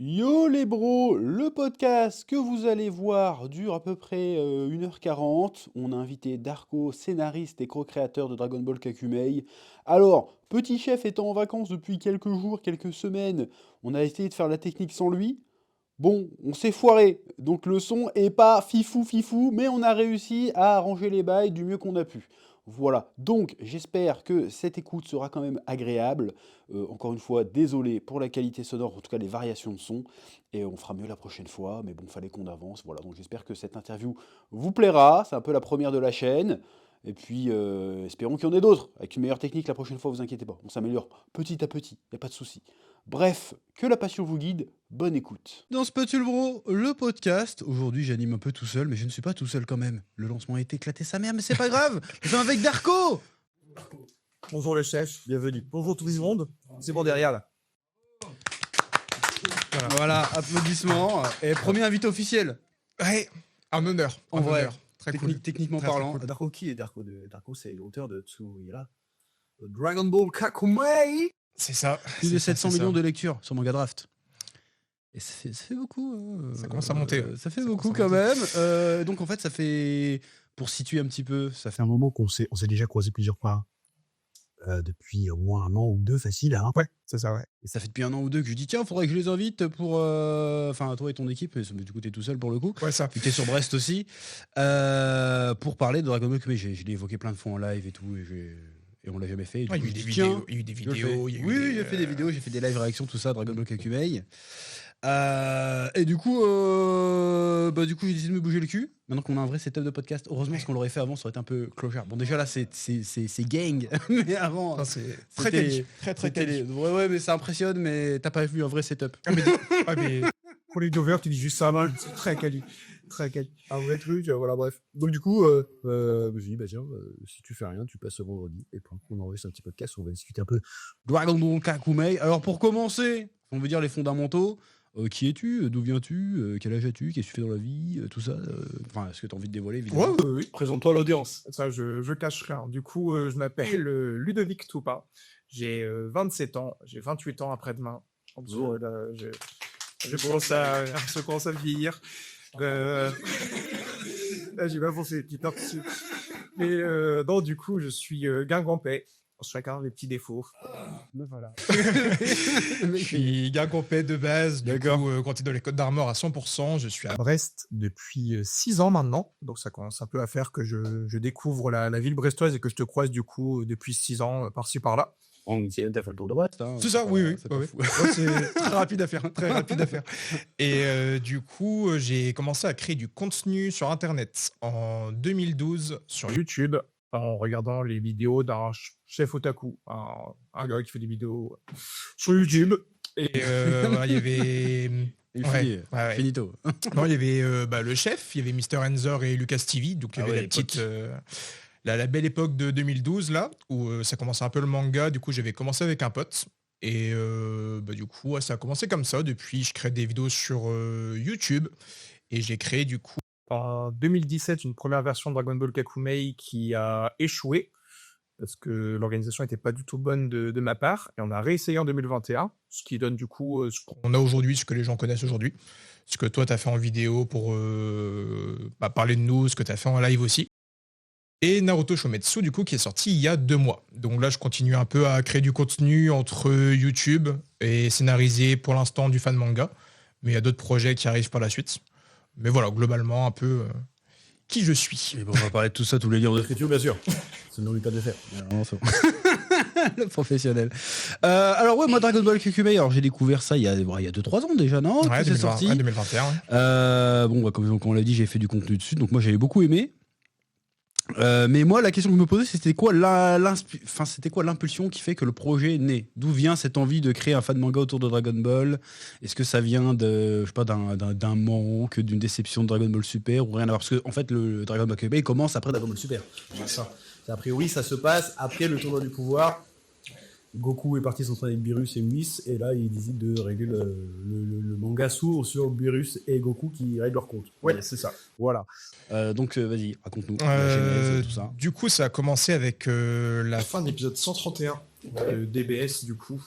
Yo les bros, le podcast que vous allez voir dure à peu près 1h40. On a invité Darko, scénariste et co-créateur de Dragon Ball Kakumei. Alors, Petit Chef étant en vacances depuis quelques jours, quelques semaines, on a essayé de faire la technique sans lui. Bon, on s'est foiré, donc le son est pas fifou fifou, mais on a réussi à arranger les bails du mieux qu'on a pu. Voilà, donc j'espère que cette écoute sera quand même agréable. Encore une fois, désolé pour la qualité sonore, en tout cas les variations de son, et on fera mieux la prochaine fois, mais bon, fallait qu'on avance. Voilà, donc j'espère que cette interview vous plaira, c'est un peu la première de la chaîne, et puis espérons qu'il y en ait d'autres, avec une meilleure technique la prochaine fois, vous inquiétez pas, on s'améliore petit à petit, y a pas de souci. Bref, que la passion vous guide, bonne écoute. Dans ce Petit le Bro, le podcast, aujourd'hui j'anime un peu tout seul, mais je ne suis pas tout seul quand même. Le lancement a été éclaté sa mère, mais c'est pas grave, nous sommes avec Darko. Bonjour le chef, bienvenue. Bonjour tout le monde, c'est bon derrière là. Voilà, applaudissements, et premier invité officiel. Ouais, un honneur. En un vrai, honneur. Très cool. Techniquement Très, parlant. très cool. Darko qui est Darko Darko c'est l'auteur de Tsuyira. Dragon Ball Kakumei. C'est ça. Plus de c'est ça, 700 c'est millions ça. de lectures sur Manga Draft. Et ça fait beaucoup. Ça commence à monter, ouais. Ça fait Ça beaucoup commence quand à même. Donc en fait, ça fait, pour situer un petit peu, ça fait C'est un moment on s'est déjà croisé plusieurs fois. Depuis au moins 1 an ou 2 facile, hein. Ouais, c'est ça, ouais. Et ça fait depuis 1 an ou 2 que je dis tiens, faudrait que je les invite pour. Enfin, toi et ton équipe, mais du coup, t'es tout seul pour le coup. Ouais, ça. Puis t'es sur Brest aussi. Pour parler de Dragon Ball Kakumei. Je l'ai évoqué plein de fois en live et tout. Et on l'a jamais fait. Et Ouais, du il y a eu coup, des je dis, vidéos. tiens, Il y a eu des je le fais. vidéos. il y a eu Oui, des, j'ai fait des vidéos, j'ai fait des live réactions, tout ça, Dragon Ball Kakumei. Et du coup, j'ai décidé de me bouger le cul. Maintenant qu'on a un vrai setup de podcast, heureusement, ce qu'on l'aurait fait avant, ça aurait été un peu clochard. Bon, déjà là, c'est gang, mais avant. Enfin, c'est très c'était- quali. Très, très c'était quali. Ouais, mais ça impressionne, mais t'as pas vu un vrai setup. Mais Pour les dovers, tu dis juste ça, man. C'est très quali. Très quali. Un vrai truc, voilà, bref. Donc du coup, je me suis dit, bah tiens, si tu fais rien, tu passes ce vendredi. Et puis on enregistre un petit podcast, on va discuter un peu. Dragon Ball Kakumei. Alors pour commencer, on veut dire les fondamentaux. Qui es-tu? D'où viens-tu? Quel âge as-tu? Qu'est-ce que tu fais dans la vie? Tout ça. Enfin, est-ce que tu as envie de dévoiler évidemment? Ouais, oui. Présente-toi à l'audience. Ça, je cache rien. Du coup, je m'appelle Ludovic Toupa. J'ai 27 ans. J'ai 28 ans après-demain. Bonjour, là, je commence à vieillir. Là, j'ai pas pensé les petites heures dessus. Mais non, du coup, je suis guingampais. Chacun des petits défauts. Voilà. je suis gars complet de base. Du D'accord. coup, quand t'es dans les Côtes d'Armor à 100%, je suis à Brest depuis 6 ans maintenant. Donc ça commence un peu à faire que je découvre la ville brestoise et que je te croise du coup depuis 6 ans par-ci par-là. On s'est fait le tour de Brest. Hein, C'est ça, oui, oui. c'est pas ouais, fou. ouais. C'est très rapide à faire, très rapide à faire. Et du coup, j'ai commencé à créer du contenu sur Internet en 2012 sur Sur YouTube, en regardant les vidéos d'un chef otaku, un gars qui fait des vidéos sur YouTube. Et il y avait. Il Ouais, finit. ouais. Finito. Non, il y avait le chef, il y avait Mr. Enzor et Lucas TV, donc il y Ah avait ouais, la les petite. potes. La belle époque de 2012, là, où ça commençait un peu le manga. Du coup, j'avais commencé avec un pote. Et du coup, ouais, ça a commencé comme ça. Depuis, je crée des vidéos sur YouTube. Et j'ai créé, du coup. En 2017, une première version de Dragon Ball Kakumei qui a échoué parce que l'organisation n'était pas du tout bonne de ma part. Et on a réessayé en 2021, ce qui donne du coup ce qu'on On a aujourd'hui, ce que les gens connaissent aujourd'hui. Ce que toi, tu as fait en vidéo pour parler de nous, ce que tu as fait en live aussi. Et Naruto Shometsu, du coup, qui est sorti il y a 2 mois. Donc là, je continue un peu à créer du contenu entre YouTube et scénariser pour l'instant du fan manga. Mais il y a d'autres projets qui arrivent par la suite. Mais voilà, globalement, un peu qui je suis. Et bon, on va parler de tout ça, tous les livres de L'écriture, bien sûr. C'est le nom du tas de faire. Non, c'est bon. Le professionnel. Alors ouais, moi Dragon Ball Kakumei, alors j'ai découvert ça il y a 2-3 ans déjà, non? Ouais, Que c'est 2020, sorti. ouais, 2021. Ouais. Bon, bah, comme on l'a dit, j'ai fait du contenu dessus, donc moi j'avais beaucoup aimé. Mais moi, la question que je me posais, c'était quoi c'était quoi l'impulsion qui fait que le projet est né? D'où vient cette envie de créer un fan manga autour de Dragon Ball? Est-ce que ça vient de, je sais pas, d'un manque, d'une déception de Dragon Ball Super ou rien à voir? Parce que en fait, le Dragon Ball Kakumei commence après Dragon Ball Super. C'est ça. A priori, ça se passe après le tournoi du pouvoir. Goku est parti s'entraîner avec Beerus et Whis, et là, il décide de régler le manga s'ouvre sur Beerus et Goku qui règlent leur compte. Ouais, c'est ça. Voilà. Donc vas-y, raconte-nous la genèse et tout ça. Du coup, ça a commencé avec la Fin de l'épisode 131 DBS du coup.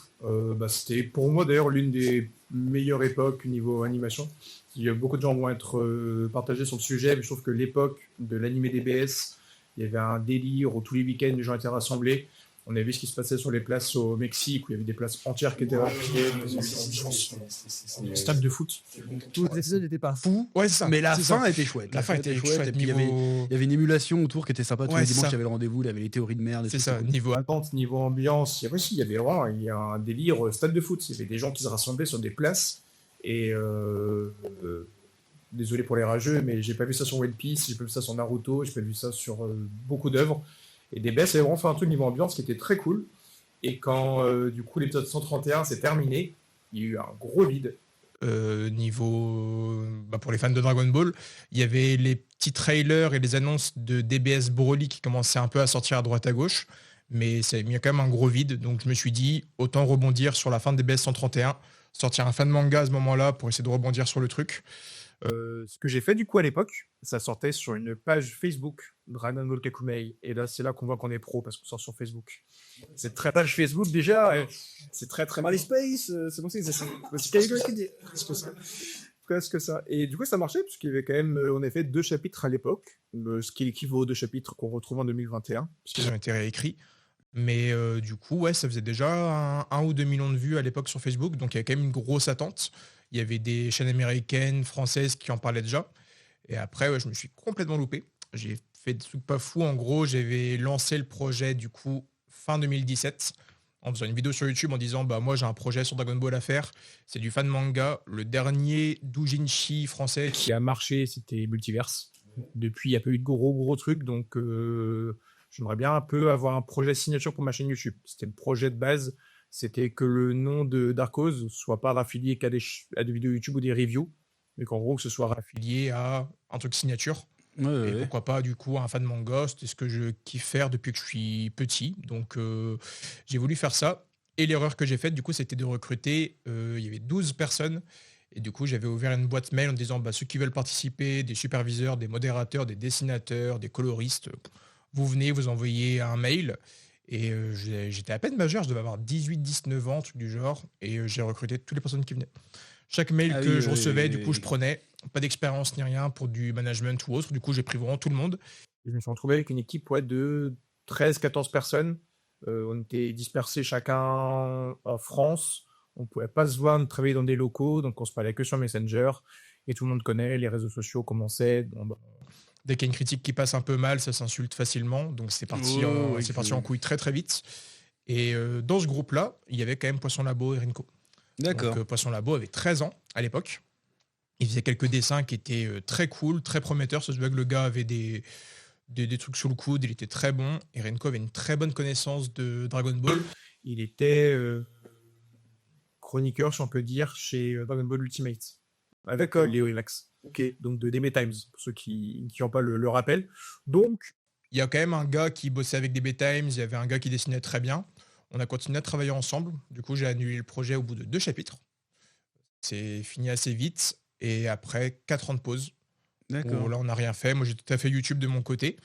C'était pour moi d'ailleurs l'une des meilleures époques niveau animation. Il y a beaucoup de gens vont être partagés sur le sujet, mais je trouve que l'époque de l'animé DBS, il y avait un délire où tous les week-ends les gens étaient rassemblés. On a vu ce qui se passait sur les places au Mexique où il y avait des places entières qui étaient remplie. Stade de foot. Tous les épisodes n'étaient pas fous, Ouais, c'est ça. mais la c'est fin ça. était chouette. La fin était chouette. Et puis il y avait une émulation autour qui était sympa. Tous Ouais, les c'est dimanches, ça. il y avait le rendez-vous, il y avait les théories de merde. et C'est tout, ça, c'était cool. niveau Attente, niveau ambiance, il y avait vraiment il y a un délire stade de foot. Il y avait des gens qui se rassemblaient sur des places et désolé pour les rageux, mais j'ai pas vu ça sur One Piece, j'ai pas vu ça sur Naruto, j'ai pas vu ça sur beaucoup d'œuvres. Et DBS avait vraiment fait un truc niveau ambiance qui était très cool. Et quand du coup l'épisode 131 s'est terminé, il y a eu un gros vide. pour les fans de Dragon Ball, il y avait les petits trailers et les annonces de DBS Broly qui commençaient un peu à sortir à droite à gauche, mais ça a mis quand même un gros vide, donc je me suis dit autant rebondir sur la fin de DBS 131, sortir un fan manga à ce moment-là pour essayer de rebondir sur le truc. Ce que j'ai fait du coup à l'époque, ça sortait sur une page Facebook Dragon Ball Kakumei, et là c'est là qu'on voit qu'on est pro parce qu'on sort sur Facebook. Cette très page Facebook déjà, c'est très très MySpace, c'est bon, c'est Caligula qui dit presque ça. Et du coup ça marchait parce qu'il y avait quand même, on a fait 2 chapitres à l'époque, ce qui équivaut aux 2 chapitres qu'on retrouve en 2021. Ils ont été réécrits. Mais du coup, ouais, ça faisait déjà 1 ou 2 millions de vues à l'époque sur Facebook, donc il y avait quand même une grosse attente. Il y avait des chaînes américaines, françaises qui en parlaient déjà. Et après, ouais, je me suis complètement loupé. J'ai fait des trucs pas fous. En gros, j'avais lancé le projet du coup fin 2017 en faisant une vidéo sur YouTube en disant moi j'ai un projet sur Dragon Ball à faire. C'est du fan manga. Le dernier doujinshi français Qui a marché, c'était Multiverse. Depuis, il n'y a pas eu de gros trucs, donc j'aimerais bien un peu avoir un projet signature pour ma chaîne YouTube. C'était le projet de base, c'était que le nom de Darkose soit pas raffilié qu'à des vidéos YouTube ou des reviews, mais qu'en gros que ce soit lié à un truc signature. Ouais, Et ouais. pourquoi pas du coup un fan manga, c'était ce que je kiffe faire depuis que je suis petit. Donc j'ai voulu faire ça. Et l'erreur que j'ai faite du coup c'était de recruter, il y avait 12 personnes. Et du coup j'avais ouvert une boîte mail en disant ceux qui veulent participer, des superviseurs, des modérateurs, des dessinateurs, des coloristes, vous venez, vous envoyez un mail. Et j'étais à peine majeur, je devais avoir 18-19 ans, truc du genre. Et j'ai recruté toutes les personnes qui venaient. Chaque mail Ah que oui, je oui, recevais, oui, du coup, oui. je prenais. Pas d'expérience ni rien pour du management ou autre. Du coup, j'ai pris vraiment tout le monde. Je me suis retrouvé avec une équipe de 13-14 personnes. On était dispersés chacun en France. On ne pouvait pas se voir, travailler dans des locaux, donc on se parlait que sur Messenger. Et tout le monde connaît, les réseaux sociaux commençaient. Dès qu'il y a une critique qui passe un peu mal, ça s'insulte facilement. Donc c'est parti, en couille très très vite. Et dans ce groupe-là, il y avait quand même Poisson Labo et Rinko. D'accord. Donc Poisson Labo avait 13 ans à l'époque. Il faisait quelques dessins qui étaient très cool, très prometteurs. Ça se voit que le gars avait des trucs sous le coude, il était très bon. Et Renko avait une très bonne connaissance de Dragon Ball. Il était chroniqueur, si on peut dire, chez Dragon Ball Ultimate. Avec Léo et Max. Ok. Donc de DB Times, pour ceux qui n'ont pas le rappel. Donc, il y a quand même un gars qui bossait avec DB Times, il y avait un gars qui dessinait très bien. On a continué à travailler ensemble. Du coup, j'ai annulé le projet au bout de 2 chapitres. C'est fini assez vite. Et après 4 ans de pause, où là, on n'a rien fait. Moi, j'ai tout à fait YouTube de mon côté.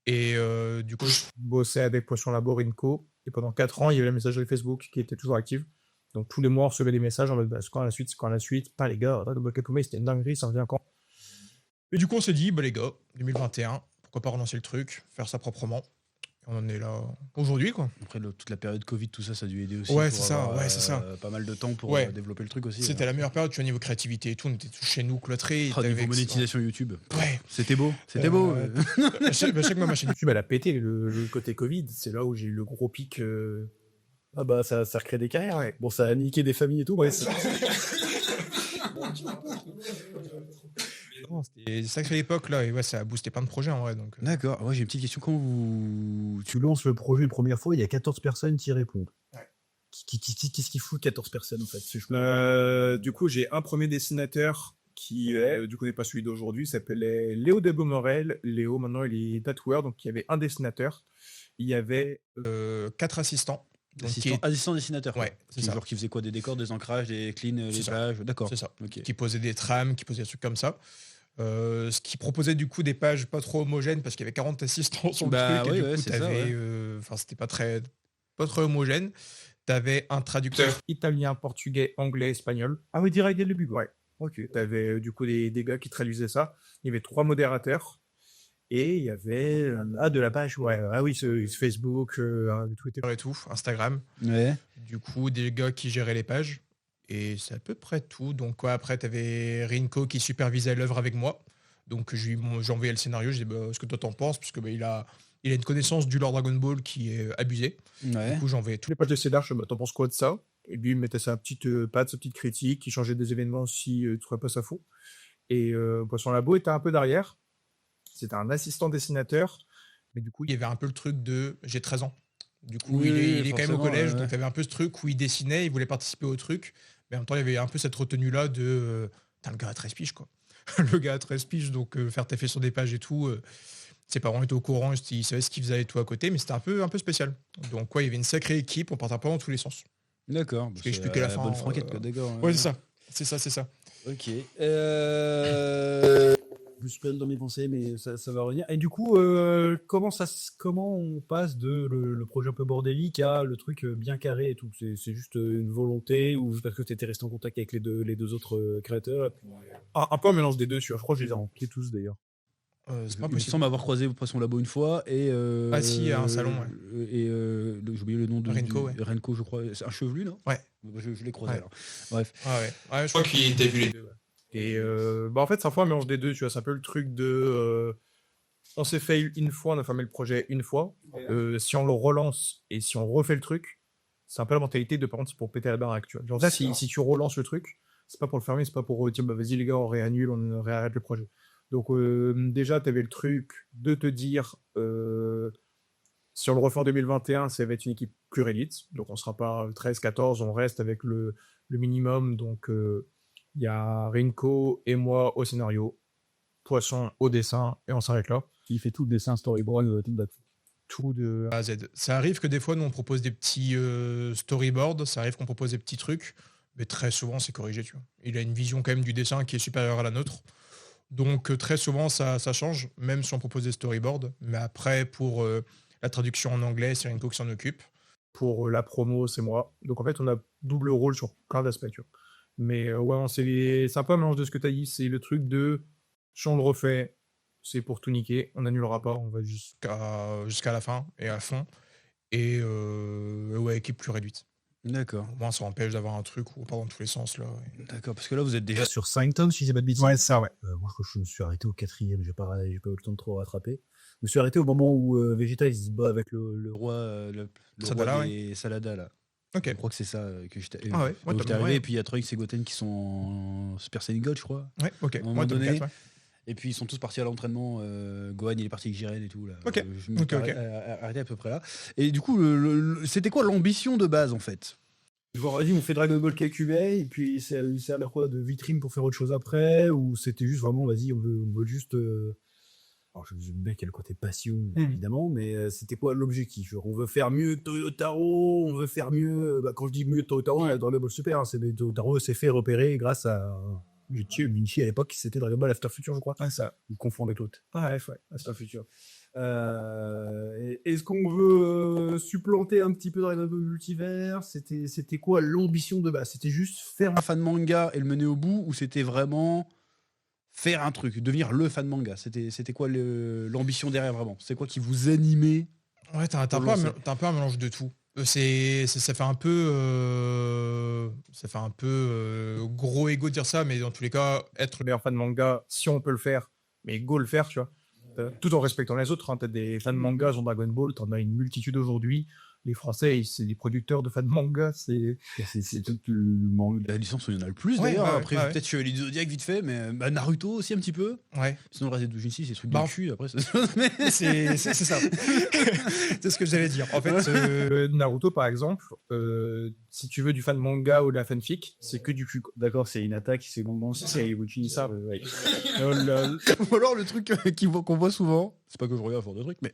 Et du coup, je bossais avec Poisson Labo, Rinko. Et pendant 4 ans, il y avait la messagerie Facebook qui était toujours active. Donc tous les mois, on recevait des messages en mode c'est quand la suite. Pas les gars, Dragon Ball Kakumei, c'était une dinguerie, ça revient quand? Et du coup, on s'est dit, les gars, 2021, pourquoi pas relancer le truc, faire ça proprement. Et on en est là aujourd'hui, quoi. Après, toute la période Covid, tout ça, ça a dû aider aussi. Ouais, pour c'est ça, avoir, c'est ça. Pas mal de temps pour développer le truc aussi. C'était la meilleure période, tu vois, niveau créativité et tout. On était tous chez nous, cloîtrés. Niveau monétisation YouTube. Ouais. C'était beau. C'était beau. Chaque mois, ma chaîne YouTube, elle a pété le côté Covid. C'est là où j'ai eu le gros pic. Ça recrée des carrières, ouais. Bon, ça a niqué des familles et tout, bref. C'était une sacrée époque là, et ouais, ça a boosté plein de projets en vrai. Donc. D'accord. Moi, j'ai une petite question. Quand tu lances le projet une première fois, il y a 14 personnes qui répondent. Ouais. Qu'est-ce qu'il fout 14 personnes en fait? Du coup, j'ai un premier dessinateur qui, du coup, n'est pas celui d'aujourd'hui, s'appelait Léo de Beaumorel. Léo, maintenant, il est tatoueur, donc il y avait un dessinateur. Il y avait 4 assistants. Assistant dessinateur. Ouais, c'est ça. Genre qui faisait quoi? Des décors, des ancrages, des cleans, les pages. D'accord. C'est ça. Okay. Qui posait des trames, qui posait des trucs comme ça. Ce qui proposait du coup des pages pas trop homogènes parce qu'il y avait 40 assistants sur le truc. Oui, et du coup, c'est ça, t'avais. C'était pas très. pas très homogène. T'avais un traducteur Italien, portugais, anglais, espagnol. Ah oui, direct dès le début. Ouais. Ok. T'avais du coup des gars qui traduisaient ça. Il y avait 3 modérateurs. Et il y avait de la page, ouais. Ah oui, ce Facebook, Twitter. et tout, Instagram. Ouais. Du coup, des gars qui géraient les pages. Et c'est à peu près tout. Donc, ouais, après, tu avais Rinko qui supervisait l'œuvre avec moi. Donc, j'ai envoyé le scénario. Je dis, bah, ce que toi t'en penses, puisque bah, il a une connaissance du lore Dragon Ball qui est abusée. Ouais. Du coup, j'ai envoyé tout. tous les pages de scénar. Je me dis, t'en penses quoi de ça? Et lui, il mettait sa petite patte, sa petite critique. Il changeait des événements si tu trouvais pas ça fou. Et Poisson Labo était un peu derrière. C'était un assistant dessinateur. Mais du coup, il y avait un peu le truc de j'ai 13 ans. Du coup, Oui, il est quand même au forcément, collège, ouais. donc il y avait un peu ce truc où il dessinait, il voulait participer au truc. Mais en même temps, il y avait un peu cette retenue-là de putain, le gars à 13 piges, quoi. Le gars à 13 piges, donc faire taffer sur des pages et tout. Ses parents étaient au courant, ils savaient ce qu'ils faisaient et tout à côté, mais c'était un peu spécial. Donc, ouais, il y avait une sacrée équipe, on partait pas dans tous les sens. D'accord. Je t'expliquais la fin. Bonne franquette, quoi. D'accord. Ouais, c'est ça. C'est ça. Ok. Je suis plein dans mes pensées, mais ça va revenir. Et du coup, comment on passe de le projet un peu bordélique à le truc bien carré et tout? C'est juste une volonté ou parce que tu étais resté en contact avec les deux autres créateurs? Un peu un mélange des deux, je crois que je les ai Qui tous d'ailleurs. C'est pas Il me possible. semble avoir croisé Poisson Labo une fois et Ah si, à un salon, et j'ai oublié le nom de Renko, ouais. Renko, je crois. C'est un chevelu, non? Ouais. Je l'ai croisé Ouais. alors. Bref. Ah ouais, je crois qu'il était vu les deux. Et en fait, c'est un peu un mélange des deux, tu vois. C'est un peu le truc de. On s'est fait une fois, on a fermé le projet une fois. Si on le relance et si on refait le truc, c'est un peu la mentalité de par contre, c'est pour péter la baraque, tu vois. Genre, là, si tu relances le truc, c'est pas pour le fermer, c'est pas pour dire, bah vas-y les gars, on réannule, on réarrête le projet. Donc, déjà, t'avais le truc de te dire. Si on le refait en 2021, ça va être une équipe plurélite. Donc, on sera pas 13-14, on reste avec le minimum. Donc, il y a Rinko et moi au scénario, Poisson au dessin, et on s'arrête là. Qui fait tout le dessin, storyboard, Tout de A à Z. Ça arrive que des fois, nous, on propose des petits storyboards, ça arrive qu'on propose des petits trucs, mais très souvent, c'est corrigé, tu vois. Il a une vision quand même du dessin qui est supérieure à la nôtre. Donc, très souvent, ça change, même si on propose des storyboards. Mais après, pour la traduction en anglais, c'est Rinko qui s'en occupe. pour la promo, c'est moi. Donc, en fait, on a double rôle sur plein d'aspects, tu vois. Mais ouais, c'est un peu un mélange de ce que tu as dit. C'est le truc de si on le refait, c'est pour tout niquer. On annulera pas. On va juste. Jusqu'à la fin et à fond. Et ouais, équipe plus réduite. D'accord. Au moins, ça empêche d'avoir un truc où on part dans tous les sens, là. D'accord. Parce que là, vous êtes déjà. sur 5 tomes, si j'ai pas de bêtises. Ouais, c'est ça, ouais. Moi, je me suis arrêté au 4e, j'ai pas eu le temps de trop rattraper. Je me suis arrêté au moment où Vegeta il se bat avec le Roi, le Sadala, roi des Salada, là. Ok. Je crois que c'est ça que j'étais Ah ouais, moi, j'étais t'as- arrivé. ouais. Et puis il y a Trunks et Goten qui sont en Super Saiyan God, je crois. Ouais, ok. À un moment Moi, tome donné, 4, ouais. Et puis ils sont tous partis à l'entraînement. Gohan, il est parti avec Jiren et tout. Là. Ok. Je me suis Ok. arrêté à peu près là. Et du coup, c'était quoi l'ambition de base en fait? Genre, vas-y, on fait Dragon Ball Kakumei, et puis ça lui sert à quoi de vitrine pour faire autre chose après? Ou c'était juste vraiment, vas-y, on veut juste. Alors, je me dis qu'il y a le côté passion, évidemment, mais c'était quoi l'objectif? Genre, on veut faire mieux que Toyotaro, on veut faire mieux. Quand je dis mieux que Toyotaro, Dragon Ball Super, hein, Toyotaro s'est fait repérer grâce à Minchi à l'époque, c'était Dragon Ball After Future, je crois. Ouais, ça. Vous confondez avec l'autre. Ouais, ouais. After Future. Est-ce qu'on veut supplanter un petit peu Dragon Ball Multivers? C'était quoi l'ambition de base? C'était juste faire Un fan manga et le mener au bout, ou c'était vraiment faire un truc, devenir le fan manga? C'était quoi l'ambition derrière vraiment? C'est quoi qui vous animait? Ouais, t'as Pour un lancer. peu un mélange de tout. Ça fait un peu gros égo de dire ça, mais dans tous les cas, être Le meilleur fan manga, si on peut le faire, mais go le faire, tu vois. Tout en respectant les autres. Hein. T'as des fans manga dans Dragon Ball, t'en as une multitude aujourd'hui. Les Français, c'est des producteurs de fans manga. C'est tout le manga. La licence, il y en a le plus Ouais, d'ailleurs. ouais, Après, ouais. peut-être Chevalier du Zodiac vite fait, mais Naruto aussi un petit peu. ouais. Sinon, le reste des doujinshi, c'est des trucs Bah, de cul. Après, C'est ça. C'est ce que j'allais dire. En fait, Naruto, par exemple, si tu veux du fan manga ou de la fanfic, c'est que du cul. Quoi. D'accord, c'est une attaque, c'est bon, c'est Ibuchi, ça. ouais. Ou alors le truc qu'on voit souvent C'est pas que je regarde ce genre de trucs, mais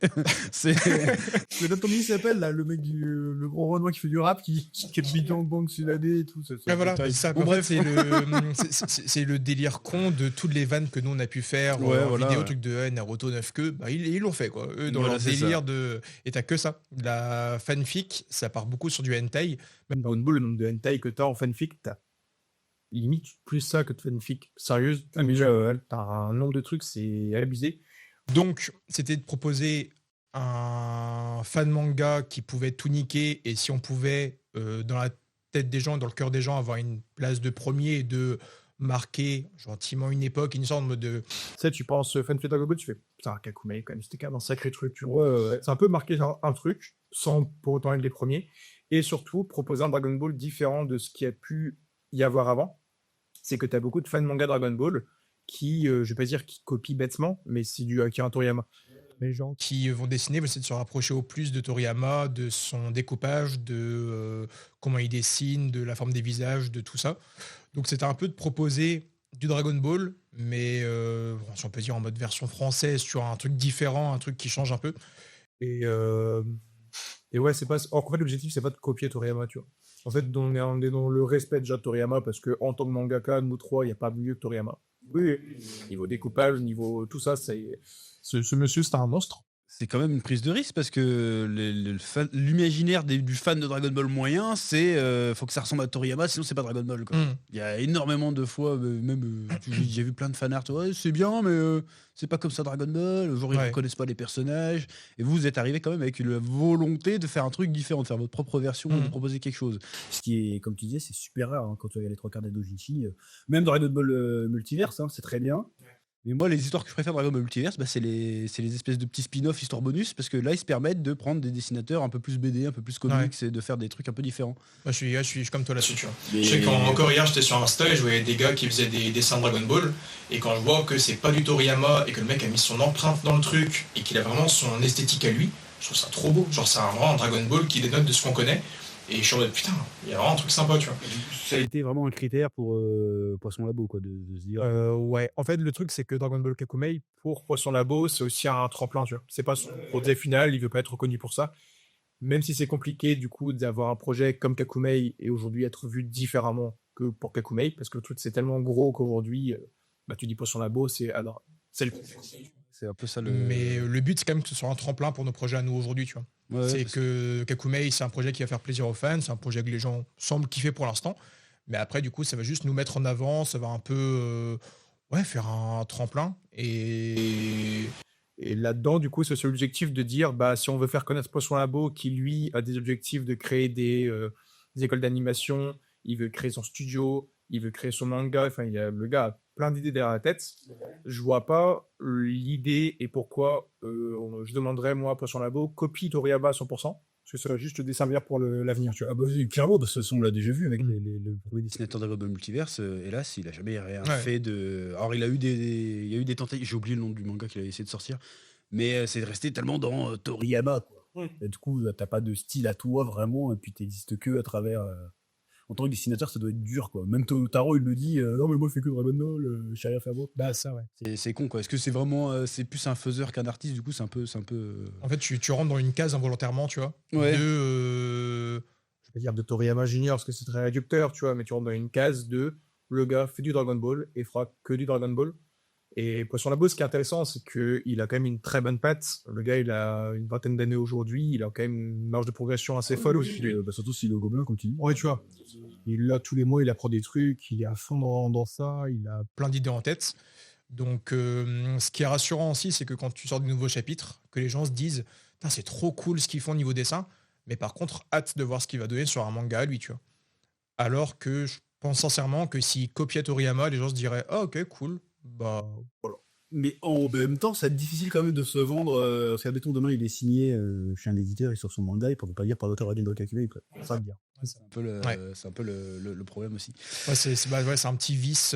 c'est. Le comment il s'appelle là, le mec le gros Renoir qui fait du rap, qui est bidon de banque Sudadé et tout. Ah, voilà, c'est ça. Bon, En bref. fait, c'est le délire con de toutes les vannes que nous on a pu faire Ouais, en voilà, vidéo, ouais. truc de Naruto 9 queues, bah, ils l'ont fait quoi. Eux, dans Voilà, leur c'est ça. délire de. Et t'as que ça. La fanfic, ça part beaucoup sur du hentai. Même Dragon Ball, le nombre de hentai que t'as en fanfic, t'as limite plus ça que de fanfic. Sérieuse, t'as un nombre de trucs, c'est abusé. Donc, c'était de proposer un fan manga qui pouvait tout niquer et si on pouvait, dans la tête des gens, dans le cœur des gens, avoir une place de premier et de marquer gentiment une époque, une sorte de... Tu sais, tu penses fanfic Dragon Ball, tu fais putain, Kakumei, quand même, c'était quand même un sacré truc. Tu Ouais, vois. ouais. C'est un peu marquer un truc, sans pour autant être les premiers, et surtout proposer un Dragon Ball différent de ce qui a pu y avoir avant. C'est que tu as beaucoup de fans manga Dragon Ball qui, je vais pas dire qui copient bêtement, mais c'est du Akira Toriyama. Les gens qui vont dessiner, vont essayer de se rapprocher au plus de Toriyama, de son découpage, de comment il dessine, de la forme des visages, de tout ça. Donc c'était un peu de proposer du Dragon Ball, mais bon, si on peut dire en mode version française, sur un truc différent, un truc qui change un peu. Et ouais, c'est pas. En fait, l'objectif, c'est pas de copier Toriyama, tu vois. En fait, on est dans le respect déjà de Toriyama, parce que en tant que mangaka, nous trois, il n'y a pas mieux que Toriyama. Oui, niveau découpage, niveau tout ça, ce monsieur, c'est un monstre. C'est quand même une prise de risque parce que l'imaginaire du fan de Dragon Ball moyen, c'est faut que ça ressemble à Toriyama, sinon c'est pas Dragon Ball. Quoi. Il y a énormément de fois, j'ai vu plein de fanarts, ouais, c'est bien, mais c'est pas comme ça Dragon Ball. Genre ils Ouais. reconnaissent pas les personnages. Et vous êtes arrivé quand même avec une volonté de faire un truc différent, de faire votre propre version, de proposer quelque chose. Ce qui est, comme tu disais, c'est super rare hein, quand tu regardes les 3 quarts des doujinshi. Même dans Dragon Ball Multiverse, hein, c'est très bien. Mais moi, les histoires que je préfère Dragon Ball Multiverse, bah, c'est les espèces de petits spin-offs, histoire bonus, parce que là, ils se permettent de prendre des dessinateurs un peu plus BD, un peu plus comics, et de faire des trucs un peu différents. Moi, je suis comme toi là-dessus, tu vois. Mais- Je sais qu'encore hier, j'étais sur Insta et je voyais des gars qui faisaient des dessins de Dragon Ball. Et quand je vois que c'est pas du Toriyama et que le mec a mis son empreinte dans le truc et qu'il a vraiment son esthétique à lui, je trouve ça trop beau. Genre, c'est vraiment un Dragon Ball qui dénote de ce qu'on connaît. Et je suis en mode putain, il y a vraiment un truc sympa, tu vois. Ça a été vraiment un critère pour Poisson Labo, quoi, de se dire. Ouais, en fait, le truc, c'est que Dragon Ball Kakumei, pour Poisson Labo, c'est aussi un tremplin, tu vois. C'est pas son projet final, il veut pas être reconnu pour ça. Même si c'est compliqué, du coup, d'avoir un projet comme Kakumei et aujourd'hui être vu différemment que pour Kakumei, parce que le truc, c'est tellement gros qu'aujourd'hui, bah, tu dis Poisson Labo, c'est le. C'est un peu ça le. Mais le but, c'est quand même que ce soit un tremplin pour nos projets à nous aujourd'hui, tu vois. Ouais, c'est parce que Kakumei, c'est un projet qui va faire plaisir aux fans, c'est un projet que les gens semblent kiffer pour l'instant. Mais après, du coup, ça va juste nous mettre en avant, ça va un peu faire un tremplin. Et là-dedans, du coup, c'est ce l'objectif de dire, bah, si on veut faire connaître Poisson Labo, qui lui a des objectifs de créer des écoles d'animation, il veut créer son studio, il veut créer son manga, enfin, le gars a plein d'idées derrière la tête. Je vois pas l'idée et pourquoi je demanderais, moi, à Poisson Labo, copie Toriyama à 100%, parce que ça va juste te desservir pour l'avenir, tu vois. Ah bah oui, clairement, parce que de toute façon, on l'a déjà vu avec les premiers dessinateur de Dragon Ball Multiverse, hélas, il a jamais rien Ouais. fait de. Alors, il y a eu des tentatives, j'ai oublié le nom du manga qu'il a essayé de sortir, mais c'est resté tellement dans Toriyama, quoi. Et du coup, t'as pas de style à toi vraiment, et puis t'existes que à travers. En tant que dessinateur, ça doit être dur, quoi. Même Taro, il me dit non, mais moi, je fais que Dragon Ball, je sais rien faire d'autre. Bah, ça, ouais. C'est con, quoi. Est-ce que c'est vraiment. C'est plus un faiseur qu'un artiste, du coup, c'est un peu. en fait, tu rentres dans une case involontairement, tu vois. Ouais. De, Je vais dire de Toriyama Junior, parce que c'est très réducteur, tu vois, mais tu rentres dans une case de le gars fait du Dragon Ball et fera que du Dragon Ball. Et Poisson Labo, ce qui est intéressant, c'est qu'il a quand même une très bonne patte. Le gars, il a une vingtaine d'années aujourd'hui, il a quand même une marge de progression assez folle aussi. Surtout si le gobelin continue. Ouais, tu vois. Il a tous les mois, il apprend des trucs, il est à fond dans ça, il a. plein d'idées en tête. Donc, ce qui est rassurant aussi, c'est que quand tu sors de nouveaux chapitres, que les gens se disent putain, c'est trop cool ce qu'ils font au niveau dessin, mais par contre, hâte de voir ce qu'il va donner sur un manga à lui, tu vois. Alors que je pense sincèrement que s'il copiait Toriyama, les gens se diraient ah, ok, cool, bah. Mais en même temps, c'est difficile quand même de se vendre. Si, admettons, demain, il est signé chez un éditeur, il sort son manga, pour ne pas dire par l'auteur Dragon Ball Kakumei, quoi. Ça veut dire. C'est un peu le, Ouais. c'est un peu le problème aussi. Ouais, c'est un petit vice,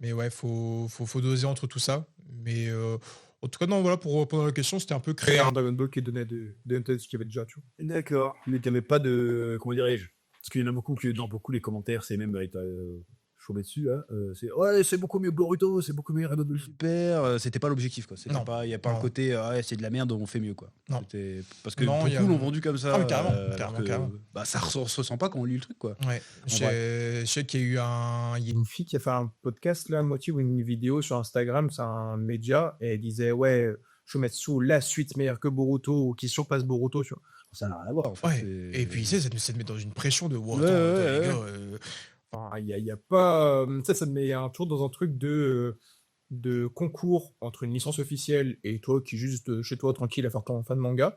mais ouais, faut doser entre tout ça. Mais en tout cas, non, voilà, pour répondre à la question, c'était un peu créer Créer un. un Dragon Ball qui donnait des ce qu'il y avait déjà, tu vois. D'accord. Mais tu n'avais pas de. Comment dirais-je? Parce qu'il y en a beaucoup, dans beaucoup les commentaires, c'est même. Shometsu, là, c'est ouais, c'est beaucoup mieux que Boruto, c'est beaucoup mieux que Dragon Ball Super. C'était pas l'objectif, quoi. Non. Il n'y a pas Non. un côté, ouais, c'est de la merde, on fait mieux, quoi. Non. Parce que Non, il y a- beaucoup l'ont vendu comme ça. Ah, mais carrément, alors carrément, que, carrément. bah, ça se ressent pas quand on lit le truc, quoi. Ouais. Je sais qu'il y a eu il y a Une fille qui a fait un podcast là, à moitié ou une vidéo sur Instagram, c'est un média, et elle disait ouais, Shometsu, la suite meilleure que Boruto, ou qui surpasse Boruto, tu vois. Ça n'a rien à voir. En fait, Ouais. Et puis, ça te met dans une pression de wow, Ouais, attends, ouais, les ouais. gars, Enfin, il y a pas. Ça te met toujours dans un truc de concours entre une licence officielle et toi qui juste chez toi tranquille à faire ton fan manga.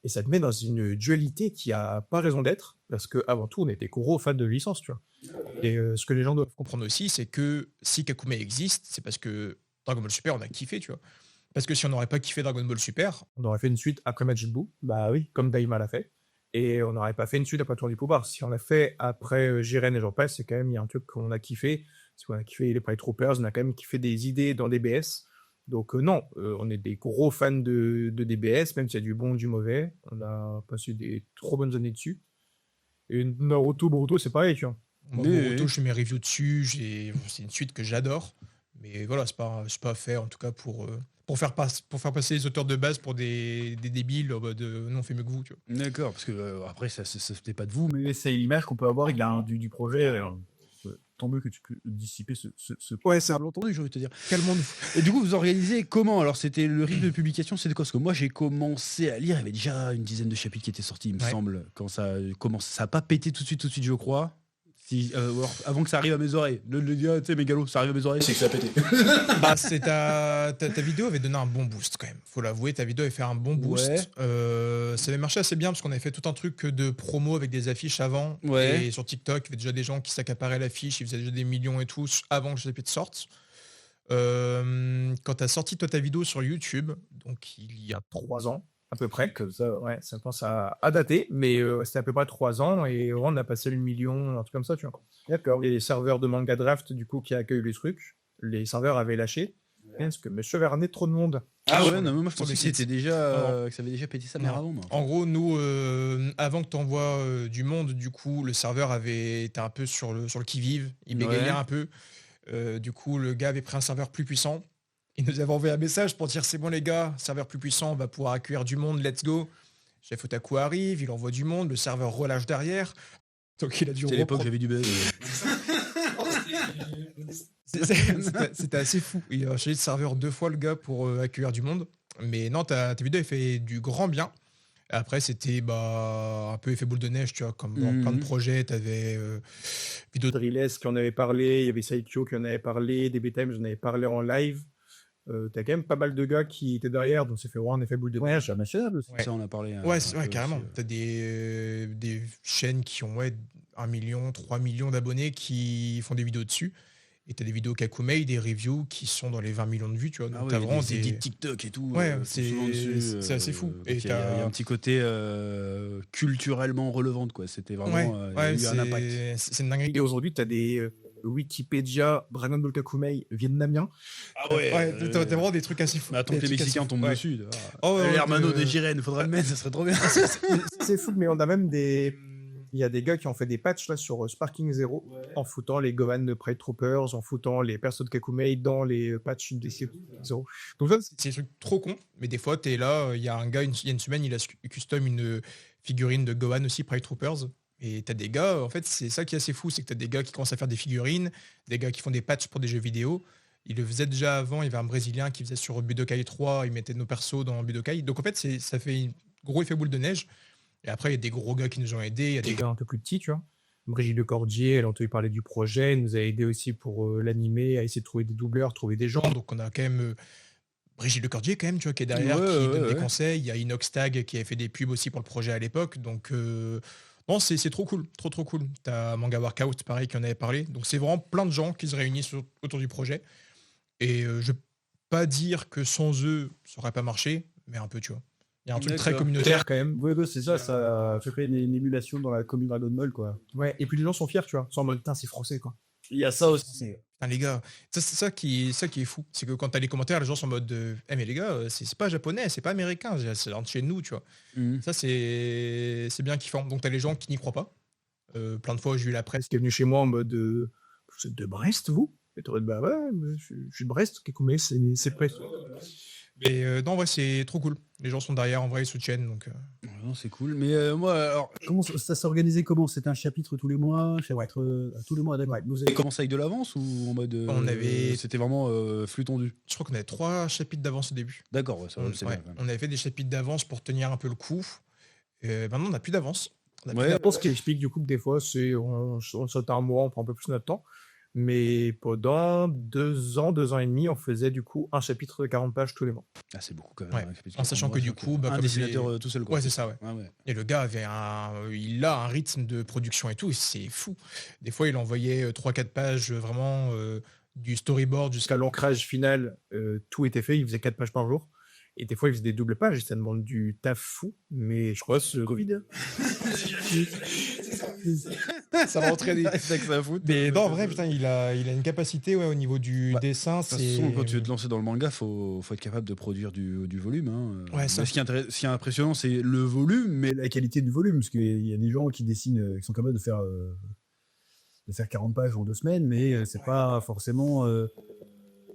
Et ça te met dans une dualité qui a pas raison d'être, parce que avant tout, on était gros fans de licence, tu vois. Et ce que les gens doivent comprendre aussi, c'est que si Kakume existe, c'est parce que Dragon Ball Super, on a kiffé, tu vois. Parce que si on n'aurait pas kiffé Dragon Ball Super, on aurait fait une suite après Majin Buu, Bah oui. comme Daima l'a fait. Et on n'aurait pas fait une suite après Tour du Pouvoir. Si on l'a fait après Jiren et j'en passe, c'est quand même, il y a un truc qu'on a kiffé. Si on a kiffé les Pride Troopers, on a quand même kiffé des idées dans DBS. Donc non, on est des gros fans de DBS, même s'il y a du bon, du mauvais. On a passé des trop bonnes années dessus. Et Naruto, Boruto, c'est pareil, tu vois. moi, Mais- Boruto, je fais mes reviews dessus, c'est une suite que j'adore. Mais voilà, c'est pas fait, en tout cas, pour faire passer les auteurs de base pour des débiles, en mode, non, on fait mieux que vous, tu vois. D'accord, parce que après, ça se fait pas de vous, mais Mais c'est l'image qu'on peut avoir du projet. Tant mieux que tu peux dissiper ce Ouais, c'est entendu, j'ai envie de te dire. calmons-nous. Et du coup, vous organisez comment? Alors, c'était le rythme de publication, c'était quoi? Parce que moi, j'ai commencé à lire, il y avait déjà une dizaine de chapitres qui étaient sortis, il me Ouais. semble, quand ça commence. Ça a pas pété tout de suite, je crois. Si, alors, avant que ça arrive à mes oreilles. Le gars, tu sais, Mégalo, ça arrive à mes oreilles. C'est que ça a pété. Bah, ta vidéo avait donné un bon boost quand même. Faut l'avouer, ta vidéo avait fait un bon boost. Ouais. Ça avait marché assez bien parce qu'on avait fait tout un truc de promo avec des affiches avant. Ouais. Et sur TikTok, il y avait déjà des gens qui s'accaparaient l'affiche, ils faisaient déjà des millions et tout avant que le chapitre sorte. Quand tu as sorti toi ta vidéo sur YouTube, donc il y a 3 ans, à peu près. Que ça, ouais, ça commence à dater, mais c'était à peu près 3 ans, et on a passé le million, un truc comme ça, tu vois. D'accord. Et les serveurs de Manga Draft, du coup, qui accueillent les trucs, les serveurs avaient lâché. Parce que monsieur avait ramené trop de monde. Ah sur- ouais, non, mais moi, je sur pensais des que c'était sites. déjà, Non. que ça avait déjà pété sa Non. mère avant, moi. En gros, nous, avant que tu envoies du monde, du coup, le serveur était un peu sur le qui-vive. Il bégayait Ouais. un peu. Du coup, le gars avait pris un serveur plus puissant. Il nous avait envoyé un message pour dire c'est bon les gars, serveur plus puissant, on va pouvoir accueillir du monde, let's go. Chef Otaku arrive, il envoie du monde, le serveur relâche derrière. Donc il a dû C'était l'époque, reprendre- j'avais du buzz. C'était assez fou. Il a changé de serveur 2 fois le gars pour accueillir du monde. Mais non, ta vidéo elle fait du grand bien. Après, c'était un peu effet boule de neige, tu vois, comme dans plein de Mhm. projets, t'avais vidéo Drilles qui en avait parlé, il y avait Saikyo qui en avait parlé, DB Times j'en avais parlé en live. T'as quand même pas mal de gars qui étaient derrière, donc c'est fait voir un effet boule de neige. Ouais, j'ai mentionnable aussi. Ouais. Ça, on a parlé. Ouais, un peu carrément. aussi, T'as des chaînes qui ont 1 million, 3 millions d'abonnés qui font des vidéos dessus. Et t'as des vidéos Kakumei, des reviews qui sont dans les 20 millions de vues, tu vois. Ah Donc ouais, t'as vraiment des des... edits TikTok et tout. Ouais, sont c'est- souvent dessus, c'est assez fou. donc Et il y a un petit côté culturellement relevant, quoi. C'était vraiment. il y a eu un impact. c'est une dinguerie. Et aujourd'hui, t'as des Wikipédia Dragon Ball Kakumei vietnamiens. Ah Ouais, t'as vraiment des trucs assez fous. Mais attends Des que les trucs assez Mexicains fous. tombent Ouais. dessus. Oh, ouais, les ouais, hermanos de- des Jiren, faudrait le mettre, ça serait trop bien. C'est fou, mais on a même il y a des gars qui ont fait des patchs là sur Sparking Zero en foutant les Gohan de Pride Troopers, en foutant les persos de Kakumei dans les patchs des Zero. Donc ça, C'est des trucs trop cons, mais des fois, t'es là, il y a un gars, il y a une semaine, il a custom une figurine de Gohan aussi, Pride Troopers. Et t'as des gars, en fait, c'est ça qui est assez fou, c'est que t'as des gars qui commencent à faire des figurines, des gars qui font des patchs pour des jeux vidéo. Ils le faisaient déjà avant, il y avait un Brésilien qui faisait sur Budokai 3, il mettait nos persos dans Budokai. Donc en fait, ça fait un gros effet boule de neige. Et après, il y a des gros gars qui nous ont aidés, il y a des des gars un peu plus petits, tu vois. Brigitte Le Cordier, elle a entendu parler du projet, elle nous a aidé aussi pour l'animer, à essayer de trouver des doubleurs, trouver des gens. gens. Donc on a quand même Brigitte Le Cordier, quand même, tu vois, qui est derrière, Ouais, qui ouais, donne des ouais. conseils. Il y a Inox Tag qui avait fait des pubs aussi pour le projet à l'époque. Donc non, c'est trop cool, trop cool. T'as Manga Workout, pareil, qui en avait parlé. Donc c'est vraiment plein de gens qui se réunissent autour du projet. Et je vais pas dire que sans eux, ça aurait pas marché, mais un peu, tu vois. Il y a un truc très D'accord. communautaire. Quand même. Ouais, c'est ça, ça fait créer une émulation dans la commune Dragon Ball, quoi. Ouais, et puis les gens sont fiers, tu vois. Ils sont en mode, putain, c'est français, quoi. Il y a ça aussi. Putain, les gars, c'est ça qui est fou. C'est que quand t'as les commentaires, les gens sont en mode Eh mais les gars, c'est pas japonais, c'est pas américain, c'est de chez nous, tu vois. Mhm. Ça, c'est bien kiffant. Donc t'as les gens qui n'y croient pas. Plein de fois, j'ai eu la presse Qui est venu chez moi en mode, êtes de Brest, vous? Et t'aurais dit, bah ouais, je suis de Brest, mais c'est Brest. Mais non, en vrai, c'est trop cool. Les gens sont derrière, en vrai, ils soutiennent. Donc, Non, c'est cool. Mais moi, alors, Comment ça s'organisait comment? C'était un chapitre tous les mois, chapitre tous les mois, d'accord. Vous avez vous commencé avec de l'avance ou en mode. C'était vraiment flux tendu? je crois qu'on avait 3 chapitres d'avance au début. D'accord, ouais, ça On, c'est ouais, bien. Quand même. on avait fait des chapitres d'avance pour tenir un peu le coup. Maintenant, on n'a plus d'avance. On a plus Ouais. Je d'avance. pense qu'il explique du coup que des fois, on saute un mois, on prend un peu plus notre temps. Mais pendant 2 ans, 2 ans et demi, on faisait du coup un chapitre de 40 pages tous les mois. Ah, c'est beaucoup quand même. Ouais. un chapitre En sachant que du coup, un comme dessinateur j'ai- tout seul, quoi. Ouais, c'est ça, ouais. Ah ouais. Et le gars il a un rythme de production et tout, et c'est fou. Des fois, il envoyait 3-4 pages vraiment du storyboard Jusqu'à l'ancrage final, tout était fait. Il faisait 4 pages par jour. Et des fois, il faisait des doubles pages. Et ça demande du taf fou. Mais je crois que c'est le Covid. ça va entraîner. C'est que ça à foutre. Mais non, en vrai, putain, il a une capacité au niveau du Bah, dessin. De toute façon, quand tu veux te lancer dans le manga, faut être capable de produire du volume. Hein. Ouais, ça. Mais ce qui est impressionnant, c'est le volume, mais la qualité du volume, parce qu'il y a des gens qui dessinent, qui sont capables de faire 40 pages en 2 semaines, mais c'est pas forcément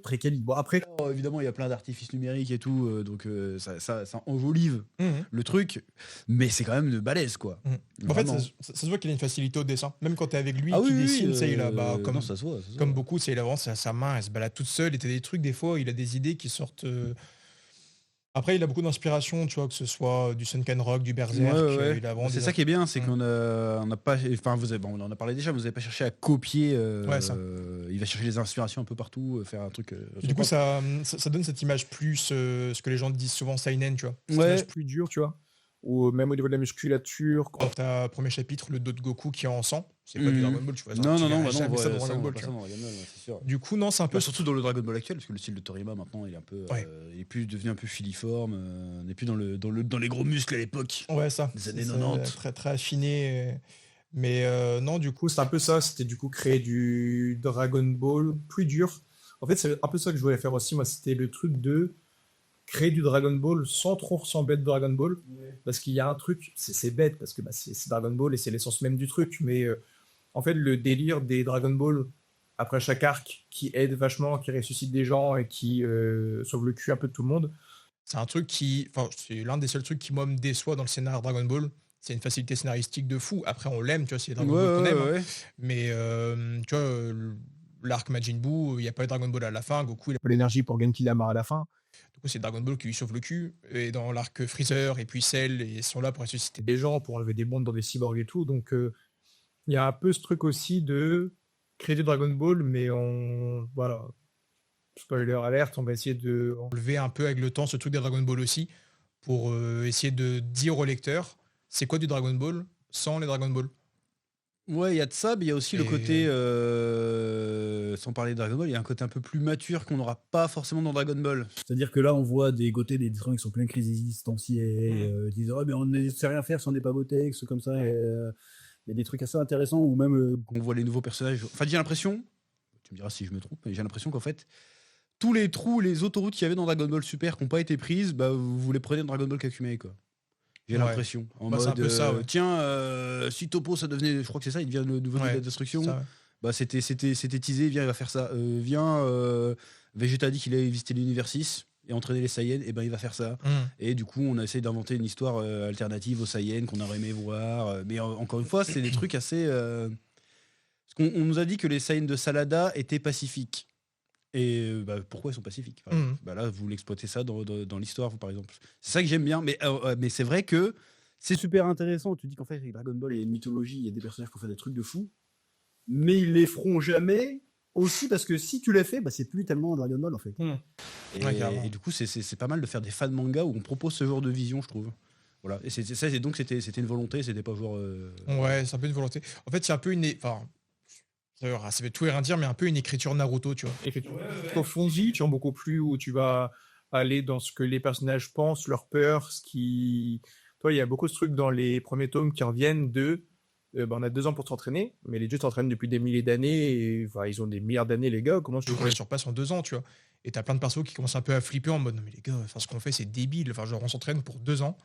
très quali. Bon, après, évidemment, il y a plein d'artifices numériques et tout, donc ça enjolive Mhm. le truc, mais c'est quand même de balèze, quoi. En fait, Vraiment. ça se voit qu'il a une facilité au dessin. Même quand t'es avec lui, Ah qui oui, oui, dessine, ça, il a, non, ça se voit. Ça se comme voit. beaucoup, il avance à sa main, elle se balade toute seule, et t'as des trucs, des fois, il a des idées qui sortent. Après, il a beaucoup d'inspiration, tu vois, que ce soit du Sunken Rock, du Berserk. Ouais. Il a vraiment C'est des ça qui est bien, c'est Mm. qu'on n'a pas, enfin on en a parlé déjà, mais vous n'avez pas cherché à copier. Ouais, ça. Il va chercher les inspirations un peu partout, faire un truc. Et du coup, ça donne cette image plus, ce que les gens disent souvent seinen, tu vois. Cette Ouais. image Plus dur, tu vois. Ou même au niveau de la musculature. Quand t'as premier chapitre, le dos de Goku qui est en sang, c'est pas du Mhm. Dragon Ball, tu vois. Non, tu bah verras non, jamais ça ouais, dans ça, Dragon on voit Ball, pas tu ça vois. dans Dragon Ball, ouais, c'est sûr. Du coup, non, c'est un peu. Bah, surtout dans le Dragon Ball actuel, parce que le style de Toriyama maintenant, il est un peu, Ouais. il est plus devenu un peu filiforme. On n'est plus dans les gros muscles à l'époque. Ouais, ça. Des années C'est 90. très, très affiné. Mais non, du Du coup, coup, c'est un peu ça. C'était du coup créer du Dragon Ball plus dur. En fait, c'est un peu ça que je voulais faire aussi. Moi, c'était le truc de créer du Dragon Ball sans trop ressembler de Dragon Ball. Parce qu'il y a un truc, c'est bête, parce que c'est Dragon Ball et c'est l'essence même du truc. Mais en fait, le délire des Dragon Ball après chaque arc qui aide vachement, qui ressuscite des gens et qui sauve le cul un peu de tout le monde. c'est un truc qui. Enfin, c'est l'un des seuls trucs qui, moi, me déçoit dans le scénar Dragon Ball. C'est une facilité scénaristique de fou. Après, on l'aime, tu vois, c'est les Dragon Ball qu'on aime. Hein. Mais, tu vois, l'arc Majin Buu, il n'y a pas de Dragon Ball à la fin. Goku, il a L'énergie pour Genki Dama à la fin. Du coup, c'est Dragon Ball qui lui sauve le cul. Et dans l'arc Freezer et puis Cell, ils sont là pour ressusciter. Des gens pour enlever des mondes dans des cyborgs et tout. Donc, il y a un peu ce truc aussi de créer du Dragon Ball, mais voilà. Spoiler alerte, on va essayer de. Enlever un peu avec le temps ce truc des Dragon Ball aussi, pour essayer de dire au lecteur c'est quoi du Dragon Ball sans les Dragon Ball. Ouais, il y a de ça, mais il y a aussi le Et- côté, sans parler de Dragon Ball, il y a un côté un peu plus mature qu'on n'aura pas forcément dans Dragon Ball. c'est-à-dire que là, on voit des côtés des dessins qui sont pleins de crises existentielles, ils disent oh, mais on ne sait rien faire si on n'est pas Botex, comme ça. Il y a des trucs assez intéressants, ou même On voit les nouveaux personnages. Enfin, j'ai l'impression, tu me diras si je me trompe, mais j'ai l'impression qu'en fait, tous les trous, les autoroutes qu'il y avait dans Dragon Ball Super qui n'ont pas été prises, bah, vous les prenez dans Dragon Ball Kakumei, quoi. J'ai Ouais. l'impression. En Bah, c'est mode, un peu ça, ouais. tiens, si Topo, ça devenait, je crois que c'est ça, il devient le nouveau Ouais, de la destruction. Ça, ouais. Bah, c'était teasé, viens, il va faire ça. Vegeta dit qu'il allait visiter l'univers 6 et entraîner les Saiyans, et ben il va faire ça. Et du coup, on a essayé d'inventer une histoire alternative aux Saiyans qu'on aurait aimé voir. Mais encore une fois, c'est des trucs assez. Parce qu'on on nous a dit que les Saiyans de Salada étaient pacifiques. Et bah, pourquoi ils sont pacifiques par exemple Bah là, vous l'exploitez ça dans l'histoire, vous, par exemple. C'est ça que j'aime bien. Mais c'est vrai que. c'est super intéressant. Tu dis qu'en fait, avec Dragon Ball, il y a une mythologie, il y a des personnages qui font faire des trucs de fou, mais ils les feront jamais. Aussi parce que si tu l'as fait, bah, c'est plus tellement Dragon Ball en fait. Ouais, carrément. Et du coup, c'est pas mal de faire des fan manga où on propose ce genre de vision, je trouve. Voilà. Et donc c'était une volonté, c'était pas genre. Ouais, c'est un peu une volonté. En fait, c'est un peu une. Enfin, ça fait tout et rien dire, mais un peu une écriture Naruto, tu vois. Effectivement, approfondi, tu en beaucoup plus où tu vas aller dans ce que les personnages pensent, leurs peurs, ce qui. Toi, il y a beaucoup de trucs dans les premiers tomes qui reviennent de. On a 2 ans pour s'entraîner, mais les dieux s'entraînent depuis des milliers d'années, et enfin, ils ont des milliards d'années, les gars. Comment tu On les surpasse en 2 ans, tu vois. Et t'as plein de persos qui commencent un peu à flipper en mode non, mais les gars, enfin, ce qu'on fait, c'est débile. Enfin, genre, on s'entraîne pour 2 ans.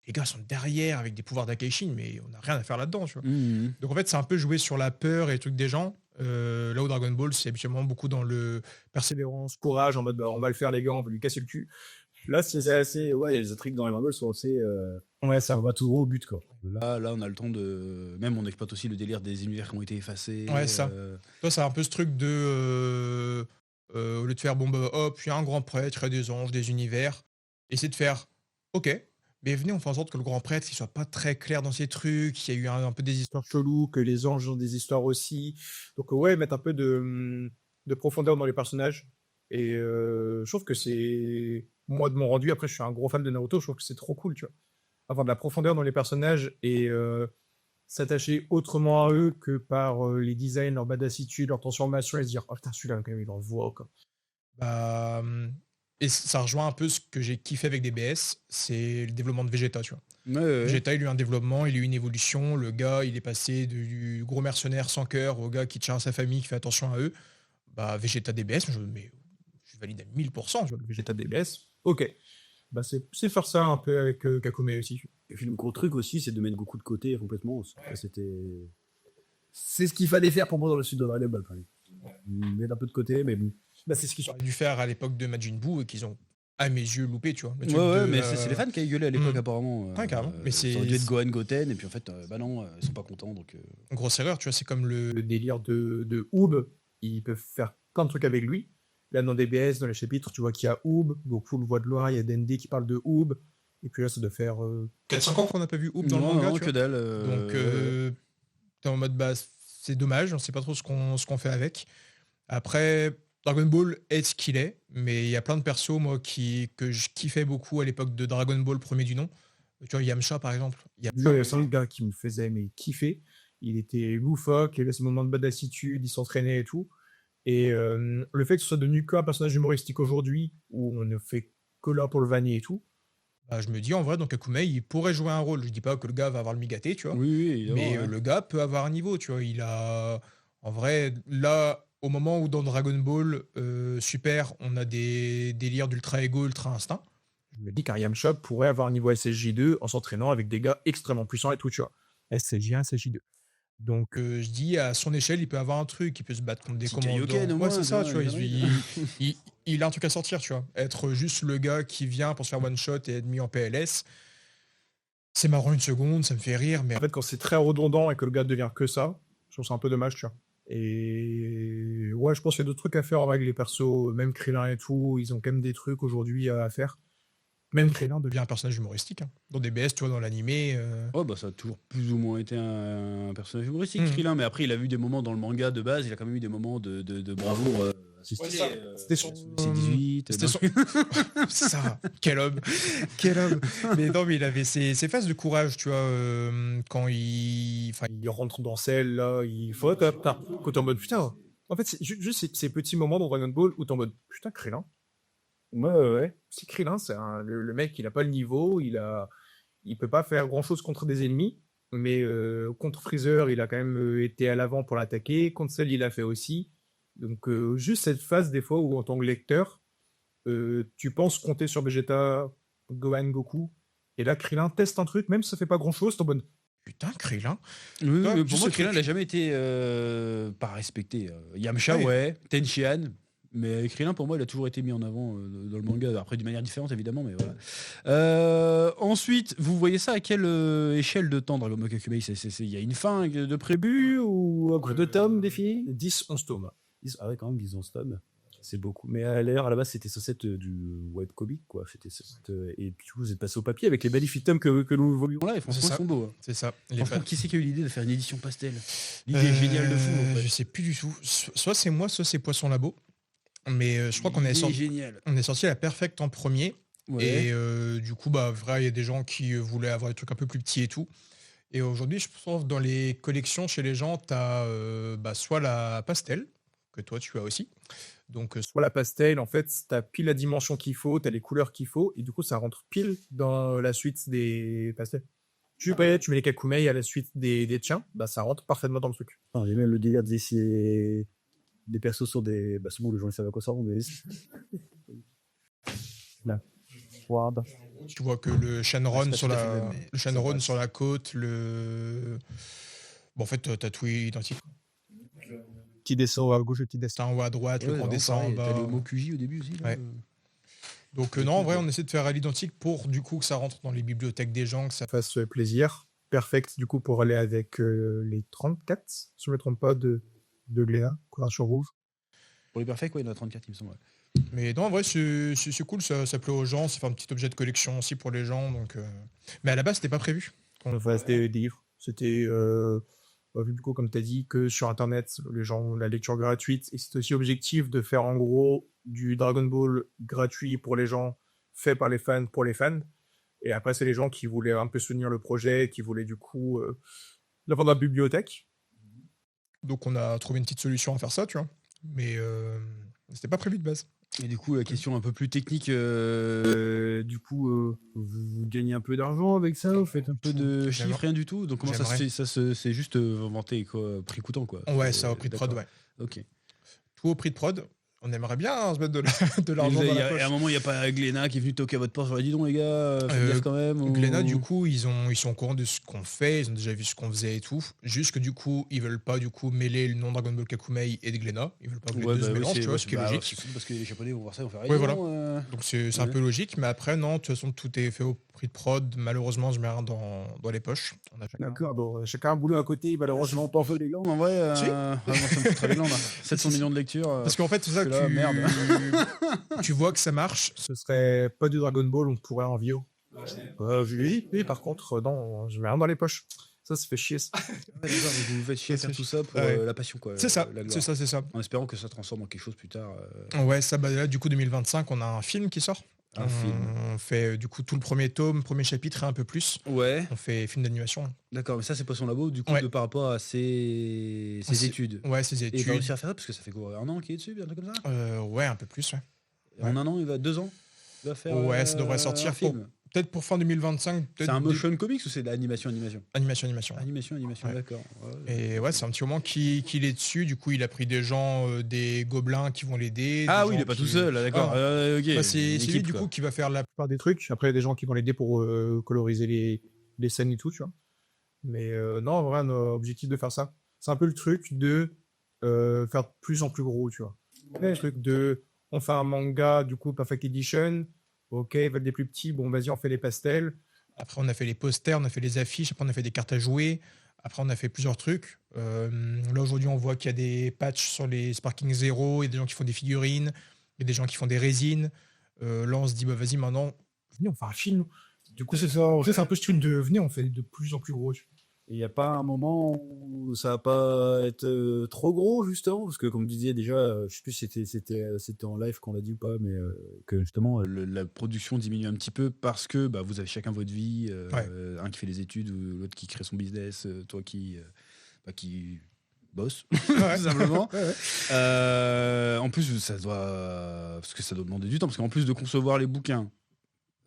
Les gars sont derrière avec des pouvoirs d'Akeishin, mais on n'a rien à faire là-dedans, tu vois. Donc en fait, c'est un peu jouer sur la peur et les trucs des gens. Là où Dragon Ball, c'est habituellement beaucoup dans le Persévérance, courage, en mode bah, on va le faire les gars, on va lui casser le cul. Là, c'est assez. Ouais, les intrigues dans les Marvel sont assez. Ouais, Ça va tout droit au but, quoi. Là, on a le temps de. Même, on exploite aussi le délire des univers qui ont été effacés. Ouais, ça. Toi, c'est un peu ce truc de. Au lieu de faire, bon, bah, hop, il y a un grand prêtre, il y a des anges, des univers. Essayer de faire, ok, mais venez, on fait en sorte que le grand prêtre, il soit pas très clair dans ses trucs, il y a eu un peu des histoires chelou, que les anges ont des histoires aussi. Donc ouais, mettre un peu de profondeur dans les personnages. Et je trouve que c'est... Moi, de mon rendu, après, je suis un gros fan de Naruto, je trouve que c'est trop cool, tu vois. Avoir de la profondeur dans les personnages et s'attacher autrement à eux que par les designs, leur badassitude, leur transformation, et se dire, oh putain, celui-là, quand même, il envoie, quoi. Bah, et ça rejoint un peu ce que j'ai kiffé avec DBS, c'est le développement de Vegeta, tu vois. Vegeta, il a eu un développement, il a eu une évolution. Le gars, il est passé du gros mercenaire sans cœur au gars qui tient à sa famille, qui fait attention à eux. Bah, Vegeta DBS, je valide à 1000%. Vegeta DBS, ok. Bah, c'est faire ça un peu avec Kakome aussi. Et puis le gros truc aussi, c'est de mettre Goku de côté complètement. C'est ce qu'il fallait faire pour moi dans le sud de Dragon Ball. Mettre un peu de côté, mais bon. Bah, c'est ce qu'ils auraient dû faire à l'époque de Majin Buu et qu'ils ont, à mes yeux, loupé, tu vois. Mais c'est les fans qui avaient gueulé à l'époque, apparemment. Ouais, carrément. Mais ça aurait dû être Gohan, Goten, et puis en fait, bah non, ils sont pas contents, donc... Grosse erreur, tu vois, c'est comme Le délire de Oob, ils peuvent faire plein de trucs avec lui. Là, dans DBS, dans les chapitres, tu vois qu'il y a Oob, Goku le voit de loin, il y a Dende qui parle de Oob, et puis là, ça doit faire 4-5 ans qu'on n'a pas vu Oob dans le manga, tu vois. que dalle. Donc, t'es en mode, bah, c'est dommage, on sait pas trop ce qu'on fait avec. Après, Dragon Ball est ce qu'il est, mais il y a plein de persos, moi, que je kiffais beaucoup à l'époque de Dragon Ball premier du nom. Tu vois, Yamcha, par exemple. C'est un gars qui me faisait mais kiffer. Il était loufoque, il avait ses moments de badassitude, il s'entraînait et tout. Et le fait que ce soit devenu qu'un personnage humoristique aujourd'hui, où on ne fait que là pour le vanner et tout, bah, je me dis, en vrai, dans Kakume, il pourrait jouer un rôle. Je dis pas que le gars va avoir le migaté, tu vois. Oui, mais le gars peut avoir un niveau, tu vois. Il a... En vrai, là, au moment où dans Dragon Ball Super, on a des délires d'ultra ego, ultra instinct, je me dis qu'un Yamcha pourrait avoir un niveau SSJ2 en s'entraînant avec des gars extrêmement puissants et tout, tu vois. SSJ1, SSJ2. Donc je dis, à son échelle, il peut avoir un truc, il peut se battre contre des commandants. Kaioken, au Ouais, moins, c'est ça, tu vois. il- Il a un truc à sortir, tu vois. Être juste le gars qui vient pour se faire one shot et être mis en PLS, c'est marrant une seconde, ça me fait rire, mais En fait, quand c'est très redondant et que le gars devient que ça, je trouve ça un peu dommage, tu vois. Et ouais, je pense qu'il y a d'autres trucs à faire avec les persos, même Krillin et tout, ils ont quand même des trucs aujourd'hui à faire. Même Krillin devient un personnage humoristique. Hein. Dans DBS, tu vois, dans l'animé. Oh, bah ça a toujours plus ou moins été un personnage humoristique, Krillin, mais après, il a eu des moments dans le manga de base, il a quand même eu des moments de bravoure. C'était sur C18. C'était son... ça, quel homme. Quel homme. Mais non, mais il avait ses phases de courage, tu vois, quand il... Enfin, il rentre dans celle, là, il faut quand t'es en mode putain. En fait, c'est juste ces petits moments dans Dragon Ball où t'es en mode putain, Krillin. Ouais. Si Krillin, c'est le mec, il a pas le niveau, il peut pas faire grand chose contre des ennemis, mais contre Freezer, il a quand même été à l'avant pour l'attaquer, contre Cell, il l'a fait aussi. Donc, juste cette phase, des fois, où en tant que lecteur, tu penses compter sur Vegeta, Gohan, Goku, et là, Krillin teste un truc, même si ça fait pas grand chose, t'es en bonne. Putain, Krillin. Oui, mais pour moi, Krillin n'a jamais été pas respecté. Yamcha, ouais. Tenshinhan. Mais Krillin, pour moi, il a toujours été mis en avant dans le manga. Après, d'une manière différente, évidemment, mais voilà. Ensuite, vous voyez ça à quelle échelle de temps, Dragon Ball Kakumei? Il y a une fin de prévu ou Combien de tomes définis? 10, 11 tomes. Ah ouais, quand même, 10, 11 tomes. C'est beaucoup. Mais à l'air, à la base, c'était censé être du webcomic, quoi. Et puis, vous êtes passé au papier avec les magnifiques tomes que nous voyons là. Et franchement, ils sont beaux. C'est ça. Franchement, qui c'est qui a eu l'idée de faire une édition pastel? L'idée est géniale de fou. En fait. Je sais plus du tout. Soit c'est moi, soit c'est Poisson Labo. Mais je crois qu'on est sorti la Perfect en premier. Ouais. Et du coup, bah, vrai, il y a des gens qui voulaient avoir des trucs un peu plus petits et tout. Et aujourd'hui, je pense dans les collections chez les gens, tu as soit la pastel, que toi tu as aussi. Donc, soit la pastel, en fait, tu as pile la dimension qu'il faut, tu as les couleurs qu'il faut, et du coup, ça rentre pile dans la suite des pastels. Tu mets les Kakumei à la suite des tiens, bah, ça rentre parfaitement dans le truc. Il y a même le délire des persos sur des... Bah, c'est bon, les gens ne savent à quoi ça rend, mais... Là. Ward. Tu vois que le Shenron sur la côte, Bon, en fait, t'as tout identique. petits dessins à gauche, les petits dessins en haut à droite, le Ouais, grand vraiment dessin en pareil. T'as bas. le mot QJ au début aussi. Là. Ouais. Donc non, en vrai, on essaie de faire à l'identique pour du coup que ça rentre dans les bibliothèques des gens, que ça fasse plaisir. Perfect, du coup, pour aller avec les 34, si je ne me trompe pas, de Glénat, Couverture rouge. Pour les perfects, ouais, il y en a 34, il me semble. Ouais. Mais non, en vrai, c'est cool, ça plaît aux gens, ça fait un petit objet de collection aussi pour les gens. Donc, mais à la base, c'était pas prévu. Enfin, c'était des livres. C'était, vu du coup, comme tu as dit, que sur Internet, les gens ont la lecture gratuite. Et c'est aussi objectif de faire en gros du Dragon Ball gratuit pour les gens, fait par les fans pour les fans. Et après, c'est les gens qui voulaient un peu soutenir le projet, qui voulaient du coup l'avoir dans la bibliothèque. Donc, on a trouvé une petite solution à faire ça, tu vois. Mais c'était pas prévu de base. Et du coup, la question un peu plus technique, Vous gagnez un peu d'argent avec ça, vous faites un peu de chiffres, rien du tout. Donc comment ça se fait? C'est juste vanté, quoi, prix coûtant, quoi. Ouais, ça au prix de prod, ouais. Ok. Tout au prix de prod. On aimerait bien se mettre de l'argent dans la poche. Et à un moment, il n'y a pas Glénat qui est venu toquer à votre porte. Dis donc, les gars, faites gaffe quand même. Ou... Glénat, du coup, ils sont au courant de ce qu'on fait. Ils ont déjà vu ce qu'on faisait et tout. Juste que du coup, ils veulent pas du coup mêler le nom Dragon Ball Kakumei et de Glénat. Ils veulent pas que les deux se mélangent, tu vois, ce qui est logique. Parce que les Japonais vont voir ça, ils vont faire. Ouais, voilà. Donc c'est un peu logique, mais après, non, de toute façon, tout est fait au prix de prod. Malheureusement, je mets rien dans les poches. D'accord, bon, chacun a un boulot à côté, malheureusement, pas fait les glandes. En vrai, Si. moi, ça me foutrait les glandes. 700 millions de lectures. Parce qu'en fait, c'est ça que là, merde. tu vois que ça marche. Ce serait pas du Dragon Ball, on pourrait en VO. Je lui ai dit, mais par contre, non, je mets rien dans les poches. Ça fait chier. Vous faites chier à faire tout ça pour la passion, quoi. C'est ça, c'est ça. En espérant que ça transforme en quelque chose plus tard. Ouais, ça, bah là, du coup, 2025, on a un film qui sort. On fait du coup tout le premier tome, premier chapitre et un peu plus. Ouais. On fait film d'animation. D'accord, mais ça c'est pas son labo du coup par rapport à ses études. Ouais, ses études. Et il va réussir à faire ça parce que ça fait quoi, 1 an qu'il est dessus, un truc comme ça. Ouais, un peu plus, ouais. En 1 an, il va 2 ans. Il va faire. Ouais, ça devrait sortir peut-être pour fin 2025. C'est un motion comics ou c'est de l'animation Animation. Ouais. D'accord. Ouais. Et ouais, c'est un petit moment qu'il est dessus. Du coup, il a pris des gens, des gobelins qui vont l'aider. Ah oui, il est pas tout seul, d'accord. Ok. Bah, c'est lui du coup qui va faire la plupart des trucs. Après, il y a des gens qui vont l'aider pour coloriser les scènes et tout, tu vois. Mais non, en vrai, un objectif de faire ça. C'est un peu le truc de faire de plus en plus gros, tu vois. Le truc de, on fait un manga, du coup, Perfect Edition. Ok, ils veulent des plus petits. Bon, vas-y, on fait les pastels. Après, on a fait les posters, on a fait les affiches. Après, on a fait des cartes à jouer. Après, on a fait plusieurs trucs. Là, aujourd'hui, on voit qu'il y a des patchs sur les Sparking Zero. Il y a des gens qui font des figurines. Il y a des gens qui font des résines. Là, on se dit, bah, vas-y, maintenant, venez, on fait un film. Du coup, c'est ça. C'est un peu ce truc de venez, on fait de plus en plus gros. Et il n'y a pas un moment où ça va pas être trop gros, justement? Parce que, comme tu disais déjà, je sais plus si c'était en live qu'on l'a dit ou pas, mais que justement. La production diminue un petit peu parce que bah, vous avez chacun votre vie. Un qui fait les études, ou l'autre qui crée son business, toi qui bosse, tout simplement. En plus, ça doit. Parce que ça doit demander du temps. Parce qu'en plus de concevoir les bouquins,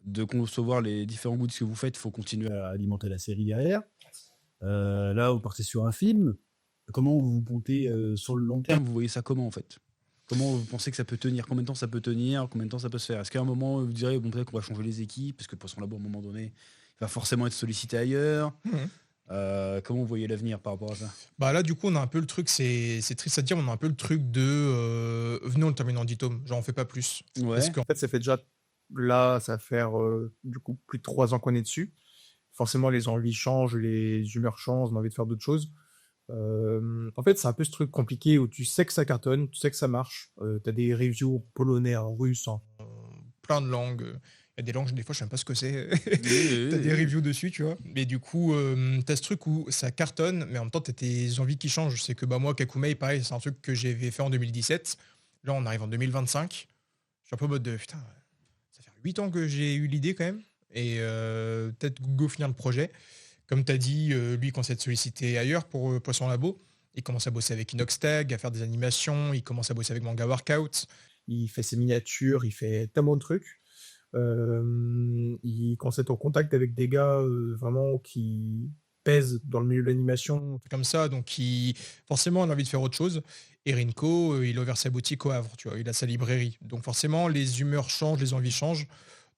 de concevoir les différents goûts de ce que vous faites, il faut continuer à alimenter la série derrière. Là, vous partez sur un film. Comment vous comptez sur le long terme? Vous voyez ça comment, en fait? Comment vous pensez que ça peut tenir? Combien de temps ça peut tenir? Combien de temps ça peut se faire? Est-ce qu'à un moment, vous direz, bon, peut-être qu'on va changer les équipes, parce que pour son labo, à un moment donné, il va forcément être sollicité ailleurs. Comment vous voyez l'avenir par rapport à ça? Bah là, du coup, on a un peu le truc, c'est triste à dire, on a un peu le truc de venez, on le termine en 10 tomes, genre on fait pas plus. Ouais. Parce qu'en fait, ça fait déjà, là, ça va faire du coup plus de 3 ans qu'on est dessus. Forcément, les envies changent, les humeurs changent, on a envie de faire d'autres choses. En fait, c'est un peu ce truc compliqué où tu sais que ça cartonne, tu sais que ça marche. Tu as des reviews en polonais, en russe, en plein de langues. Il y a des langues, des fois, je ne sais même pas ce que c'est. Tu as des reviews dessus, tu vois. Mais du coup, tu as ce truc où ça cartonne, mais en même temps, tu as tes envies qui changent. C'est que bah, moi, Kakumei, pareil, c'est un truc que j'avais fait en 2017. Là, on arrive en 2025. Je suis un peu en mode de putain, ça fait 8 ans que j'ai eu l'idée quand même. Et peut-être go finir le projet. Comme tu as dit, lui, il commence à être sollicité ailleurs pour son labo. Il commence à bosser avec Inoxtag, à faire des animations. Il commence à bosser avec Manga Workout. Il fait ses miniatures, il fait tellement de trucs. Il commence à être en contact avec des gars vraiment qui pèsent dans le milieu de l'animation, comme ça. Donc, forcément, on a envie de faire autre chose. Et Rinko, il a ouvert sa boutique au Havre. Tu vois, il a sa librairie. Donc, forcément, les humeurs changent, les envies changent.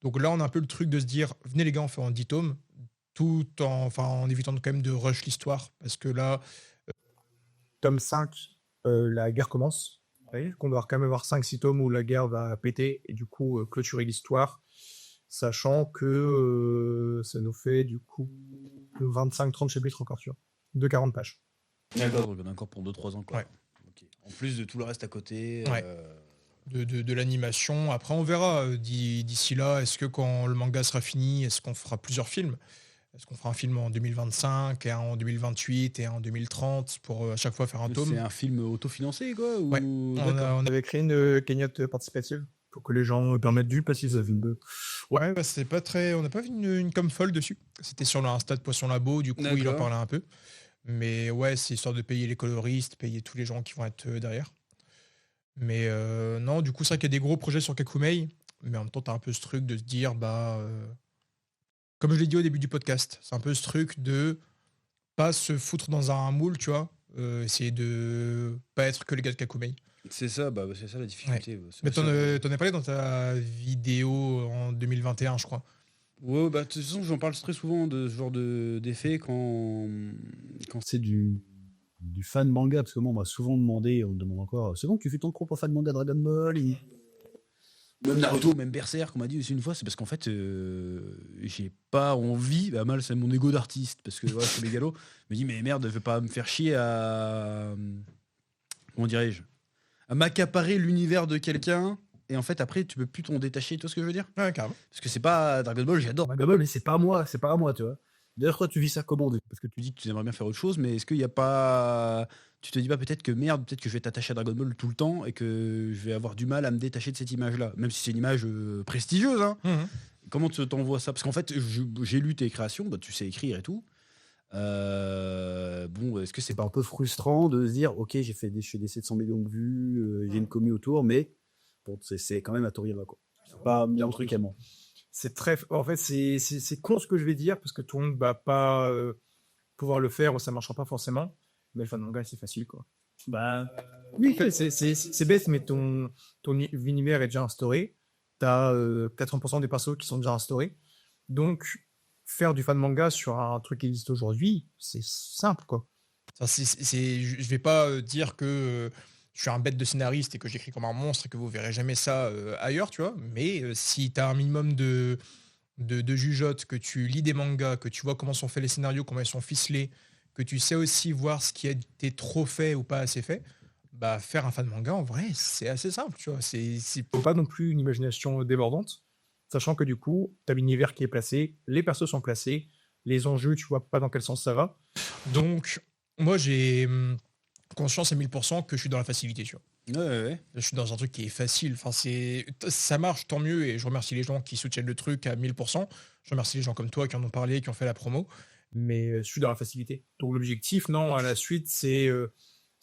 Donc là, on a un peu le truc de se dire, venez les gars, on fait en 10 tomes, tout en évitant quand même de rush l'histoire, parce que là, tome 5, la guerre commence. Vous voyez, qu'on doit quand même avoir 5-6 tomes où la guerre va péter et du coup clôturer l'histoire, sachant que ça nous fait du coup 25-30 chapitres encore, tu vois, de 40 pages. D'accord, donc on a encore pour 2-3 ans, quoi. Ouais. Ok. En plus de tout le reste à côté. Ouais. De l'animation. Après, on verra d'ici là. Est-ce que quand le manga sera fini, est-ce qu'on fera plusieurs films? Est-ce qu'on fera un film en 2025, et un en 2028 et un en 2030 pour à chaque fois faire un tome? C'est un film autofinancé, quoi ou... Ouais. D'accord. On avait créé une cagnotte participative pour que les gens permettent du passif à film. Ouais, bah, c'est pas très. On n'a pas vu une com folle dessus. C'était sur l'Insta de Poisson Labo, du coup, il en D'accord. parlait un peu. Mais ouais, c'est histoire de payer les coloristes, payer tous les gens qui vont être derrière. Mais non, du coup, c'est vrai qu'il y a des gros projets sur Kakumei, mais en même temps, t'as un peu ce truc de se dire, comme je l'ai dit au début du podcast, c'est un peu ce truc de pas se foutre dans un moule, tu vois, essayer de pas être que les gars de Kakumei. C'est ça, c'est ça la difficulté. C'est Mais ça. t'en as parlé dans ta vidéo en 2021, je crois. Ouais, de toute façon, j'en parle très souvent de ce genre d'effet quand C'est du fan manga, parce que moi, on m'a souvent demandé, on me demande encore, c'est bon, tu fais ton propre fan manga Dragon Ball même Naruto, même Berserk, on m'a dit aussi une fois, c'est parce qu'en fait, j'ai pas envie, mal, c'est mon ego d'artiste, parce que voilà, c'est mégalo, je me dis, mais merde, je vais pas me faire chier à. Comment dirais-je? À m'accaparer l'univers de quelqu'un, et en fait, après, tu peux plus t'en détacher, tu vois ce que je veux dire? Ouais, carrément. Parce que c'est pas Dragon Ball, j'adore. Dragon Ball, mais c'est pas à moi, tu vois. D'ailleurs, toi, tu vis ça comment? Parce que tu dis que tu aimerais bien faire autre chose, mais est-ce qu'il n'y a pas. Tu te dis pas peut-être que merde, peut-être que je vais t'attacher à Dragon Ball tout le temps et que je vais avoir du mal à me détacher de cette image-là, même si c'est une image prestigieuse, hein. Mhm. Comment tu t'envoies ça? Parce qu'en fait, j'ai lu tes créations, tu sais écrire et tout. Bon, est-ce que c'est C'est pas un peu frustrant de se dire, ok, j'ai fait des 700 millions de vues, j'ai une commu autour, mais bon, c'est quand même à Toriyama, quoi. C'est pas bien un truc à moi. C'est très. En fait, c'est con ce que je vais dire parce que tout le monde va pas pouvoir le faire ou ça marchera pas forcément. Mais le fan manga, c'est facile, quoi. Bah, Oui, c'est bête, mais ton univers est déjà instauré. T'as 80% des persos qui sont déjà instaurés. Donc, faire du fan manga sur un truc qui existe aujourd'hui, c'est simple, quoi. Je vais pas dire que je suis un bête de scénariste et que j'écris comme un monstre et que vous verrez jamais ça ailleurs, tu vois. Mais si tu as un minimum de jugeote, que tu lis des mangas, que tu vois comment sont faits les scénarios, comment ils sont ficelés, que tu sais aussi voir ce qui a été trop fait ou pas assez fait, faire un fan manga, en vrai, c'est assez simple, tu vois. Faut pas non plus une imagination débordante, sachant que du coup, t'as l'univers qui est placé, les persos sont placés, les enjeux, tu vois pas dans quel sens ça va. Donc, moi, j'ai conscience à 1000% que je suis dans la facilité, tu vois. Ouais. Je suis dans un truc qui est facile. Enfin, ça marche, tant mieux. Et je remercie les gens qui soutiennent le truc à 1000%. Je remercie les gens comme toi qui en ont parlé, qui ont fait la promo. Mais je suis dans la facilité. Donc l'objectif, non, à la suite, c'est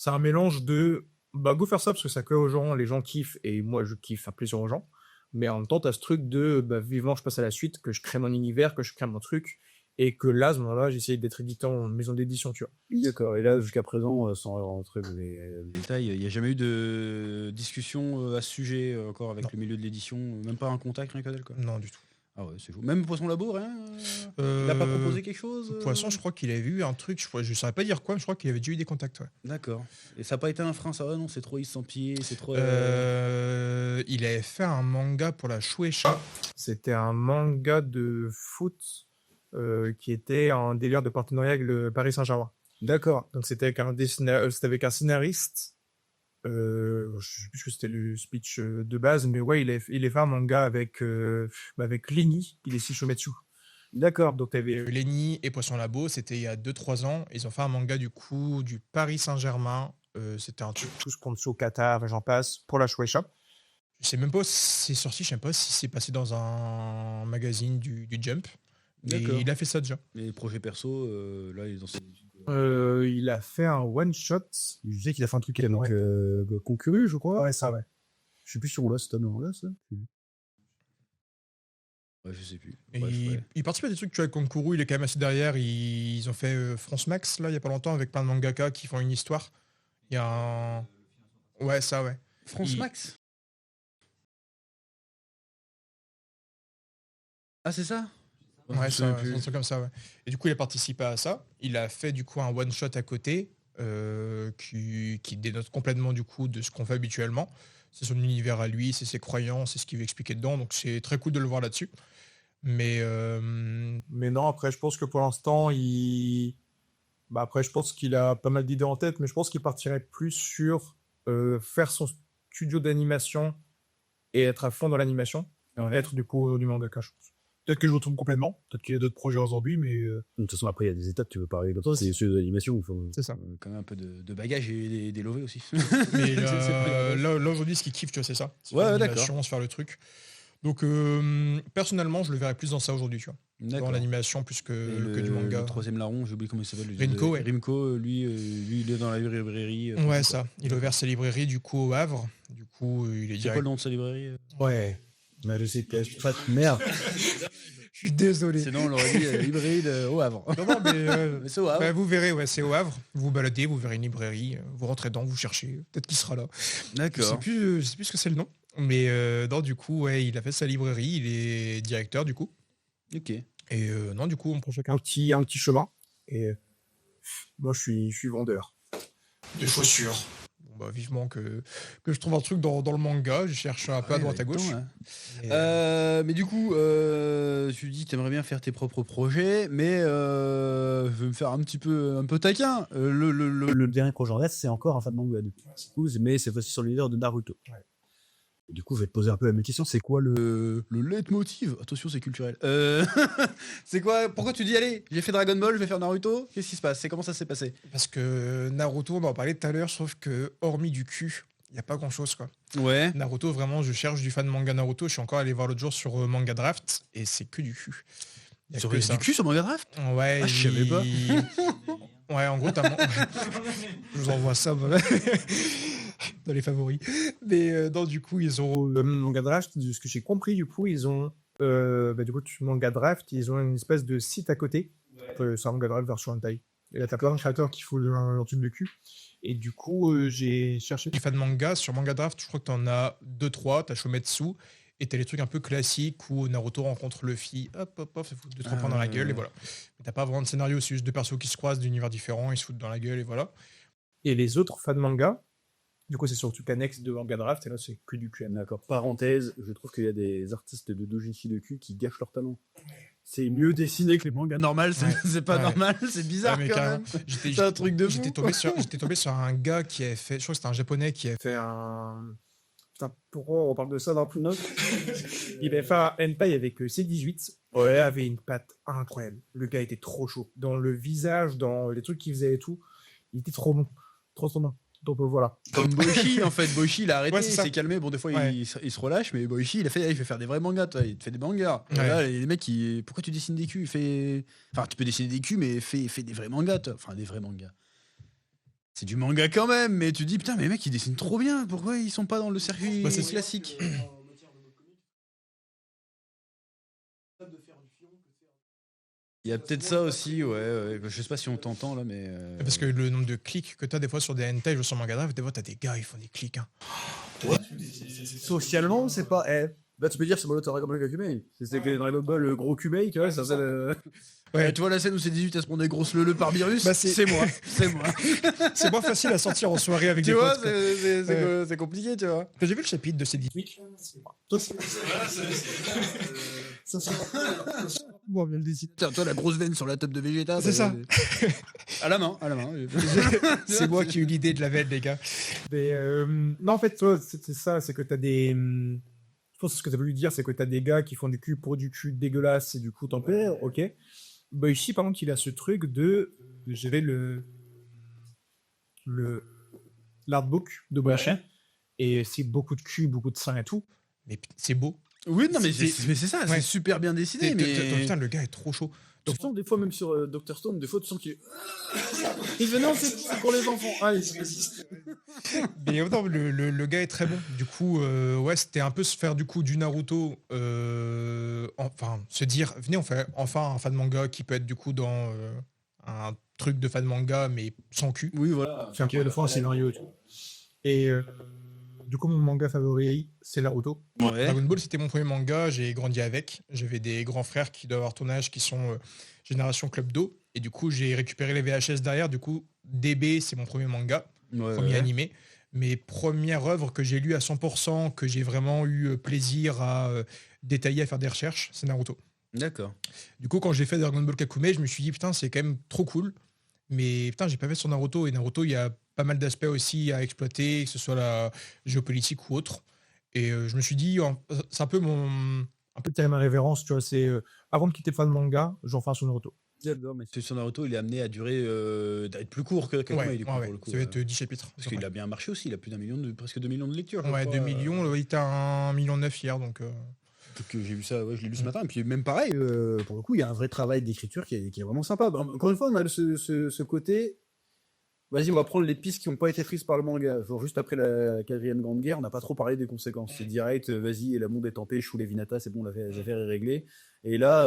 un mélange de go faire ça parce que ça plaît aux gens, les gens kiffent et moi je kiffe faire plaisir aux gens. Mais en même temps, t'as ce truc de vivement je passe à la suite, que je crée mon univers, que je crée mon truc et que là, à ce moment-là, j'essaye d'être éditeur en maison d'édition, tu vois. d'accord. Et là, jusqu'à présent, sans rentrer dans les Détail, il n'y a jamais eu de discussion à ce sujet encore avec Non. le milieu de l'édition, même pas un contact, rien que dalle, quoi. Non, du tout. Ah ouais, c'est fou. Même Poisson Labo, rien. Il n'a pas proposé quelque chose Poisson, je crois qu'il avait vu un truc, je saurais pas dire quoi, mais je crois qu'il avait déjà eu des contacts, ouais. D'accord. Et ça n'a pas été un frein, ça va? Non, c'est trop sans pied, c'est trop. Il avait fait un manga pour la Shueisha. C'était un manga de foot qui était un délire de partenariat avec le Paris Saint-Germain. D'accord. Donc c'était avec c'était avec un scénariste. Je sais plus ce que c'était le speech de base, mais ouais, il est fait un manga avec Lenny, il est Shishometsu. D'accord. Donc t'avais Lenny et Poisson Labo, c'était il y a 2-3 ans. Ils ont fait un manga du coup du Paris Saint-Germain. C'était un truc. tout sponsor Qatar, j'en passe, pour la Shueisha. Je sais même pas si c'est sorti, je sais même pas si c'est passé dans un magazine du Jump. Mais D'accord. il a fait ça déjà. Les projets perso, là, il est dans ses études. Il a fait un one shot. Je sais qu'il a fait un truc avec Concuru, je crois. Ouais, ça, ouais. Je sais plus si on l'a, c'est un là, ça. Ouais, je sais plus. Et Bref, ouais. il participe à des trucs, tu vois, avec Konkuru, il est quand même assez derrière. Ils ont fait France Max, là, il y a pas longtemps, avec plein de mangaka qui font une histoire. Il y a un. Ouais, ça, ouais. France Max. Ah, c'est ça? Ouais, Je sais ça, plus. un truc comme ça, ouais. Et du coup, il a participé à ça. Il a fait, du coup, un one-shot à côté. qui dénote complètement du coup de ce qu'on fait habituellement. C'est son univers à lui, c'est ses croyances, c'est ce qu'il veut expliquer dedans. Donc c'est très cool de le voir là-dessus. Mais Mais non, après, je pense que pour l'instant, après, je pense qu'il a pas mal d'idées en tête, mais je pense qu'il partirait plus sur faire son studio d'animation et être à fond dans l'animation, et être du coup du mangaka, je pense. Peut-être que je me trompe complètement, peut-être qu'il y a d'autres projets aujourd'hui, mais De toute façon, après, il y a des étapes, tu veux parler comme ça, c'est ceux d'animation. c'est ça. Quand même un peu de bagage et des lovés aussi. Mais C'est pas grave. là aujourd'hui, ce qu'il kiffe, tu vois, c'est ça. C'est Ouais, faire ouais, l'animation, se faire le truc. Donc, personnellement, je le verrais plus dans ça aujourd'hui, tu vois. Dans D'accord. l'animation plus Et que du manga. Le troisième larron, j'ai oublié comment il s'appelle. Rinko, ouais. Rimko, lui, il est dans la librairie. Ouais, quoi. ça. Il a ouvert sa librairie, du coup, au Havre. Du coup, il est C'est quoi direct. le nom de sa librairie Ouais. Mais je sais que merde. Je suis désolé. Sinon, on l'aurait dit librairie au Havre. Non, non, mais Mais c'est au Havre. bah, vous verrez, ouais, c'est au Havre. Vous vous baladez, vous verrez une librairie, vous rentrez dedans, vous cherchez. Peut-être qu'il sera là. Je sais D'accord. plus ce que c'est le nom. Mais non, du coup, ouais, il a fait sa librairie. Il est directeur, du coup. Ok. Et non, du coup, on Pour chacun un petit chemin. Et moi, je suis vendeur. de chaussures. Bon, bah, vivement que je trouve un truc dans le manga. Je cherche un peu à Ouais, droite à avec gauche. le temps, Et, Mais du coup, tu dis que tu aimerais bien faire tes propres projets, mais je vais me faire un peu taquin. Le dernier projet en reste, c'est encore un fan manga du coup, mais cette fois-ci sur l'univers de Naruto. Ouais. Et du coup, je vais te poser un peu la même question, c'est quoi Le leitmotiv, attention c'est culturel. C'est quoi? Pourquoi tu dis allez, j'ai fait Dragon Ball, je vais faire Naruto? Qu'est-ce qui se passe? Comment ça s'est passé? parce que Naruto, on en parlait tout à l'heure, sauf que hormis du cul, il n'y a pas grand-chose, quoi. Ouais. Naruto, vraiment, je cherche du fan manga Naruto. Je suis encore allé voir l'autre jour sur Manga Draft et c'est que du cul. Il y a Sur que ça. du cul sur Manga Draft? Ouais, Ah, je savais pas. Ouais, en gros, je vous envoie ça dans les favoris. Mais non, du coup, ils ont. Manga Draft, de ce que j'ai compris, du coup, ils ont. Du coup, Manga Draft, ils ont une espèce de site à côté. C'est un Manga Draft version hentai. Et là, t'as plein de créateurs qui font leur truc de cul. Et du coup, j'ai cherché. Les fans manga, sur Manga Draft, je crois que t'en as 2-3. T'as Shometsu et t'as les trucs un peu classiques où Naruto rencontre Luffy, hop, ça fout 2-3 points dans la gueule et voilà. Mais t'as pas vraiment de scénario, c'est juste deux persos qui se croisent d'univers différents, ils se foutent dans la gueule et voilà. Et les autres fans manga, du coup, c'est sur le truc annexe de Manga Draft, et là, c'est que du QM. D'accord. Parenthèse, je trouve qu'il y a des artistes de doujinshi de cul qui gâchent leur talent. C'est mieux dessiné que les mangas. Normal, Ouais. c'est pas Ouais. normal, c'est bizarre Ouais, mais quand carrément. même. J'étais C'est un truc de fou. j'étais tombé sur un gars qui avait fait, je crois que c'était un japonais qui avait Fait un. Putain, pourquoi on parle de ça dans plus note? Il avait fait un hentai avec C18. Ouais, avait une patte incroyable. Le gars était trop chaud. Dans le visage, dans les trucs qu'il faisait et tout, il était trop bon. Trop bon. Donc voilà. Comme Boichi, en fait. Boichi, il a arrêté, Ouais, c'est il ça. s'est calmé. Bon, des fois, Ouais. il se relâche, mais Boichi, il fait faire des vrais mangas, toi. Il te fait des mangas. Et Ouais. là, les mecs, pourquoi tu dessines des culs? Enfin, tu peux dessiner des culs, mais fais des vrais mangas, toi. Enfin, des vrais mangas. C'est du manga quand même, mais tu te dis, putain, mais les mecs, ils dessinent trop bien. Pourquoi ils sont pas dans le circuit Bah, c'est classique? Il y a peut-être ça aussi, ouais. Je sais pas si on t'entend là, mais. parce que le nombre de clics que t'as des fois sur des hentai ou sur Manga Draft, des fois t'as des gars, ils font des clics. Hein. Socialement, c'est pas. Bah, tu peux dire c'est Monoto Dragon Ball Kakumei. C'est que Dragon Ball, le gros Kumei, tu vois, ça c'est Ouais. Tu vois la scène où c'est 18 à se prendre des grosses leu par virus? Bah, c'est moi, c'est moi. C'est moins facile à sortir en soirée avec Tu des vois, potes. quoi. c'est compliqué, tu vois. J'ai vu le chapitre de ces 18. Bon, bien le dessiner. Tiens, toi, la grosse veine sur la table de Vegeta. C'est ça. À la main. C'est moi qui ai eu l'idée de la veine, les gars. Mais non, en fait, toi, c'est ça, c'est que t'as des. Je pense que ce que t'as voulu dire, c'est que t'as des gars qui font du cul pour du cul dégueulasse et du coup t'en perds, ok. Bah ici, par contre, il a ce truc de. J'avais l'artbook de Boyaché, et c'est beaucoup de cul, beaucoup de seins et tout. Mais c'est beau. Oui, non, mais C'est- c'est ça, ouais. c'est super bien dessiné, mais. Putain, le gars est trop chaud. Tu sens des fois, même sur Dr. Stone, des fois, tu sens qu'il est. Il fait non, c'est pour les enfants. Allez, Mais non, le gars est très bon. Du coup, ouais, c'était un peu se faire du coup du Naruto. Enfin, se dire, venez, on fait enfin un fan manga qui peut être du coup dans un truc de fan manga, mais sans cul. Oui, voilà. Enfin, qui a le fond un scénario et tout. Et du coup, mon manga favori, c'est Naruto. Ouais. Dragon Ball, c'était mon premier manga, j'ai grandi avec. J'avais des grands frères qui doivent avoir ton âge, qui sont génération Club d'eau. Et du coup, j'ai récupéré les VHS derrière. Du coup, DB, c'est mon premier manga, premier animé. Mes premières œuvres que j'ai lues à 100%, que j'ai vraiment eu plaisir à détailler, à faire des recherches, c'est Naruto. D'accord. Du coup, quand j'ai fait Dragon Ball Kakume, je me suis dit, putain, c'est quand même trop cool. Mais putain, j'ai pas fait sur Naruto. Et Naruto, il y a pas mal d'aspects aussi à exploiter, que ce soit la géopolitique ou autre. Et je me suis dit, c'est un peu mon... Un peu tirer ma révérence, tu vois, c'est avant de quitter fan manga, j'en fais un sur Naruto. J'adore, mais sur Naruto, il est amené à durer, d'être plus court que Kakuma, Ouais, il est court pour le coup. ça va être 10 chapitres. Parce qu'il a bien marché aussi, il a plus d'1 million presque 2 millions de lectures. Je Ouais, crois, 2 millions, il était à 1,9 million hier, donc... Donc, j'ai vu ça, je l'ai lu ce matin, et puis même pareil. Pour le coup, il y a un vrai travail d'écriture qui est vraiment sympa. Bah, encore une fois, on a ce côté. Vas-y, on va prendre les pistes qui n'ont pas été prises par le manga. Genre, juste après la 4e Grande Guerre, on n'a pas trop parlé des conséquences. C'est direct, vas-y, et la monde est en paix, Chou les Vinata, c'est bon, les affaires est réglée. Et là,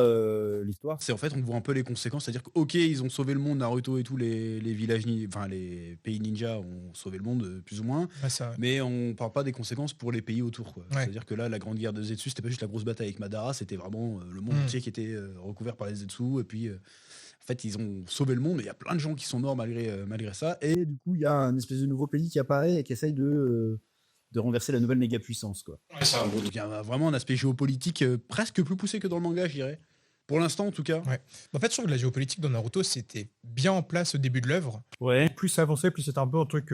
l'histoire. C'est en fait, on voit un peu les conséquences, c'est-à-dire que, ok, ils ont sauvé le monde, Naruto et tous les villages, enfin les pays ninja ont sauvé le monde, plus ou moins, Ouais, ça, ouais. mais on parle pas des conséquences pour les pays autour, quoi. Ouais. C'est-à-dire que là, la Grande Guerre de Zetsu, c'était pas juste la grosse bataille avec Madara, c'était vraiment le monde entier qui était recouvert par les Zetsu, et puis. En fait, ils ont sauvé le monde, mais il y a plein de gens qui sont morts malgré ça. Et du coup, il y a un espèce de nouveau pays qui apparaît et qui essaye de renverser la nouvelle méga puissance, quoi. Ouais, ça, Donc il y a vraiment un aspect géopolitique presque plus poussé que dans le manga, je dirais. Pour l'instant, en tout cas. Ouais. En fait, je trouve que la géopolitique dans Naruto, c'était bien en place au début de l'œuvre. Ouais. Plus ça avançait, plus c'était un peu un truc.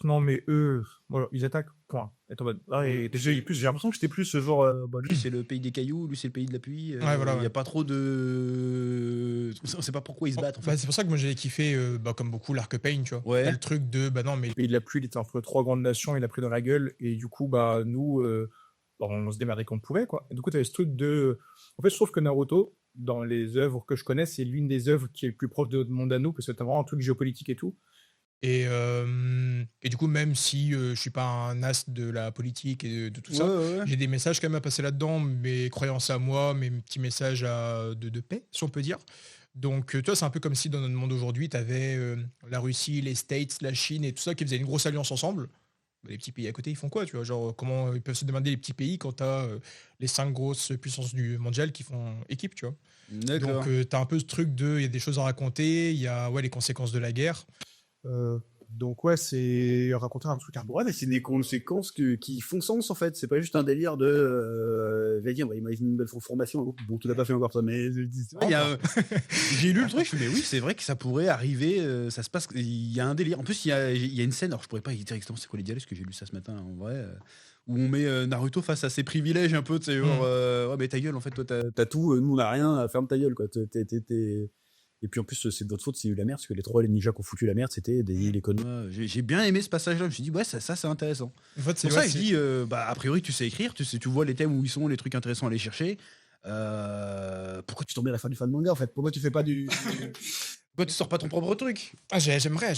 Non, mais eux, voilà, ils attaquent, point. Et en mode, et déjà, j'ai l'impression que c'était plus ce genre. Lui, c'est le pays des cailloux, lui, c'est le pays de la pluie. Ouais, voilà, Il n'y ouais. a pas trop de. On sait pas pourquoi ils se battent, en fait. Bah, c'est pour ça que moi j'avais kiffé, comme beaucoup, l'arc Pain, tu vois. Ouais. T'as le truc de, bah non, mais Le pays de la pluie, il était entre 3 grandes nations, il l'a pris dans la gueule, et du coup, bah, nous, on se démerdait comme on pouvait, quoi. Et du coup, t'avais ce truc de. En fait, je trouve que Naruto, dans les œuvres que je connais, c'est l'une des œuvres qui est le plus proche de notre monde à nous, parce que t'as vraiment un truc géopolitique et tout. Et du coup, même si je suis pas un as de la politique et de tout ça, Ouais. j'ai des messages quand même à passer là-dedans, mes croyances à moi, mes petits messages de paix, si on peut dire. Donc, tu vois, c'est un peu comme si dans notre monde aujourd'hui, tu avais la Russie, les States, la Chine et tout ça qui faisaient une grosse alliance ensemble. Bah, les petits pays à côté, ils font quoi, tu vois? Genre, comment ils peuvent se demander les petits pays quand tu as les 5 grosses puissances du mondial qui font équipe, tu vois? D'accord. Donc, tu as un peu ce truc de, il y a des choses à raconter, il y a les conséquences de la guerre. Donc ouais, c'est raconter un truc un peu. Ouais, mais c'est des conséquences qui font sens, en fait. C'est pas juste un délire de. Vas-y, on va imaginer une belle formation. Bon, tu l'as pas fait encore, ça, mais. Ouais, j'ai lu le truc, je me suis dit, mais oui, c'est vrai que ça pourrait arriver. Ça se passe. Il y a un délire. En plus, il y a une scène. Alors, je pourrais pas dire exactement c'est quoi les dialogues, parce que j'ai lu ça ce matin, en vrai. Où on met Naruto face à ses privilèges, un peu. Tu sais, genre, ouais, mais ta gueule, en fait, toi, T'as tout, nous on a rien, ferme ta gueule, quoi. Et puis en plus, c'est de votre faute s'il y a eu la merde, parce que les ninjas qui ont foutu la merde, c'était les conneries. J'ai bien aimé ce passage-là. Je me suis dit, ouais, ça c'est intéressant. En fait, C'est pour ça que je dis, a priori, tu sais écrire, tu vois les thèmes où ils sont, les trucs intéressants à aller chercher. Pourquoi tu tombes à la fin du fan manga, en fait? Pourquoi tu fais pas du. Pourquoi tu sors pas ton propre truc? Ah, j'aimerais.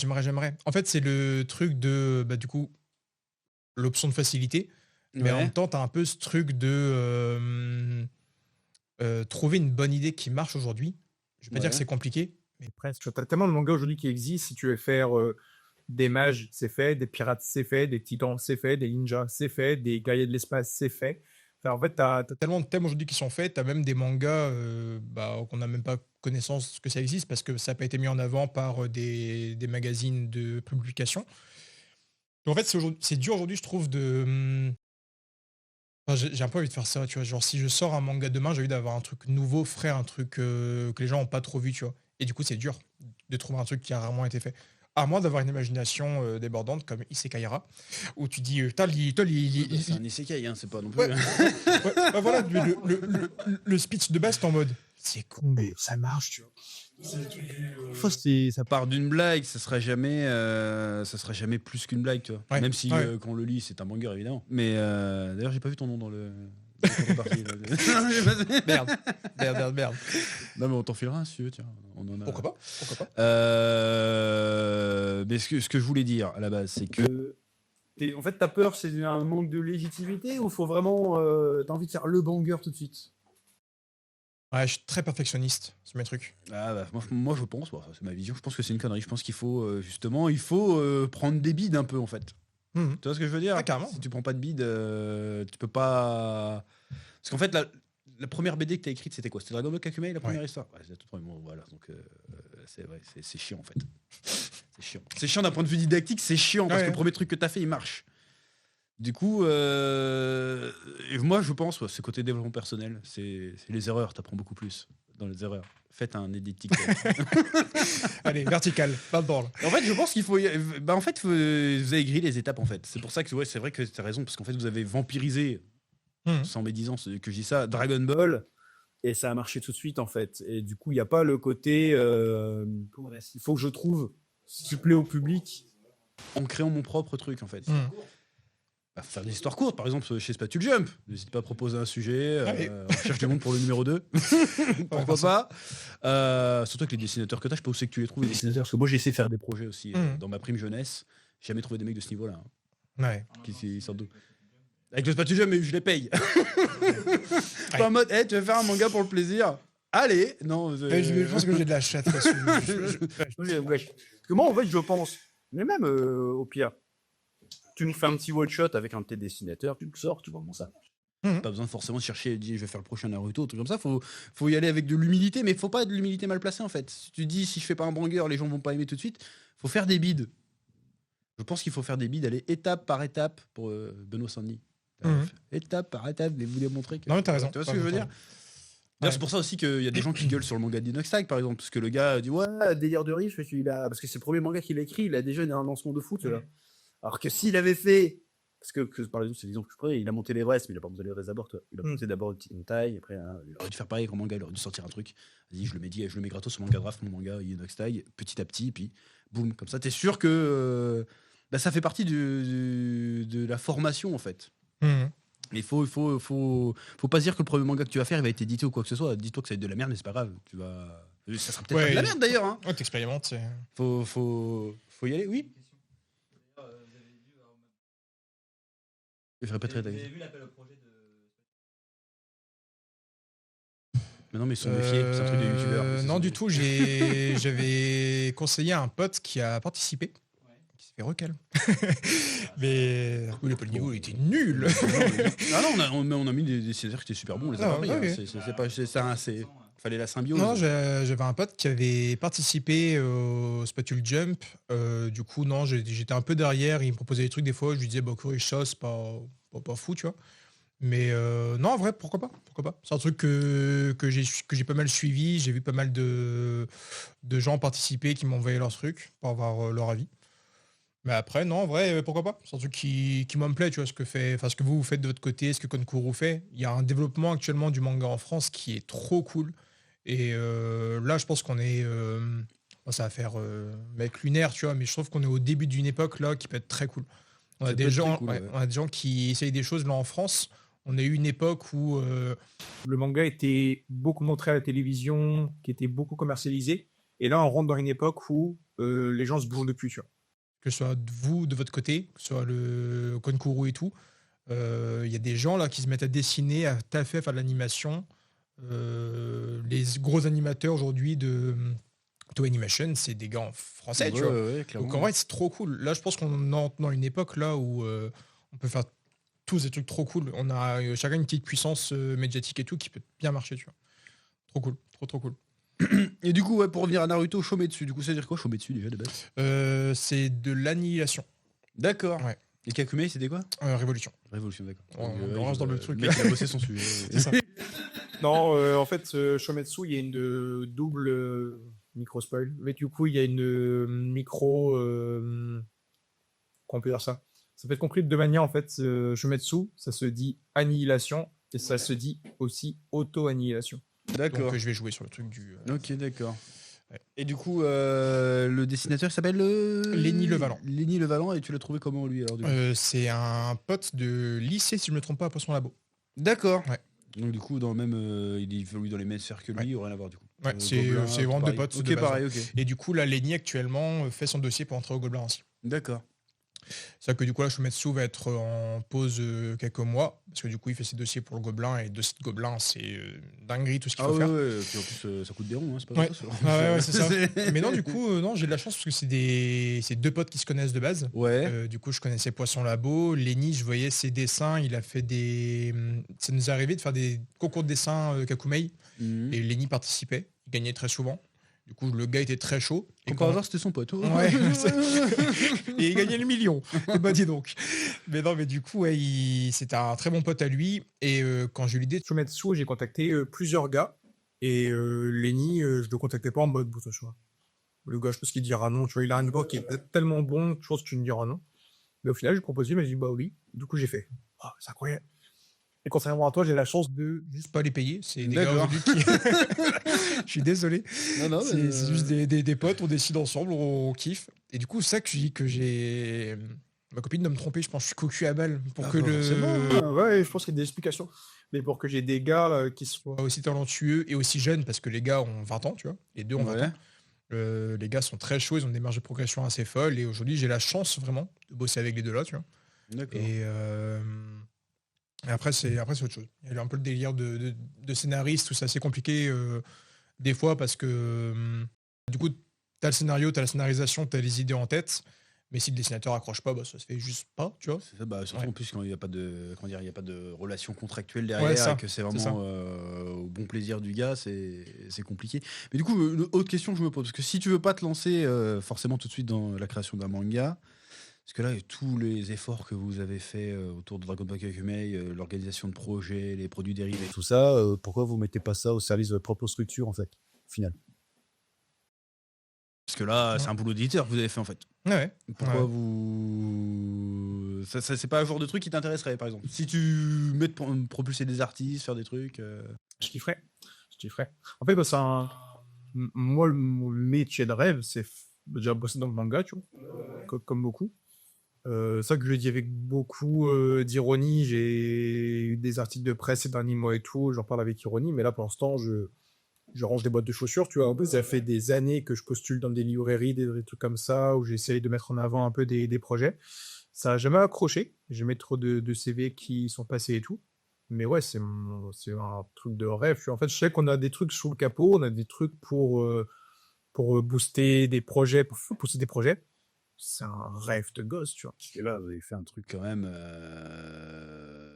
En fait, c'est le truc de, du coup, l'option de facilité. Mais en même temps, tu as un peu ce truc de trouver une bonne idée qui marche aujourd'hui. Je vais pas dire que c'est compliqué. Mais presque. Tu as tellement de mangas aujourd'hui qui existent. Si tu veux faire des mages, c'est fait. Des pirates, c'est fait. Des titans, c'est fait. Des ninjas, c'est fait. Des guerriers de l'espace, c'est fait. Enfin, en fait, tu as Tellement de thèmes aujourd'hui qui sont faits. Tu as même des mangas qu'on n'a même pas connaissance que ça existe parce que ça n'a pas été mis en avant par des magazines de publication. Donc, en fait, c'est dur aujourd'hui, je trouve, de... j'ai un peu envie de faire ça, tu vois. Genre, si je sors un manga demain, j'ai envie d'avoir un truc nouveau, frais, un truc que les gens n'ont pas trop vu, tu vois. Et du coup, c'est dur de trouver un truc qui a rarement été fait. À moins d'avoir une imagination débordante comme Isekaiara, où tu dis, c'est un isekai, hein, c'est pas non plus. Ouais. Bah voilà, le speech de base, t'es en mode, c'est con, mais ça marche, tu vois. Ça part d'une blague, ça sera jamais plus qu'une blague, tu vois. Ouais. Même si quand on le lit, c'est un banger évidemment. Mais d'ailleurs, j'ai pas vu ton nom dans le. Merde. Non, mais on t'en filera un si tu veux, tiens. On en a... Pourquoi pas Mais ce que je voulais dire à la base, c'est que. En fait, ta peur, c'est un manque de légitimité ou faut vraiment. T'as envie de faire le banger tout de suite? Ouais, je suis très perfectionniste sur mes trucs. Moi, je pense, c'est ma vision, je pense que c'est une connerie. Je pense qu'il faut, justement, prendre des bides un peu, en fait. Tu vois ce que je veux dire? Ah, carrément. Si tu prends pas de bide, tu peux pas. Parce qu'en fait, la première BD que tu as écrite, c'était quoi? C'était Dragon Ball Kakumei, la première histoire? Ouais, c'est la toute première. Bon, voilà. Donc, c'est chiant en fait. C'est chiant. C'est chiant d'un point de vue didactique, c'est chiant parce que le premier truc que t'as fait, il marche. Du coup, moi je pense, c'est côté développement personnel, c'est les erreurs, t'apprends beaucoup plus dans les erreurs. Faites un edit TikTok. Allez, vertical, pas de bord. En fait, je pense qu'il faut. En fait, vous avez grillé les étapes en fait. C'est pour ça que c'est vrai que t'as raison parce qu'en fait, vous avez vampirisé, sans médisance que je dis ça, Dragon Ball. Et ça a marché tout de suite en fait. Et du coup, il n'y a pas le côté. Il faut que je trouve ce qui plaît au public. En créant mon propre truc en fait. Faire des histoires courtes, par exemple chez Spatule Jump. N'hésite pas à proposer un sujet. On cherche du monde pour le numéro 2. Pourquoi pas surtout avec les dessinateurs que t'as, je peux aussi que tu les trouves. Les dessinateurs, parce que moi j'ai essayé de faire des projets aussi dans ma prime jeunesse. J'ai jamais trouvé des mecs de ce niveau-là. Ouais. Qui sortent d'où. Avec le Spatule Jump, mais je les paye. Pas en mode, tu veux faire un manga pour le plaisir? Allez, non. Je pense que j'ai de la chatte là-dessus. Parce que moi, en fait, je pense. Mais même au pire. Tu nous fais un petit one-shot avec un de tes dessinateurs, tu le sors, tu vois comment ça. Pas besoin de forcément chercher et dire je vais faire le prochain Naruto, un truc comme ça. Faut y aller avec de l'humilité, mais faut pas de l'humilité mal placée en fait. Si tu dis si je fais pas un banger, les gens vont pas aimer tout de suite. Faut faire des bides. Je pense qu'il faut faire des bides, aller étape par étape pour Benoît Sandy. Étape par étape, mais vous les montrer que. Non, mais t'as raison. Tu vois ce que je veux dire? D'ailleurs, c'est pour ça aussi qu'il y a des gens qui gueulent sur le manga d'Inox Tag, par exemple, parce que le gars dit ouais, délire de riche, parce que c'est le premier manga qu'il a écrit, il a déjà un lancement de foot là. Alors que s'il avait fait, parce que par exemple, c'est l'exemple que je prenais, il a monté l'Everest, mais il a pas monté l'Everest d'abord, toi. Il a monté d'abord une petite taille, après, il aurait dû faire pareil avec mon manga, il aurait dû sortir un truc. Vas-y, je le mets gratos sur manga draft, mon manga Inox Tag, petit à petit, puis boum, comme ça, t'es sûr que ça fait partie de la formation en fait. Il faut pas se dire que le premier manga que tu vas faire, il va être édité ou quoi que ce soit. Dis-toi que ça va être de la merde, mais c'est pas grave. Ça sera peut-être pas de la merde d'ailleurs. Hein. Ouais, t'expérimentes. Faut y aller, oui. Je répéterai ta question. Mais non, mais ils sont méfiés, c'est un truc de youtubeur. Non, du tout, j'avais conseillé à un pote qui a participé. Qui s'est fait recal. Mais oui, le niveau il était nul. On a mis des dessinateurs qui étaient super bons. On les a pas pris, hein. Fallait la symbiose. Non, j'avais un pote qui avait participé au Spatule Jump. Du coup, non, j'étais un peu derrière. Il me proposait des trucs des fois. Je lui disais, bah, corrige ça, c'est pas fou, tu vois. Mais non, en vrai, pourquoi pas? C'est un truc que j'ai pas mal suivi. J'ai vu pas mal de gens participer qui m'ont envoyé leurs trucs pour avoir leur avis. Mais après, non, en vrai, pourquoi pas? C'est un truc qui moi me plaît, tu vois, ce que vous faites de votre côté, ce que Konkuru fait. Il y a un développement actuellement du manga en France qui est trop cool. Et là, je pense qu'on est... ça va faire mec lunaire, tu vois, mais je trouve qu'on est au début d'une époque là qui peut être très cool. On a des gens qui essayent des choses là en France. On a eu une époque où le manga était beaucoup montré à la télévision, qui était beaucoup commercialisé. Et là, on rentre dans une époque où les gens se bougent depuis, tu vois. Que ce soit vous, de votre côté, que ce soit le Konkuru et tout, il y a des gens là qui se mettent à dessiner, à taffer, à faire de l'animation. Les gros animateurs aujourd'hui de Toei Animation, c'est des gars en français, tu vois. Donc en vrai, c'est trop cool. Là, je pense qu'on entre dans une époque là où on peut faire tous des trucs trop cool. On a chacun une petite puissance médiatique et tout qui peut bien marcher, tu vois. Trop cool, trop cool. Et du coup, pour revenir à Naruto, Shometsu, du coup, ça veut dire quoi Shometsu déjà de base? C'est de l'annihilation. D'accord. Ouais. Et Kakumei, c'était quoi? Révolution. Révolution, d'accord. On range dans le truc. Le mec, il a bossé son sujet. C'est ça. Non, en fait, Shometsu, il y a une double micro-spoil. Mais du coup, il y a une micro... comment on peut dire ça? Ça peut être compris de deux manières, en fait. Shometsu, ça se dit annihilation et ça se dit aussi auto-annihilation. D'accord. Donc je vais jouer sur le truc du... Ok, d'accord. Ouais. Et du coup, le dessinateur s'appelle Lenny Levalant. Lenny Levalant, et tu l'as trouvé comment lui alors? C'est un pote de lycée, si je ne me trompe pas, à Poisson Labo. D'accord. Ouais. Donc du coup, dans le même, il évolue dans les mêmes sphères que lui, il n'y a rien à voir du coup. Ouais, c'est vraiment deux potes. Ok, pareil, ok. Et du coup, là, Lenny actuellement fait son dossier pour entrer au Gobelin aussi. D'accord. C'est vrai que du coup, là, Shometsu va être en pause quelques mois, parce que du coup, il fait ses dossiers pour le Gobelin, et dossier de Gobelin, c'est dinguerie tout ce qu'il faut faire. Ouais, puis en plus, ça coûte des ronds, hein, c'est pas ouais. ça. C'est ça. Mais non, du coup, non, j'ai de la chance, parce que c'est deux potes qui se connaissent de base. Ouais. Du coup, je connaissais Poisson Labo. Lenny, je voyais ses dessins, il a fait des... Ça nous est arrivé de faire des concours de dessin Kakumei, et Lenny participait, il gagnait très souvent. Du coup, le gars était très chaud. Comme par hasard, c'était son pote. Ouais. Et il gagnait le million. Et bah dis donc. Mais non, mais du coup, ouais, c'était un très bon pote à lui. Et quand j'ai eu l'idée de Chometsu, j'ai contacté plusieurs gars. Et Lenny, je le contactais pas en mode, bon, tu vois. Le gars, je pense qu'il dira non. Tu vois, il a un niveau qui est peut-être tellement bon, je pense que tu me diras non. Mais au final, j'ai proposé, il m'a dit bah oui. Du coup, j'ai fait. Ah, c'est incroyable. Et contrairement à toi, j'ai la chance de juste pas les payer. C'est des gars D'accord. aujourd'hui qui. Je suis désolé. Non, C'est juste des potes, on décide ensemble, on kiffe. Et du coup, c'est ça que je dis que j'ai. Ma copine de me tromper, je pense que je suis cocu à balle. Pour que le. Ah ouais, je pense qu'il y a des explications. Mais pour que j'ai des gars là, qui soient. Aussi talentueux et aussi jeunes, parce que les gars ont 20 ans, tu vois. Les deux ont 20 Ouais. ans. Les gars sont très chauds, ils ont des marges de progression assez folles. Et aujourd'hui, j'ai la chance vraiment de bosser avec les deux là, tu vois. D'accord. Et après, c'est autre chose. Il y a un peu le délire de scénariste où c'est assez compliqué des fois parce que du coup, t'as le scénario, t'as la scénarisation, t'as les idées en tête. Mais si le dessinateur accroche pas, bah, ça se fait juste pas, tu vois. C'est ça, bah, surtout Ouais. en plus quand il n'y a pas de, comment dire, il y a pas de relation contractuelle Ouais, derrière ça, et que c'est c'est ça. vraiment au bon plaisir du gars, c'est compliqué. Mais du coup, une autre question que je me pose, parce que si tu veux pas te lancer forcément tout de suite dans la création d'un manga, parce que là, tous les efforts que vous avez fait autour de Dragon Ball Kakumei, l'organisation de projets, les produits dérivés, Tout ça, pourquoi vous mettez pas ça au service de votre propre structure, en fait, au final? parce que là, c'est un boulot d'éditeur que vous avez fait en fait. Ouais. Pourquoi Ouais. vous... Ça, c'est pas le genre de truc qui t'intéresserait, par exemple. Si tu mets de propulser des artistes, faire des trucs... Je kifferais. En fait, bah, moi, mon métier de rêve, c'est déjà bosser dans le manga, tu vois, comme beaucoup. Ça que je le dis avec beaucoup d'ironie. J'ai eu des articles de presse ces derniers mois et tout, j'en parle avec ironie, mais là, pour l'instant, je range des boîtes de chaussures, tu vois. En plus, ça fait des années que je postule dans des librairies, des trucs comme ça, où j'essaye de mettre en avant un peu des projets. Ça n'a jamais accroché. J'ai mis trop de CV qui sont passés et tout. Mais ouais, c'est un truc de rêve. En fait, je sais qu'on a des trucs sous le capot, on a des trucs pour booster des projets, pour pousser des projets. C'est un rêve de gosse, tu vois. Et là, vous avez fait un truc quand même...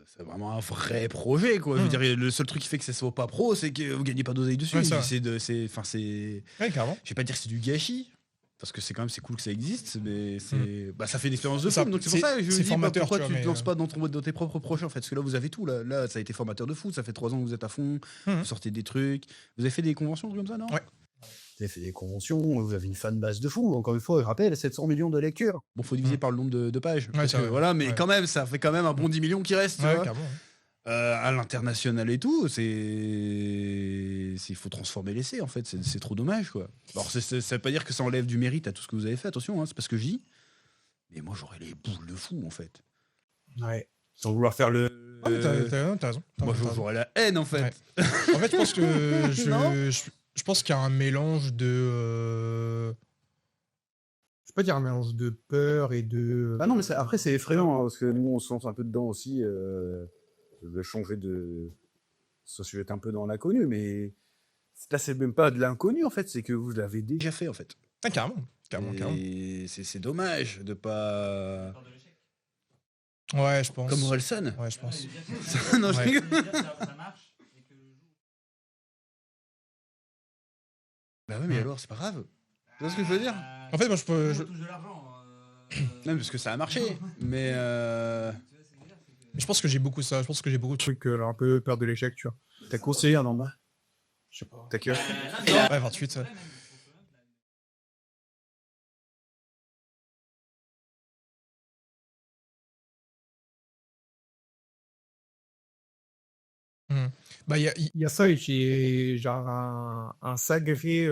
c'est vraiment un vrai projet, quoi. Je veux dire, le seul truc qui fait que ça soit pas pro, c'est que vous gagnez pas d'oseille dessus. Ouais, ça. Enfin, c'est... Ouais, carrément. Je vais pas dire que c'est du gâchis, parce que c'est quand même c'est cool que ça existe, mais c'est bah, ça fait une expérience de Ça, fou. Donc c'est pour ça que je me c'est dis formateur, pourquoi tu tu vois, te mais, lances pas dans tes propres projets en fait, parce que là vous avez tout là ça a été formateur de fou. Ça fait 3 ans que vous êtes à fond, vous sortez des trucs, vous avez fait des conventions comme ça, non? Ouais. Vous avez fait des conventions, vous avez une fanbase de fou. Encore une fois, je rappelle, 700 millions de lectures. Bon, faut diviser par le nombre de pages. Parce ça, que, ouais. voilà, mais Ouais. quand même, ça fait quand même un bon 10 millions qui reste. Tu Ouais, vois. carrément. À l'international et tout, il faut transformer l'essai en fait. C'est trop dommage quoi. Alors ça veut pas dire que ça enlève du mérite à tout ce que vous avez fait. Attention, hein, c'est pas ce que je dis. Mais moi j'aurais les boules de fou en fait. Ouais. Sans vouloir faire le. Ah, mais t'as raison. Moi j'aurais la haine en fait. Ouais. En fait, je pense que Non. je pense qu'il y a un mélange de. Je peux dire un mélange de peur et de. Ah non, mais après, c'est effrayant, hein, parce que nous, on se lance un peu dedans aussi, de changer de. Se jeter un peu dans l'inconnu, mais là, c'est même pas de l'inconnu, en fait, c'est que vous l'avez déjà. Déjà fait en fait. Ah, carrément. Carrément. Et c'est dommage de pas. Ouais, je pense. Comme Orelsan. Ouais, je pense. Non, je Ouais. rigole. Bah oui, mais alors c'est pas grave. Tu vois ce que je veux dire? En fait, moi, je peux. Non, parce que ça a marché. Mais Je pense que j'ai beaucoup ça. Je pense que j'ai beaucoup de trucs. Truc un peu peur de l'échec, tu vois. T'as conseillé un en bas? Je sais pas. T'as que. Ouais, 28. Ça. Bah, il y a. Il y a ça et j'ai genre un sacré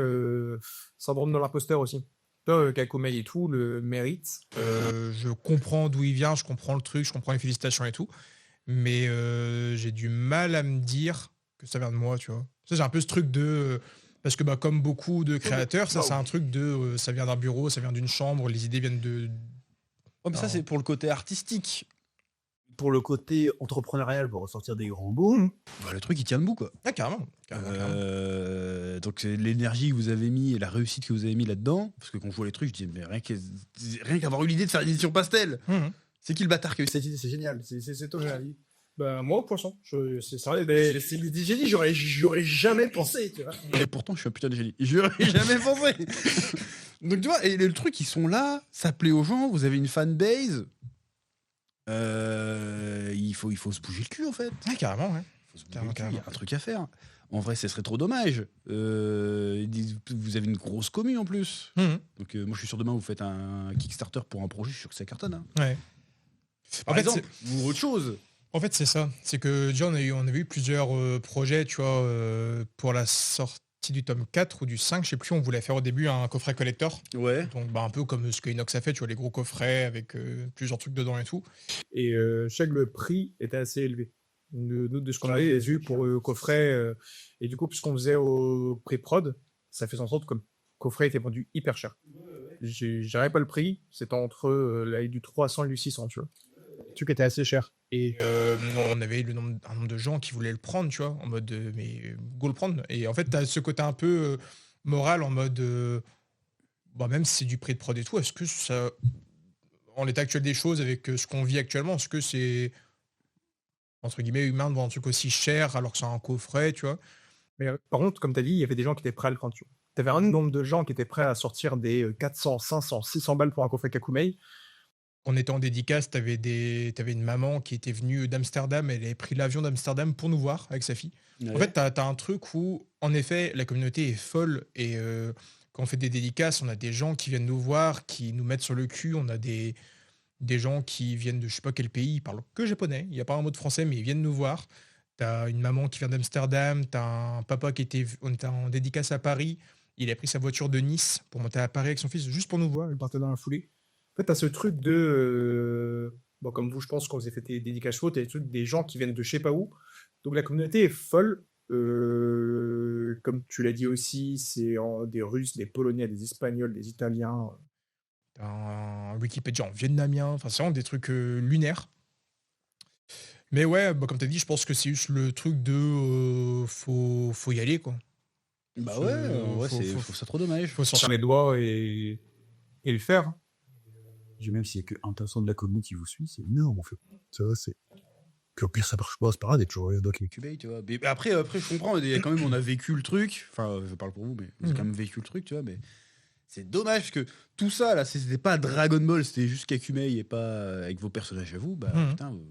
syndrome de l'imposteur aussi. Toi, Kakumei et tout, le mérite. Je comprends d'où il vient, je comprends le truc, je comprends les félicitations et tout, mais j'ai du mal à me dire que ça vient de moi, tu vois. Ça, j'ai un peu ce truc de... Parce que bah, comme beaucoup de créateurs, ça c'est un truc de... ça vient d'un bureau, ça vient d'une chambre, les idées viennent de... oh, mais ça c'est pour le côté artistique. Pour le côté entrepreneurial, pour ressortir des grands booms. Bah, le truc il tient debout quoi. Ah, carrément. Donc c'est l'énergie que vous avez mis et la réussite que vous avez mis là-dedans, parce que quand je vois les trucs, je dis mais rien qu'avoir eu l'idée de faire une édition pastel, Mhm. c'est qui le bâtard qui a eu Cette idée, c'est génial. C'est toi, Gérald. Bah, moi, au poisson. C'est ça. J'ai dit, j'aurais jamais pensé, tu vois. Et pourtant, je suis un putain de génie. J'aurais jamais pensé. Donc, tu vois, et le truc, ils sont là, ça plaît aux gens, vous avez une fanbase. Il faut se bouger le cul, en fait. Ouais, carrément, ouais. Faut se bouger le cul, il y a un truc à faire. En vrai, ce serait trop dommage. Vous avez une grosse commu en plus. Donc, moi, je suis sûr demain, vous faites un Kickstarter pour un projet, je suis sûr que ça cartonne. Hein. Ouais. Par En fait, exemple, ou autre chose. En fait, c'est ça. C'est que déjà, on avait eu plusieurs projets, tu vois, pour la sortie du tome 4 ou du 5, je sais plus, on voulait faire au début un coffret collector. Ouais. Donc, bah, un peu comme ce que Inox a fait, tu vois, les gros coffrets avec plusieurs trucs dedans et tout. Et je sais que le prix était assez élevé. De ce qu'on avait vu pour le coffret. Et du coup, puisqu'on faisait au pré-prod, ça fait en sorte que le coffret était vendu hyper cher. J'arrête pas le prix, c'était entre du 300 et du 600, tu vois. Le truc était assez cher. Et on avait un nombre de gens qui voulaient le prendre, tu vois, en mode mais go le prendre. Et en fait, t'as ce côté un peu moral en mode bah, même si c'est du prix de prod et tout, est-ce que ça, en l'état actuel des choses, avec ce qu'on vit actuellement, est-ce que c'est entre guillemets humain de vendre un truc aussi cher alors que c'est un coffret, tu vois? Mais par contre, comme tu as dit, il y avait des gens qui étaient prêts à le prendre. Tu avais un nombre de gens qui étaient prêts à sortir des 400, 500, 600 balles pour un coffret Kakumei. On était en dédicace, t'avais une maman qui était venue d'Amsterdam, elle avait pris l'avion d'Amsterdam pour nous voir avec sa fille. Ouais. En fait, t'as un truc où, en effet, la communauté est folle et quand on fait des dédicaces, on a des gens qui viennent nous voir, qui nous mettent sur le cul, on a des gens qui viennent de je sais pas quel pays, ils parlent que japonais, il n'y a pas un mot de français, mais ils viennent nous voir. T'as une maman qui vient d'Amsterdam, t'as un papa on était en dédicace à Paris, il a pris sa voiture de Nice pour monter à Paris avec son fils juste pour nous voir. Il partait dans la foulée. En fait, t'as ce truc de... bon, comme vous, je pense, quand vous avez fait des dédicaces chaudes, t'as des trucs des gens qui viennent de je sais pas où. Donc la communauté est folle. Comme tu l'as dit aussi, c'est des Russes, des Polonais, des Espagnols, des Italiens. T'as un Wikipédia en vietnamien, enfin c'est vraiment des trucs lunaires. Mais ouais, bah, comme t'as dit, je pense que c'est juste le truc de faut y aller quoi. Bah ouais, je trouve ça trop dommage. Faut Sortir les doigts et le faire. Même s'il y a que 1% de la communauté qui vous suit, c'est énorme en fait. Ça, c'est. Puis au pire, ça marche pas, c'est pas grave d'être toujours doc et Cubase, tu vois. Mais après, je comprends, il y a quand même, on a vécu le truc. Enfin, je parle pour vous, mais vous avez quand même vécu le truc, tu vois. Mais c'est dommage parce que tout ça, là, c'était pas Dragon Ball, c'était juste Kakumei et pas avec vos personnages à vous. Bah putain, vous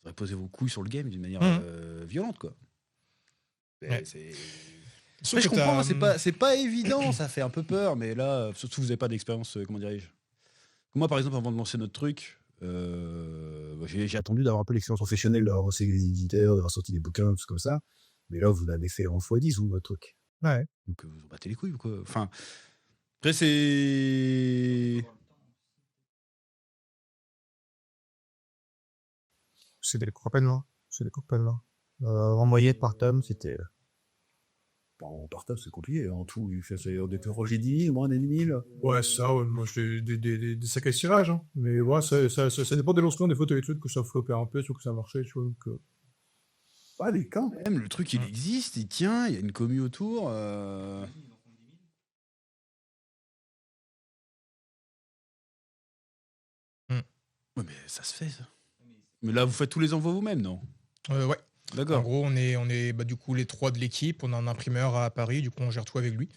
aurez posé vos couilles sur le game d'une manière violente, quoi. Ouais. Après, je comprends, c'est pas évident, ça fait un peu peur, mais là, surtout vous n'avez pas d'expérience, comment dirais-je. Moi, par exemple, avant de lancer notre truc, j'ai attendu d'avoir un peu l'expérience professionnelle, d'avoir reçu des éditeurs, d'avoir sorti des bouquins, tout comme ça. Mais là, vous l'avez fait en x10 ou votre truc. Ouais. Donc, vous en battez les couilles ou quoi. Enfin, après, c'est. C'est des copains là. C'est des copains là. En moyenne par tome, c'était. En partage, c'est compliqué. En tout, on était Roger 10 000, moins d'un demi là. Ouais, ça, ouais, moi, j'ai des sacrés tirages. Hein. Mais ouais, ça dépend des lancements, des fois, t'as des trucs que ça floppait un peu, sur que ça marchait, tu vois. Donc, Ah, mais quand même, le truc, il existe, il tient, il y a une commu autour. Ouais, mais ça se fait, ça. Mais là, vous faites tous les envois vous-même, non? Ouais. D'accord. En gros, on est bah, du coup les 3 de l'équipe. On a un imprimeur à Paris, du coup on gère tout avec lui.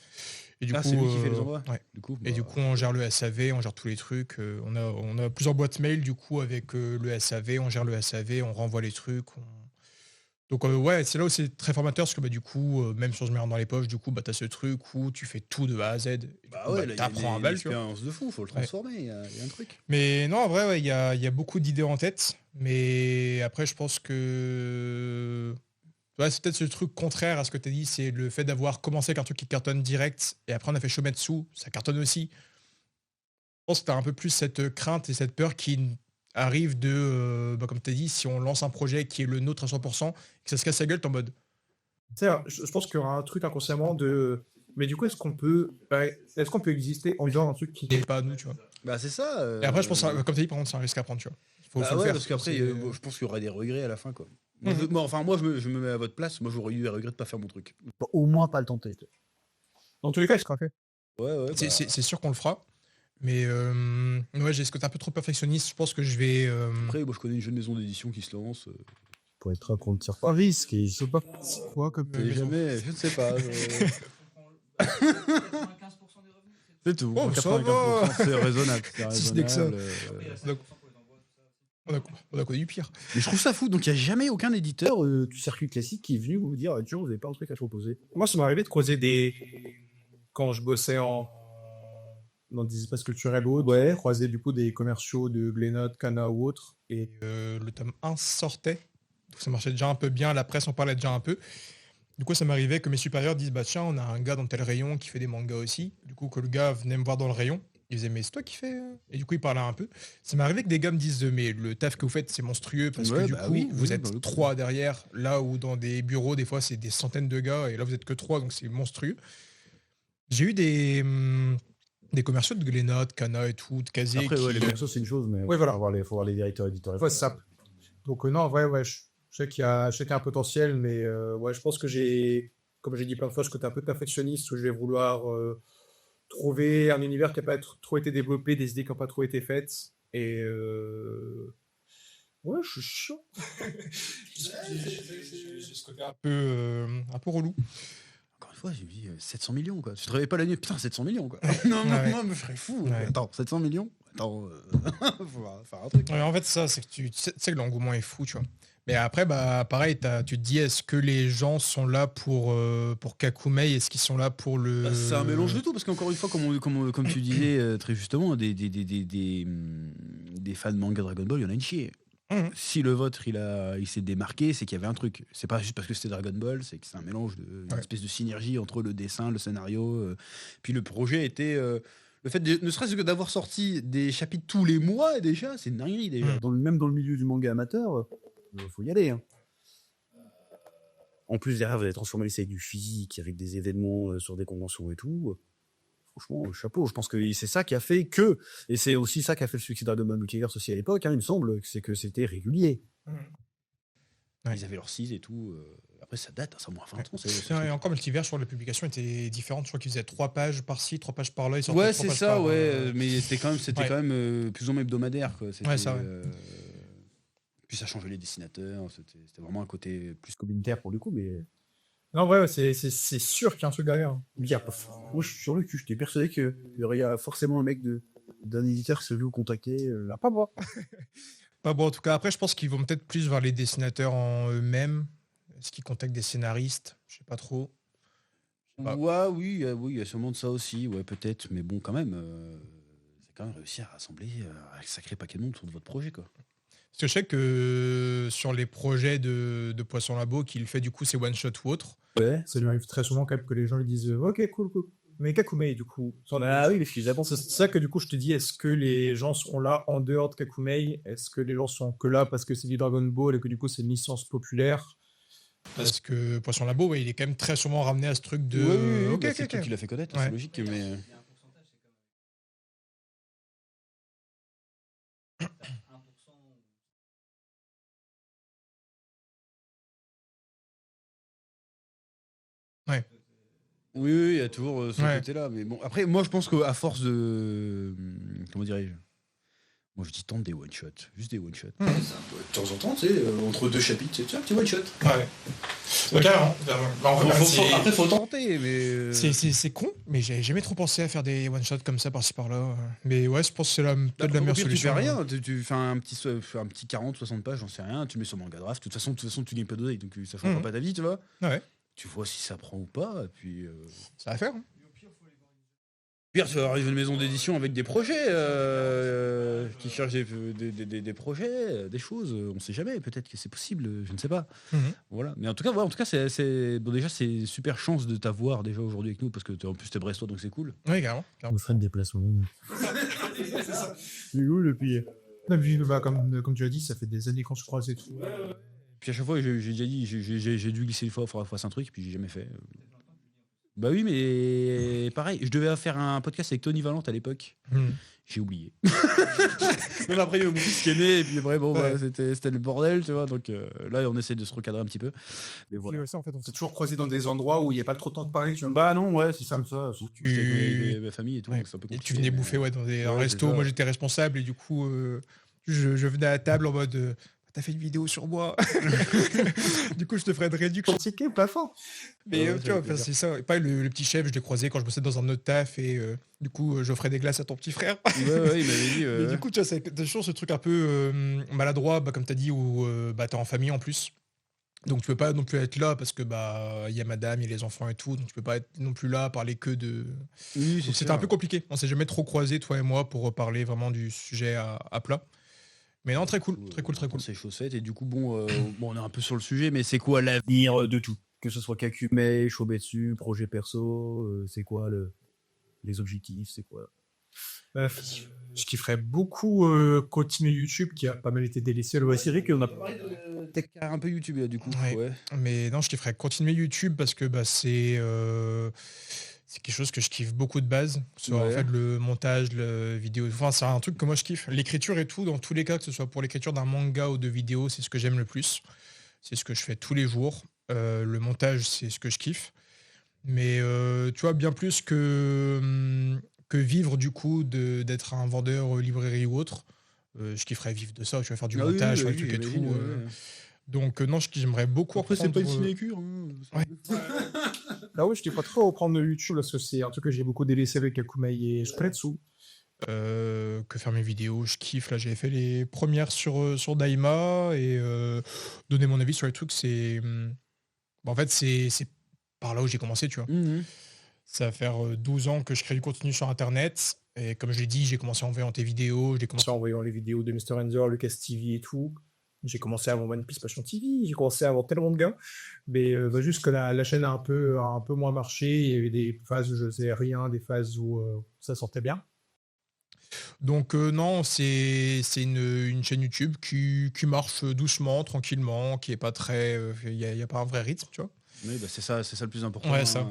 Et du coup, c'est lui qui fait les envois. Ouais. Du coup, et du coup, on gère le SAV, on gère tous les trucs. On a plusieurs boîtes mail du coup avec le SAV. On gère le SAV, on renvoie les trucs. Donc ouais, c'est là où c'est très formateur parce que bah, du coup, même si on se met dans les poches, du coup, bah, t'as ce truc où tu fais tout de A à Z. Et, bah ouais, là, t'apprends à balle, tu vois. L'expérience de fou, faut le transformer, il y a un truc. Mais non, en vrai, ouais, il y a beaucoup d'idées en tête. Mais après, je pense que ouais, c'est peut-être ce truc contraire à ce que tu as dit, c'est le fait d'avoir commencé avec un truc qui cartonne direct et après on a fait Shometsu, ça cartonne aussi. Je pense que tu as un peu plus cette crainte et cette peur qui arrive de, comme tu as dit, si on lance un projet qui est le nôtre à 100%, que ça se casse la gueule, t'es en mode. Tu sais, je pense qu'il y aura un truc inconsciemment de. Mais du coup, est-ce qu'on peut exister en disant un truc qui n'est pas à nous, tu vois. Bah c'est ça. Et après, je pense, comme tu as dit, par contre, c'est un risque à prendre, tu vois. Faut le faire. Parce qu'après, je pense qu'il y aura des regrets à la fin, quoi. Moi, je me mets à votre place, moi j'aurais eu des regrets de pas faire mon truc. Au moins pas le tenter. Dans tous les cas, il sera fait. Ouais. C'est sûr qu'on le fera. Mais ouais, j'ai ce côté un peu trop perfectionniste. Je pense que je vais. Après, moi je connais une jeune maison d'édition qui se lance. Pour être là qu'on ne tire pas risque. Et je sais pas. C'est quoi comme Et jamais, je ne sais pas. C'est tout. Oh, ça 95%, c'est raisonnable. Si ce n'est que ça. raisonnable. On a connu du pire. Mais je trouve ça fou. Donc il n'y a jamais aucun éditeur. Du circuit classique qui est venu vous dire tiens, vous n'avez pas un truc à proposer. Moi, ça m'est arrivé de croiser quand je bossais dans des espaces culturels ou autres, croiser du coup des commerciaux de Glénat, Cana ou autres. Et le tome 1 sortait. Donc ça marchait déjà un peu bien. La presse en parlait déjà un peu. Du coup, ça m'arrivait que mes supérieurs disent bah tiens, on a un gars dans tel rayon qui fait des mangas aussi. Du coup, que le gars venait me voir dans le rayon. Il disait mais c'est toi qui fais. Et du coup, il parlait un peu. Ça m'est arrivé que des gars me disent mais le taf que vous faites, c'est monstrueux parce que Ouais, du bah coup, oui, vous oui, êtes bah oui. 3 derrière. Là où dans des bureaux, des fois, c'est des centaines de gars. Et là, vous êtes que 3, donc c'est monstrueux. J'ai eu des commerciaux de Glénat, de Cana et tout, de Kazé. Après, qui... les commerciaux, c'est une chose, mais Oui, voilà. faut voir les directeurs éditoriaux. Ouais, c'est ça. Donc non, en vrai, ouais, je sais qu'il y a un potentiel, mais ouais, je pense que comme j'ai dit plein de fois, ce côté un peu perfectionniste où je vais vouloir trouver un univers qui n'a pas trop été développé, des idées qui n'ont pas trop été faites. Et ouais, je suis chiant. J'ai ce côté un peu relou. Encore une fois, j'ai dit 700 millions quoi. Tu travaillais pas la nuit, putain 700 millions quoi. Non, Ouais. moi me ferais fou. Ouais. Attends, 700 millions. Attends, faut faire un truc. Ouais, en fait, ça, c'est que tu sais que l'engouement est fou, tu vois. Mais après, bah, pareil, tu te dis, est-ce que les gens sont là pour Kakumei? Est-ce qu'ils sont là pour le. Bah, c'est un mélange de tout, parce qu'encore une fois, comme tu disais très justement, des fans de manga Dragon Ball, il y en a une chier. Mhm. Si le vôtre il s'est démarqué, c'est qu'il y avait un truc. C'est pas juste parce que c'était Dragon Ball, c'est que c'est un mélange une Ouais. espèce de synergie entre le dessin, le scénario. Puis le projet était. Le fait ne serait-ce que d'avoir sorti des chapitres tous les mois, déjà, c'est une dinguerie déjà. Même dans le milieu du manga amateur, faut y aller. Hein. En plus, derrière, vous avez transformé ça avec du physique, avec des événements sur des conventions et tout. Franchement, chapeau. Je pense que c'est ça qui a fait que, et c'est aussi ça qui a fait le succès de Dragon Ball Multiverse aussi à l'époque, hein, il me semble, c'est que c'était régulier. Ouais. Ils avaient leur 6 et tout. Après, ça date, ça a moins 20 ans. Et encore, Multivers, sur les publications étaient différentes. Je crois qu'ils faisaient 3 pages par-ci, 3 pages par là. Ils sortaient Ouais, 3 c'est pages ça, par, ouais. Mais c'était quand Ouais. même plus ou moins hebdomadaire. Quoi. Ouais, ça, ouais. Puis ça changeait les dessinateurs. C'était vraiment un côté plus. Communautaire pour le coup, mais Non, ouais, c'est sûr qu'il y a un truc derrière. moi je suis sur le cul, j'étais persuadé qu'il y aurait forcément un mec d'un éditeur qui s'est vu vous contacter. Là, pas moi. Pas bon, en tout cas. Après, je pense qu'ils vont peut-être plus vers les dessinateurs en eux-mêmes. Est-ce qu'ils contactent des scénaristes? Je sais pas trop. Bah. Ouais, oui, il y a sûrement de ça aussi, ouais, peut-être. Mais bon, quand même, c'est quand même réussi à rassembler un sacré paquet de monde autour de votre projet, quoi. Parce que je sais que sur les projets de Poisson Labo, qu'il fait du coup ses one-shot ou autres, Ouais. Ça lui arrive très souvent quand même que les gens lui disent ok, cool. Mais Kakumei, du coup. Ah oui, parce que j'avance. C'est ça que du coup je te dis, est-ce que les gens seront là en dehors de Kakumei? Est-ce que les gens sont que là parce que c'est du Dragon Ball et que du coup c'est une licence populaire? parce que Poisson Labo, ouais, il est quand même très souvent ramené à ce truc de. Oui, Ok, bah, ok, c'est ok. toi qui l'a fait connaître, Ouais. c'est logique, mais. Ouais. Oui, il y a toujours ce Ouais. côté-là. Mais bon, après, moi, je pense qu'à force de. Comment dirais-je? Moi, je dis tente des one-shots. Juste des one-shots. Mhm. De temps en temps, tu sais, entre deux chapitres, tu sais, un petit one-shot. Ouais. Carrément. Après, faut tenter, mais. C'est con, mais j'ai jamais trop pensé à faire des one-shots comme ça par-ci par-là. Mais ouais, je pense que c'est peut-être la meilleure Tu solution. fais rien, tu fais un petit 40, 60 pages, j'en sais rien, tu mets sur Manga Draft. De toute façon, tu gagnes pas d'oseille, donc ça changera Mhm. pas ta vie, tu vois. Ouais, Tu vois si ça prend ou pas, et puis. ça va faire. Hein. Pire, tu vas arriver une maison d'édition avec des projets, qui cherchent des projets, des choses. On sait jamais, peut-être que c'est possible, je ne sais pas. Mhm. Voilà. Mais en tout cas, bon, déjà, c'est super chance de t'avoir déjà aujourd'hui avec nous, parce que en plus, t'es brestois, donc c'est cool. Oui, carrément. On ferait de déplacement. C'est où le pire? Et puis, bah, comme tu as dit, ça fait des années qu'on se croise et tout. Puis à chaque fois, j'ai déjà dit, j'ai dû glisser une fois, il faudra que je fasse un truc, puis j'ai jamais fait. Bah oui, mais pareil, je devais faire un podcast avec Tony Valente à l'époque. J'ai oublié. Même après, il y a mon fils qui est né, et puis après, bon, bah, c'était le bordel, tu vois. Donc là, on essaie de se recadrer un petit peu. Mais voilà. En fait, on s'est toujours croisé dans des endroits où il n'y a pas trop de temps de parler. Tu vois. Bah non, ouais, c'est ça. J'étais avec ma famille et tout, donc c'est un peu Et compliqué. tu venais bouffer dans des Ouais, restos. c'est ça. Moi, j'étais responsable et du coup, je venais à la table en mode t'as fait une vidéo sur moi. Du coup, je te ferai de réduction. Ticket pas fort. Mais Ouais, tu vois, ça fait c'est ça. Pareil, le petit chef, je l'ai croisé quand je bossais dans un autre taf et du coup, j'offrais des glaces à ton petit frère. Ouais, il m'avait dit. Mais du coup, tu vois, c'est toujours ce truc un peu maladroit, bah, comme tu as dit, où t'es en famille en plus. Donc tu peux pas non plus être là parce que bah il y a madame, il y a les enfants et tout, donc tu peux pas être non plus là, parler que de. Oui, Donc c'était un peu compliqué. On s'est jamais trop croisés, toi et moi, pour parler vraiment du sujet à plat. Mais non, très cool, très cool, très cool. C'est chose faite. Et du coup, bon, on est un peu sur le sujet, mais c'est quoi l'avenir? Venir de tout. Que ce soit Kakumei, Shobetsu, projet perso, c'est quoi les objectifs, c'est quoi? Je kifferais beaucoup continuer YouTube qui a pas mal été délaissé. C'est vrai qu'on a Tech un peu YouTube, là, du coup. Ouais. Ouais. Mais non, je kifferais continuer YouTube parce que bah, c'est quelque chose que je kiffe beaucoup de base. Soit en Ouais. fait le montage, le vidéo. Enfin, c'est un truc que moi je kiffe. L'écriture et tout, dans tous les cas, que ce soit pour l'écriture d'un manga ou de vidéo, c'est ce que j'aime le plus. C'est ce que je fais tous les jours. Le montage, c'est ce que je kiffe. Mais tu vois, bien plus que vivre du coup d'être un vendeur librairie ou autre. Je kifferais vivre de ça, tu vas faire du Ah oui, montage, faire oui, des trucs et j'imagine, tout. ouais. Donc non, j'aimerais beaucoup Après, c'est pas une reprendre, sinécure. Hein. Ouais. Là, ouais, je dis pas trop reprendre YouTube parce que c'est un truc que j'ai beaucoup délaissé avec Kakumei et Spreadsu. que faire mes vidéos. Je kiffe. Là, j'avais fait les premières sur Daima et donner mon avis sur les trucs. Bah, en fait, c'est par là où j'ai commencé, tu vois. Ça va faire 12 ans que je crée du contenu sur Internet. Et comme je l'ai dit, j'ai commencé en voyant tes vidéos. J'ai commencé En voyant les vidéos de Mr. Ender, Lucas TV et tout. J'ai commencé avant One Piece Passion TV, j'ai commencé avant tellement de gars. Mais bah, juste que la chaîne a un peu moins marché. Il y avait des phases où je faisais rien, des phases où ça sortait bien. Donc non, c'est une chaîne YouTube qui marche doucement, tranquillement, qui est pas très... Il y a pas un vrai rythme, tu vois. Oui, bah c'est ça le plus important. Ouais, hein. ça.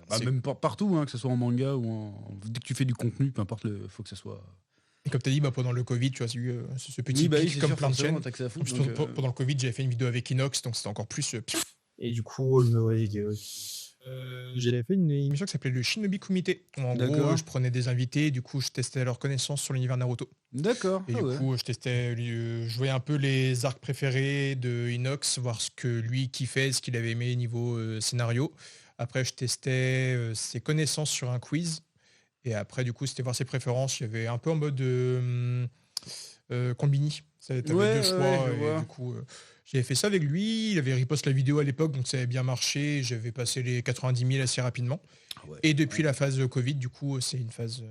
Bah, C'est- même partout, hein, que ce soit en manga ou dès que tu fais du contenu, peu importe, faut que ça soit. Et comme tu as dit, bah, pendant le Covid, tu vois, c'est ce petit Oui, bah oui, pic c'est comme sûr, plein de forcément, chaînes. t'as que ça à En foutre, plus, donc, pendant le Covid, j'avais fait une vidéo avec Inox, donc c'était encore plus... Et du coup, je me dis J'avais fait une émission qui s'appelait le Shinobi Kumite. Où en gros, D'accord. je prenais des invités, du coup, je testais leurs connaissances sur l'univers Naruto. D'accord. Et du coup, je testais, je voyais un peu les arcs préférés de Inox, voir ce que lui kiffait, ce qu'il avait aimé niveau scénario. Après, je testais ses connaissances sur un quiz. Et après, du coup, c'était voir ses préférences. Il y avait un peu en mode Combini. T'avais Ouais, deux choix. ouais, je et vois. du coup, j'avais fait ça avec lui. Il avait riposte la vidéo à l'époque, donc ça avait bien marché. J'avais passé les 90 000 assez rapidement. Ah ouais. Et depuis la phase Covid, du coup, c'est une phase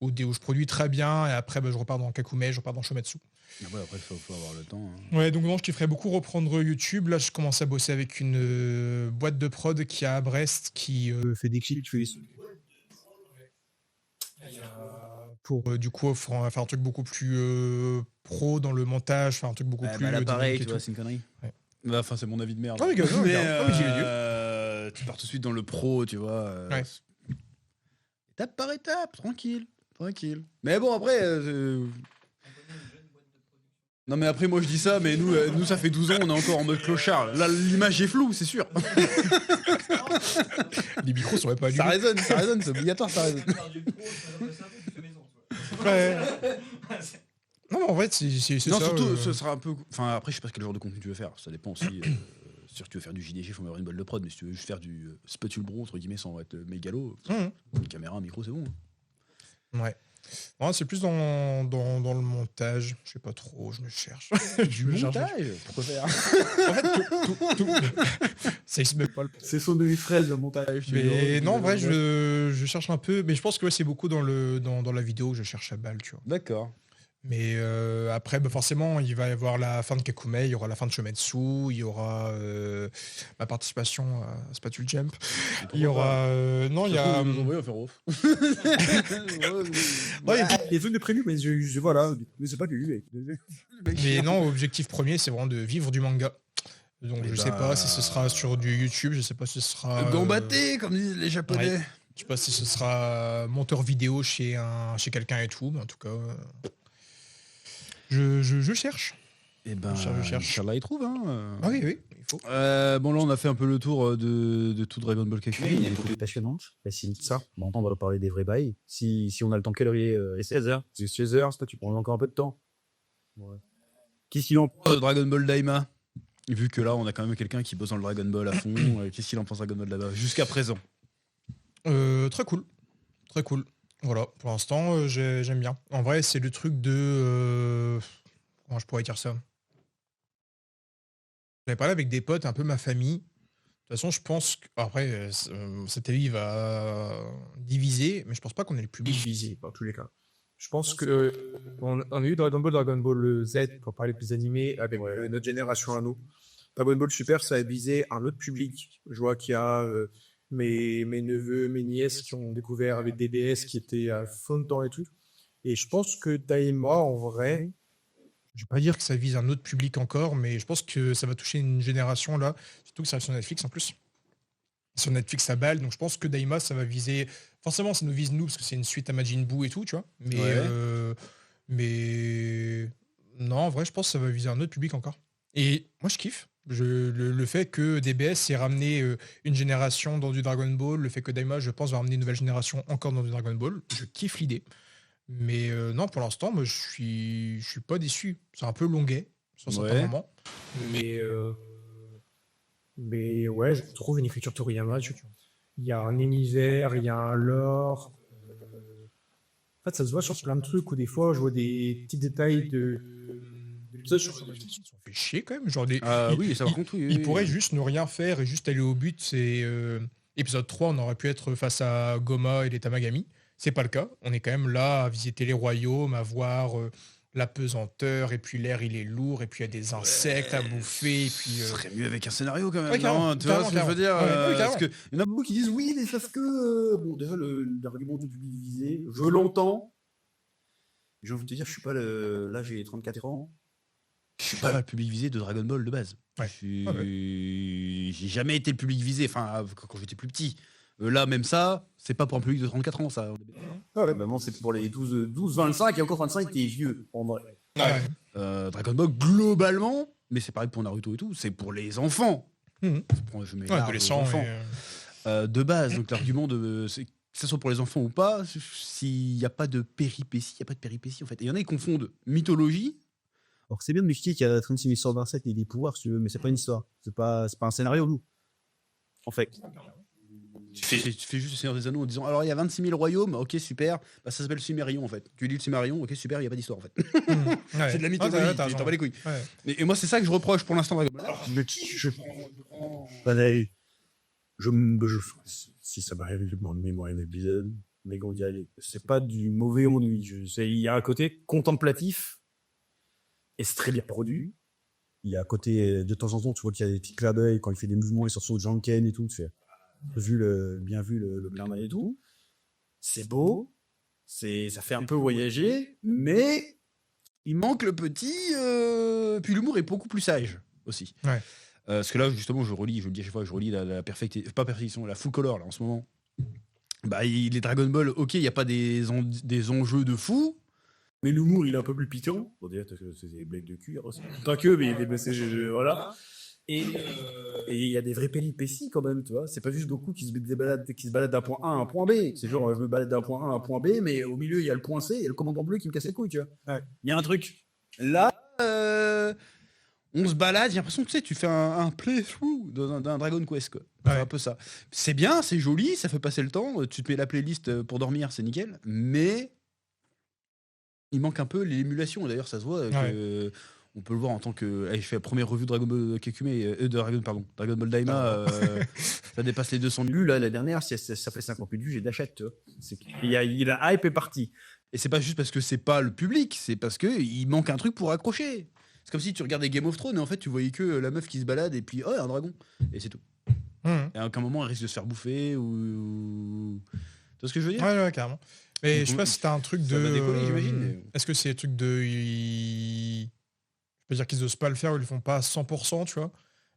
où je produis très bien. Et après, bah, je repars dans Kakumei, je repars dans Shometsu. Après, il faut avoir le temps. Hein. Ouais, donc non, je kifferais beaucoup reprendre YouTube. Là, je commence à bosser avec une boîte de prod qui est à Brest, qui fait des clips, tu fais des pour du coup faire un truc beaucoup plus pro dans le montage, faire un truc beaucoup plus Là, pareil, dynamique et tu vois, tout. c'est une connerie. Ouais. Bah, enfin, c'est mon avis de merde. Ah oui, gars, non, mais regarde. Ah oui, dis-le, tu pars tout de suite dans le pro, tu vois. Ouais. Étape par étape, tranquille. Mais bon, après. Non, mais après, moi je dis ça, mais nous ça fait 12 ans, on est encore en mode clochard. Là, l'image est floue, c'est sûr. Les micros seraient pas Ça allumés. résonne, c'est obligatoire, ça résonne. Ouais. Non, mais en fait, c'est Non, ça. surtout, ce sera un peu. Enfin, après, je sais pas quel genre de contenu tu veux faire. Ça dépend aussi. Si tu veux faire du JDG, il faut avoir une boîte de prod. Mais si tu veux juste faire du Spatule Bro, entre guillemets, sans être mégalo, une caméra, un micro, c'est bon. Ouais. Non, c'est plus dans le montage. Je sais pas trop, je me cherche. Du montage. Pourquoi faire? En fait, tout. Ça existe même pas le. C'est son demi-fraise, le montage. Mais non, en vrai, je cherche un peu. Mais je pense que ouais, c'est beaucoup dans la vidéo que je cherche à balle, tu vois. D'accord. Mais après, bah, forcément, il va y avoir la fin de Kakumei, il y aura la fin de Shometsu, il y aura ma participation à Spatule Jump. Il y aura. Non, il y a. Nous envoyer, on va faire off. Ouais, il y a des trucs de prévu, mais voilà, mais c'est pas lui. Mais non, objectif premier, c'est vraiment de vivre du manga. Donc Eh je sais pas si ce bah, sera sur du YouTube, je sais pas si ce sera... Gambaté, comme disent les Japonais. ouais. Je sais pas si ce sera monteur vidéo chez quelqu'un et tout, mais en tout cas, je cherche. Eh ben, Je cherche. Inch'Allah, il trouve. Hein. Ah oui, il faut. Bon, là, on a fait un peu le tour de tout Dragon Ball Kakumei. Il est passionnante, fascinante ça. Bon, on va parler des vrais bails. Si on a le temps, quelle heure il est 16h. C'est 16h, ça, tu prends encore un peu de temps. Ouais. Qu'est-ce qu'il en pense Dragon Ball Daima. Vu que là, on a quand même quelqu'un qui bosse dans le Dragon Ball à fond. Qu'est-ce qu'il en pense Dragon Ball Daima jusqu'à présent? Très cool. Très cool. Voilà, pour l'instant, j'aime bien. En vrai, c'est le truc de... comment je pourrais dire ça? J'avais parlé avec des potes, un peu ma famille. De toute façon, je pense que... Après, cet avis va diviser, mais je pense pas qu'on ait le public visé, dans tous les cas. Je pense que on a eu Dragon Ball Z pour parler plus animés avec notre génération à nous. Dragon Ball Super, ça a visé un autre public. Je vois qu'il y a mes neveux, mes nièces qui ont découvert avec des DS qui étaient à fond dedans et tout. Et je pense que Daima, en vrai, Je vais pas dire que ça vise un autre public encore, mais je pense que ça va toucher une génération là, surtout que ça arrive sur Netflix en plus. Sur Netflix, ça balle, donc je pense que Daima, ça va viser. Forcément, ça nous vise nous, parce que c'est une suite à Majin Buu et tout, tu vois. Mais non, en vrai, je pense que ça va viser un autre public encore. Et moi, je kiffe. Le fait que DBS ait ramené une génération dans du Dragon Ball, le fait que Daima, je pense, va ramener une nouvelle génération encore dans du Dragon Ball, je kiffe l'idée. Mais non, pour l'instant, moi, je suis pas déçu. C'est un peu longuet sur certains moments. Mais ouais, je trouve une écriture Toriyama. Il y a un univers, il y a un lore. En fait, ça se voit sur plein de trucs où des fois, je vois des petits détails de l'épisode. Ils sont fait chier quand même. Genre Oui, ça par contre, oui. ils pourraient juste ne rien faire et juste aller au but. C'est épisode 3, on aurait pu être face à Goma et les Tamagami. C'est pas le cas. On est quand même là à visiter les royaumes, à voir la pesanteur, et puis l'air il est lourd, et puis il y a des insectes à bouffer, et puis... Ce serait mieux avec un scénario quand même. Ouais, carrément, non, tu vois ce que je veux dire parce que Il y en a beaucoup qui disent oui, mais sauf que. Bon, déjà, l'argument du public visé, je l'entends. Je vais vous te dire, je suis pas le. Là, j'ai 34 ans. je suis pas le public visé de Dragon Ball de base. Ouais. J'ai jamais été le public visé, enfin, quand j'étais plus petit. Là, même ça, c'est pas pour un public de 34 ans, ça. Ah ouais, maman, c'est pour les 12-25 et encore 25, t'es vieux, en vrai. Dragon Ball, globalement, mais c'est pareil pour Naruto et tout, c'est pour les enfants. Mhm. Je mets Ouais, large aux adolescents. enfants. De base, donc l'argument que ce soit pour les enfants ou pas, s'il n'y a pas de péripéties, il n'y a pas de péripéties en fait. Et il y en a qui confondent mythologie. Alors, c'est bien de m'expliquer qu'il y a 36 127 et des pouvoirs, si tu veux, mais c'est pas une histoire. C'est pas un scénario, nous. En fait. Tu fais juste le Seigneur des Anneaux en disant alors il y a 26 000 royaumes, ok super, bah, ça s'appelle Sumérion en fait. Tu lis le Sumérion, ok super, il n'y a pas d'histoire en fait. C'est de la mythologie, tu t'en bats les couilles. Ouais. Et moi c'est ça que je reproche pour l'instant Dragon Ball. Si ça m'arrive de mémoire un épisode, mais on dirait, c'est pas du mauvais ennui. Il y a un côté contemplatif et c'est très bien produit. Il y a un côté, de temps en temps, tu vois qu'il y a des petits clins d'œil quand il fait des mouvements, il sort sur Janken et tout. Tu fais, bien vu le clin d'œil et tout. C'est beau, ça fait un peu voyager, mais Il manque le petit, puis l'humour est beaucoup plus sage aussi. Ouais. Parce que là justement je le dis à chaque fois, je relis la perfection, la full color là en ce moment. Bah les Dragon Ball, ok, il n'y a pas des enjeux de fou. Mais l'humour, il est un peu plus piquant. On dirait que c'est des blagues de cuir aussi. Pas que, mais voilà. Et il y a des vraies péripéties quand même, tu vois. C'est pas juste Goku qui se balade d'un point A à un point B. C'est genre, je me balade d'un point A à un point B, mais au milieu, il y a le point C et le commandant bleu qui me casse les couilles, tu vois. Il y a un truc. Là, On se balade, j'ai l'impression que tu fais un playthrough d'un Dragon Quest, quoi. C'est un peu ça. C'est bien, c'est joli, ça fait passer le temps. Tu te mets la playlist pour dormir, c'est nickel. Mais il manque un peu l'émulation. D'ailleurs, ça se voit. On peut le voir en tant que. Je fais la première revue de Dragon Ball Kakumei, Dragon Ball Daima. Ça dépasse les 200 000 vues. là, la dernière, ça fait 50 000 vues, j'ai d'achète, tu vois. La hype est partie. Et c'est pas juste parce que c'est pas le public, c'est parce qu'il manque un truc pour accrocher. C'est comme si tu regardais Game of Thrones et en fait tu voyais que la meuf qui se balade et puis un dragon. Et c'est tout. Et à aucun moment elle risque de se faire bouffer ou. Tu vois ce que je veux dire? Ouais, carrément. Mais Donc, je sais pas si t'as un truc ça de. va décoller, j'imagine, mais- Est-ce que c'est le truc de. Je peux dire qu'ils osent pas le faire ou ils le font pas à 100%, tu vois.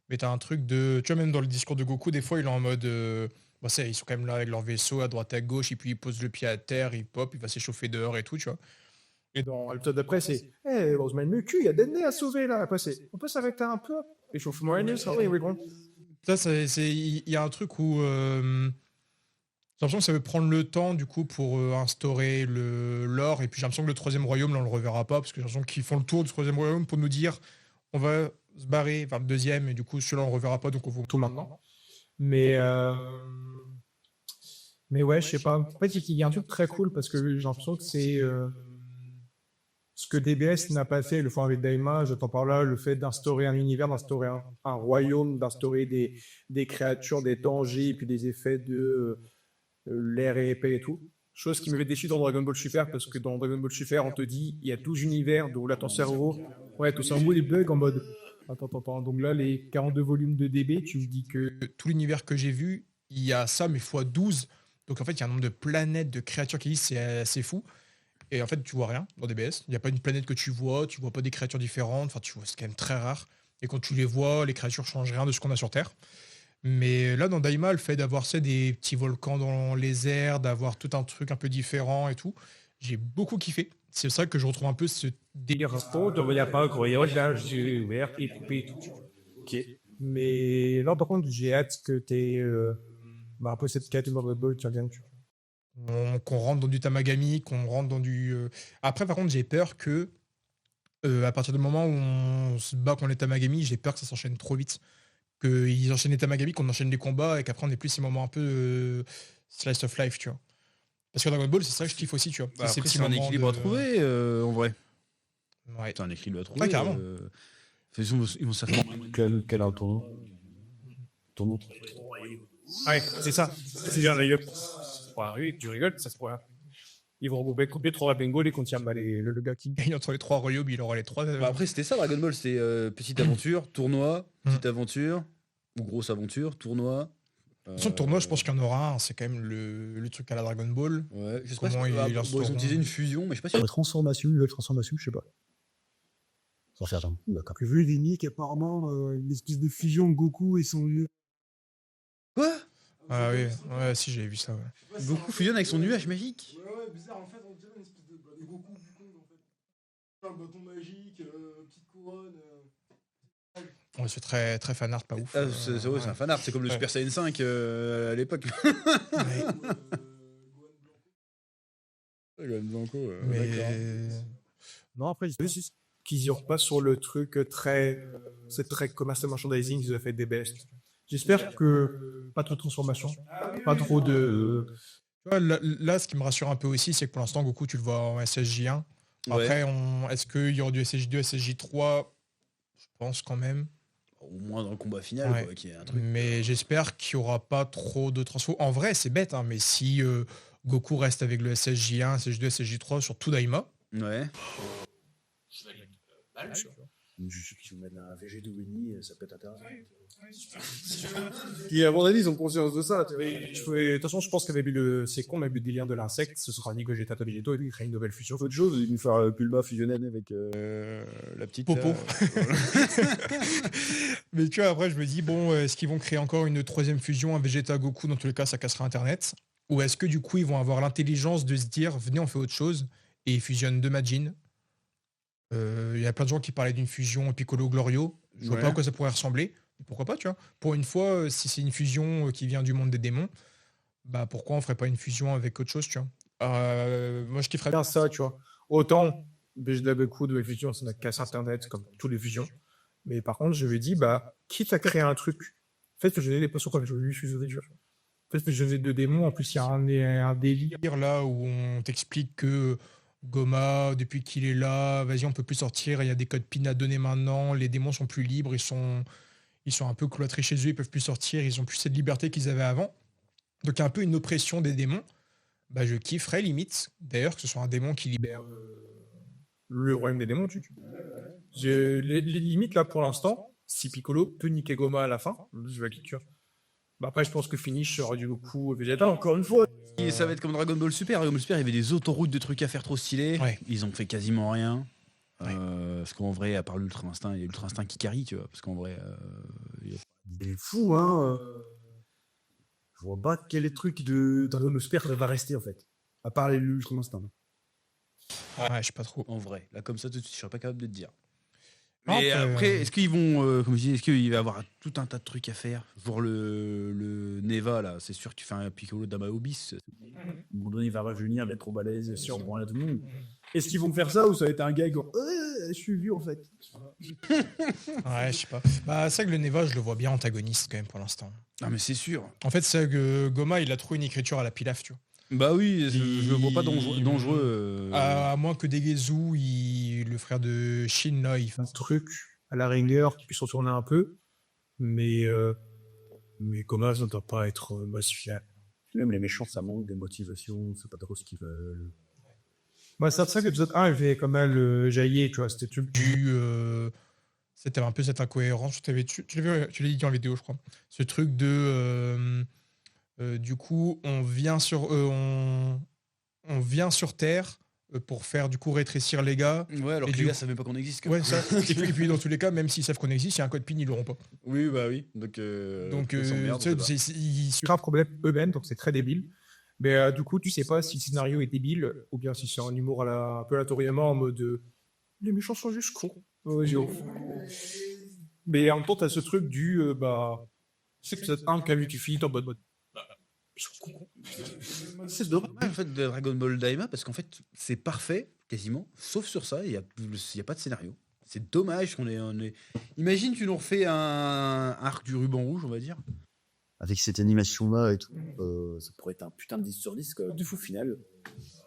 mais t'as un truc de. Tu vois, même dans le discours de Goku, des fois, il est en mode. Ils sont quand même là avec leur vaisseau à droite à gauche, et puis il pose le pied à terre, il pop, il va s'échauffer dehors et tout, tu vois. Et dans l'épisode d'après, c'est on se met le cul, il y a Denné à sauver là. Après, on peut s'arrêter un peu. Échauffement aîné, ça, oui, bon. Ça, il y a un truc où. J'ai l'impression que ça veut prendre le temps, du coup, pour instaurer l'or. Et puis j'ai l'impression que le troisième royaume, là, on le reverra pas, parce que j'ai l'impression qu'ils font le tour du troisième royaume pour nous dire on va se barrer vers le deuxième, et du coup, celui-là, on le reverra pas, donc on voit tout maintenant. Mais ouais, je sais pas. En fait, il y a un truc très cool, parce que j'ai l'impression que c'est ce que DBS n'a pas fait, le font avec Daima, j'entends par là le fait d'instaurer un univers, d'instaurer un royaume, d'instaurer des créatures, des dangers, puis des effets de l'air et épais et tout. Chose qui m'avait déçu dans Dragon Ball Super, parce que dans Dragon Ball Super, on te dit, il y a 12 univers, donc là, ton cerveau, il bug en mode, attends, donc là, les 42 volumes de DB, tu me dis que tout l'univers que j'ai vu, il y a ça, mais fois 12. Donc en fait, il y a un nombre de planètes, de créatures qui disent, c'est assez fou. Et en fait, tu vois rien dans DBS. Il n'y a pas une planète que tu vois pas des créatures différentes. Enfin, tu vois, c'est quand même très rare. Et quand tu les vois, les créatures changent rien de ce qu'on a sur Terre. Mais là, dans Daima, le fait d'avoir des petits volcans dans les airs, d'avoir tout un truc un peu différent et tout, j'ai beaucoup kiffé. C'est ça que je retrouve un peu ce délire. il n'y a pas un voyage ouvert et tout. Ok. Mais là, par contre, j'ai hâte que tu aies un peu cette quête de Dragon Ball qui revienne. Qu'on rentre dans du Tamagami, qu'on rentre dans du... Après, par contre, j'ai peur que, à partir du moment où on se bat contre les Tamagami, j'ai peur que ça s'enchaîne trop vite. Qu'ils enchaînent les Tamagami, qu'on enchaîne les combats, et qu'après, on ait plus ces moments un peu slice of life, tu vois. Parce que Dragon Ball, c'est ça que je kiffe aussi, tu vois. Après, c'est un équilibre à trouver, en vrai. Ouais. C'est un équilibre à trouver. Ouais, carrément. Ils vont s'affronter. Quel a un tournoi Ouais, c'est ça. C'est bien, d'ailleurs. Oui, tu rigoles, ça se pourrait. Ils vont regrouper combien de 3 bingo et contient le gars qui gagne entre les 3 royaumes, il aura les 3. Après, c'était ça, Dragon Ball, c'est petite aventure, tournoi, petite aventure, ou grosse aventure, tournoi. De toute façon, le tournoi, je pense qu'il y en aura un. C'est quand même le truc à la Dragon Ball. Ouais, je sais Comment pas ils ils ont utilisé une fusion, mais je sais pas si. Une nouvelle transformation, je sais pas. Sans certain. D'accord. J'ai vu des nids apparemment, une espèce de fusion de Goku et son vieux. Quoi? Ah oui, ouais, si, j'avais vu ça, ouais. Goku fusionne avec son nuage magique. Ouais, bizarre, en fait, on dirait une espèce de Goku Boucon, en fait. Un bâton magique, petite couronne. Ouais, c'est très, très fanart, pas ouf. C'est un fanart, c'est comme le Super Saiyan 5 à l'époque. Gohan Blanco, Non, après, qu'ils y repassent sur le truc c'est très commerce merchandising qu'ils ont fait des bestes. J'espère que pas trop de transformation, pas trop de. Tu vois, là, ce qui me rassure un peu aussi, c'est que pour l'instant, Goku, tu le vois en SSJ1. Après, est-ce qu'il y aura du SSJ2, SSJ3? Je pense quand même. Au moins dans le combat final, Ouais. quoi, qu'il y ait un truc. Mais j'espère qu'il n'y aura pas trop de transfo. En vrai, c'est bête, hein, mais si Goku reste avec le SSJ1, SSJ2, SSJ3 sur tout Daima. Ouais. Juste qu'ils vous mettent un VG de Winnie, ça peut être intéressant. Qui, à mon avis, ils ont conscience de ça. De toute façon, je pense qu'avec c'est con, mais le délire de l'insecte, ce sera ni Gogeta Tobigito et lui, il crée une nouvelle fusion. Autre chose, ils vont faire Pulma fusionner avec La petite. Popo. Mais tu vois, après, je me dis, bon, est-ce qu'ils vont créer encore une troisième fusion, un Vegeta Goku? Dans tous les cas, ça cassera Internet. Ou est-ce que du coup, ils vont avoir l'intelligence de se dire, venez, on fait autre chose, et ils fusionnent deux Majin? Il y a plein de gens qui parlaient d'une fusion Piccolo Glorio. Je vois pas à quoi ça pourrait ressembler. Pourquoi pas, tu vois? Pour une fois, si c'est une fusion qui vient du monde des démons, bah pourquoi on ferait pas une fusion avec autre chose, tu vois? Moi, je kifferais Bien ça, tu vois. Autant, Vegeta Goku de fusion, ça n'a casse Internet, comme tous les fusions. Mais par contre, je lui ai dit, bah, quitte à créer un truc, faites fusionner les poissons comme je lui fusionner, tu vois. Faites fusionner deux démons, en plus, il y a un délire là où on t'explique que Goma, depuis qu'il est là, vas-y, on peut plus sortir, il y a des codes PIN à donner maintenant, les démons sont plus libres, ils sont un peu cloîtrés chez eux, ils peuvent plus sortir, ils ont plus cette liberté qu'ils avaient avant. Donc il y a un peu une oppression des démons. Bah, je kifferais limite, d'ailleurs, que ce soit un démon qui libère le royaume des démons, les limites, là, pour l'instant, si Piccolo peut niquer Goma à la fin, je vais cliquer. Bah après, je pense que Finish aurait du Goku Vegeta, encore une fois. Et ça va être comme Dragon Ball Super. Dragon Ball Super, il y avait des autoroutes de trucs à faire trop stylés. Ouais. Ils ont fait quasiment rien. Parce qu'en vrai, à part l'Ultra Instinct, il y a l'Ultra Instinct qui carry, tu vois. Parce qu'en vrai, il y a c'est fou, hein. Je vois pas quel est le truc de Dragon Spear va rester, en fait. À part les Ultra Instinct. Ouais, je sais pas trop. En vrai, là comme ça tout de suite, je serais pas capable de te dire. Non, Mais après, après, est-ce qu'ils vont, comme je dis, est-ce qu'il va y avoir tout un tas de trucs à faire? Genre le Neva, là, c'est sûr que tu fais un Piccolo d'Amaobis. À un moment donné, il va revenir, d'être trop balèze, si on prend là tout le monde. Est-ce qu'ils vont faire ça ou ça va être un gag genre, je suis vieux en fait. Ouais, je sais pas. Bah, c'est vrai que le Neva, je le vois bien antagoniste quand même pour l'instant. Ah, mais c'est sûr. En fait, c'est que Goma, il a trouvé une écriture à la Pilaf, tu vois. Bah oui, je le vois pas dangereux. À moins que Degezu, le frère de Shin, là, il Un fasse. truc, à la rigueur, qui puisse retourner un peu. Mais comment ça ne doit pas être massifié. Même les méchants, ça manque de motivation, c'est pas trop ce qu'ils veulent. Moi, c'est ça que l'épisode 1 avait pas mal jailli, tu vois, c'était truc C'était un peu cette incohérence. Tu l'as dit en vidéo, je crois. Ce truc de. Du coup, on vient sur Terre pour faire du coup rétrécir les gars. Ouais, alors Et que du les gars coup- savent même pas qu'on existe. Ouais, ça. Et puis, dans tous les cas, même s'ils savent qu'on existe, il y a un code PIN, ils l'auront pas. Oui, bah oui. Donc, Donc, on s'emmerde, tu sais, ça va. c'est un problème eux-mêmes, donc c'est très débile. Mais du coup, tu sais pas si le scénario est débile ou bien si c'est un humour un peu à la Toriyama en mode les méchants sont juste cons. Mais en même temps, t'as ce truc du c'est peut-être un qui a vu qui finit en mode ils sont cons. C'est dommage en fait de Dragon Ball Daima parce qu'en fait c'est parfait quasiment, sauf sur ça, il y a pas de scénario. C'est dommage qu'on ait. Imagine tu nous refais un arc du ruban rouge, on va dire. Avec cette animation-là et tout, ça pourrait être un putain de 10 sur 10 quoi, du fou final.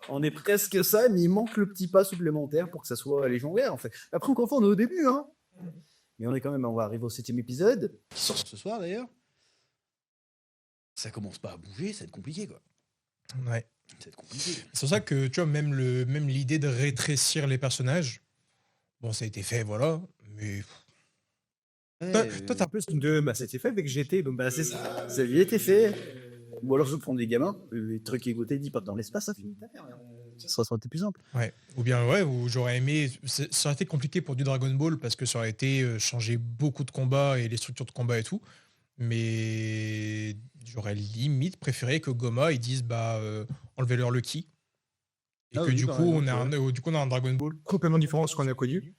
On est presque ça, mais il manque le petit pas supplémentaire pour que ça soit légendaire en fait. Après, encore une fois, on est au début, hein. Mais on va arriver au 7e épisode. Qui sort ce soir d'ailleurs. Ça commence pas à bouger, ça va être compliqué quoi. Ouais. Ça va être compliqué. C'est pour ça que, tu vois, même l'idée de rétrécir les personnages, bon, ça a été fait, voilà, mais. Toi, t'as plus de ça a été fait avec GT, donc C'est ça, ça lui a été fait. Ou alors je prends des gamins, les trucs égotés, dit pas dans l'espace, ça finit ta merde. Ça aurait été plus simple. Ouais. Ou bien, ouais, ou j'aurais aimé. Ça aurait été compliqué pour du Dragon Ball parce que ça aurait été changer beaucoup de combats et les structures de combat et tout. Mais j'aurais limite préféré que Goma ils disent enlevez-leur le ki. Et que oui, du par coup, exemple, on a un Dragon Ball. complètement différent de ce qu'on a connu.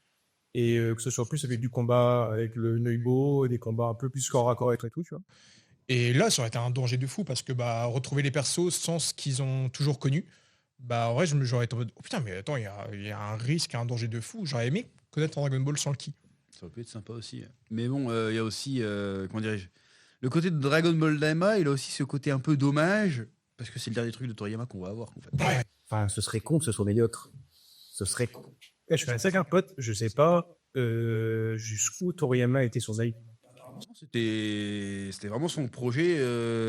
Et que ce soit plus avec du combat avec le Noibo, et des combats un peu plus corps à corps et tout, tu vois. Et là, ça aurait été un danger de fou parce que retrouver les persos sans ce qu'ils ont toujours connu, en vrai, j'aurais été en mode oh putain, mais attends, il y a un risque, un danger de fou. J'aurais aimé connaître un Dragon Ball sans le ki. Ça aurait pu être sympa aussi. Mais bon, il y a aussi, comment dirais-je, le côté de Dragon Ball Daima, il a aussi ce côté un peu dommage, parce que c'est le dernier truc de Toriyama qu'on va avoir, en fait. Ouais. Enfin, ce serait con que ce soit médiocre. Ce serait con. Je suis assez avec un pote, je sais pas jusqu'où Toriyama était sur Zai. C'était vraiment son projet,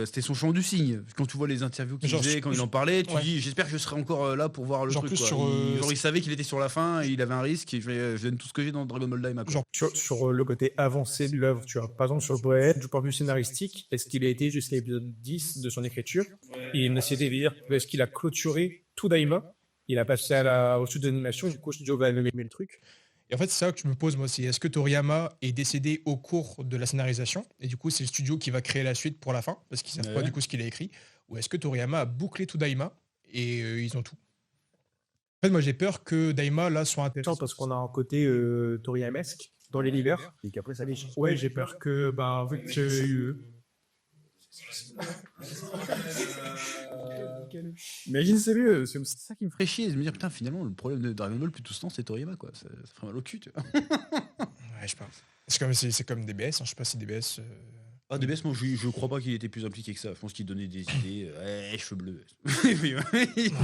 c'était son champ du cygne. Quand tu vois les interviews qu'il Genre, faisait, quand il en parlait, tu ouais. dis j'espère que je serai encore là pour voir le Genre truc. plus Quoi. sur, Il savait qu'il était sur la fin, et il avait un risque, et je donne tout ce que j'ai dans Dragon Ball Daima. Quoi. Genre, Sur le côté avancé de l'œuvre, tu vois. Par exemple, sur le poète, du point de vue scénaristique, est-ce qu'il a été jusqu'à l'épisode 10 de son écriture? Il ne s'est dire, est-ce qu'il a clôturé tout Daima? Il a passé au studio d'animation, du coup, le studio va aimer le truc. Et en fait, c'est ça que je me pose, moi, c'est est-ce que Toriyama est décédé au cours de la scénarisation et du coup, c'est le studio qui va créer la suite pour la fin parce qu'ils savent pas Ouais. du coup ce qu'il a écrit, ou est-ce que Toriyama a bouclé tout Daima et ils ont tout. En fait, moi, j'ai peur que Daima là soit intéressant Parce qu'on a un côté Toriyamesque dans les l'univers. Et qu'après, ça lèche. Ouais, j'ai peur que, vu que imagine, c'est mieux. C'est ça qui me Fait chier de me dire putain, finalement, le problème de Dragon Ball, plus tout ce temps, c'est Toriyama. Quoi. Ça ferait mal au cul. Tu vois. Ouais, je sais pas. C'est comme DBS, hein, je sais pas si DBS. Ah, DBS, moi, je crois pas qu'il était plus impliqué que ça. Je pense qu'il donnait des idées. Cheveux bleus. Et puis,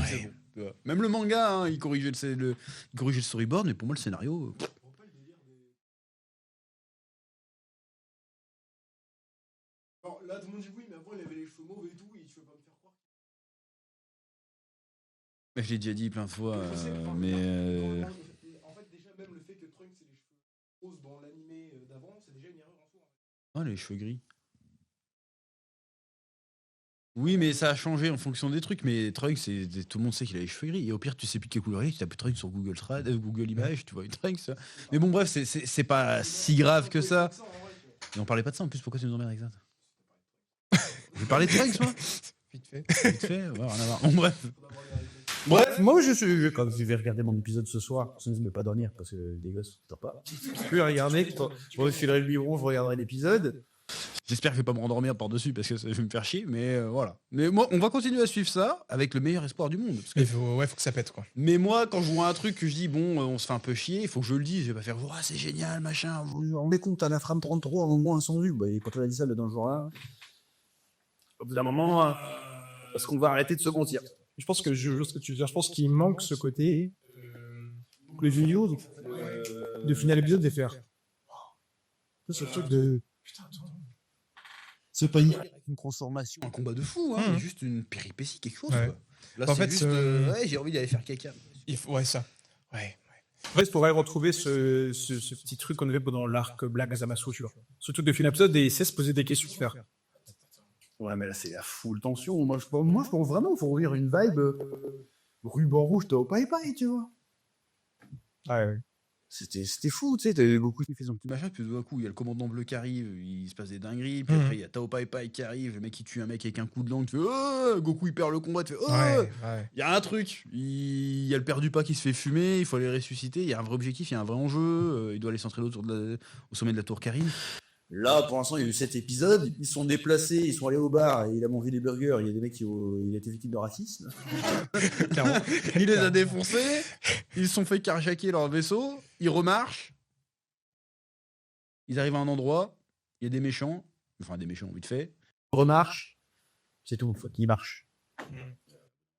c'est bon, tu vois. Même le manga, hein, il corrigeait il corrigeait le storyboard, mais pour moi, le scénario. Alors là, tout le monde dit oui, mais avant il avait les cheveux mauves et tout, et tu veux pas me faire croire. Je l'ai déjà dit plein de fois, Je sais, enfin, mais. En fait, déjà, même le fait que Trunks ait les cheveux roses dans l'animé d'avant, c'est déjà une erreur en soi. Ah, les cheveux gris. Oui, mais ça a changé en fonction des trucs. Mais Trunks, tout le monde sait qu'il a les cheveux gris. Et au pire, tu sais plus quelle couleur il est. Tu tapes Trunks sur Google Images, tu vois une Trunks. Mais bon, bref, c'est pas si grave que ça. Et on parlait pas de ça en plus, pourquoi tu nous emmerdes avec ça? Je parlais de Trunks, moi. Vite fait. Vite fait, ouais, rien à voir. Bon, bref. Bref, moi quand je vais regarder mon épisode ce soir, je ne vais pas dormir parce que les gosses, ne pas. Je peux regarder, je refilerai le biberon, je regarderai l'épisode. J'espère que je vais pas me rendormir par-dessus parce que je vais me faire chier, mais voilà. Mais moi, on va continuer à suivre ça avec le meilleur espoir du monde. Parce que... faut que ça pète, quoi. Mais moi, quand je vois un truc que je dis, bon, on se fait un peu chier, il faut que je le dise. Je vais pas faire, oh, c'est génial, machin. On met compte à la frame 33 au moins incendu. Bah, et quand on a dit ça dans ce genre-là, au bout d'un moment, parce qu'on va arrêter de se mentir. Je pense que je veux ce que tu veux dire. Je pense qu'il manque ce côté que les vidéos de finir l'épisode et faire. Ce truc de. C'est pas une transformation. Un combat de fou, hein, mais juste une péripétie, quelque chose. Ouais. Quoi. Là, En c'est fait, juste, ouais, j'ai envie d'aller faire caca. Ouais, ça. Ouais. En fait, je pourrais retrouver ce petit truc qu'on avait pendant l'arc Black Zamasu, tu vois. Ce truc de fin d'épisode et essayer de se poser des questions. Faire. Ouais, mais là, c'est la full tension. Moi, je pense vraiment qu'il faut revenir une vibe ruban rouge, t'as au pai, tu vois. Ouais. C'était fou, tu sais, t'avais Goku qui fait son petit Machin, puis d'un coup, il y a le commandant bleu qui arrive, il se passe des dingueries, puis après, il y a Tao Pai Pai qui arrive, le mec qui tue un mec avec un coup de langue, tu fais oh, Goku il perd le combat, tu fais oh, Ouais. il y a un truc, il y a le père du pas qui se fait fumer, il faut aller ressusciter, il y a un vrai objectif, il y a un vrai enjeu, il doit aller s'entraîner au sommet de la tour Karine. Là, pour l'instant, il y a eu 7 épisodes. Ils sont déplacés, ils sont allés au bar, et il a mangé des burgers. Il y a des mecs il a été victime de racisme. Il les a défoncés, ils se sont fait carjacker leur vaisseau, ils remarchent, ils arrivent à un endroit, il y a des méchants, vite fait. Remarche, c'est tout, faut qu'il marche.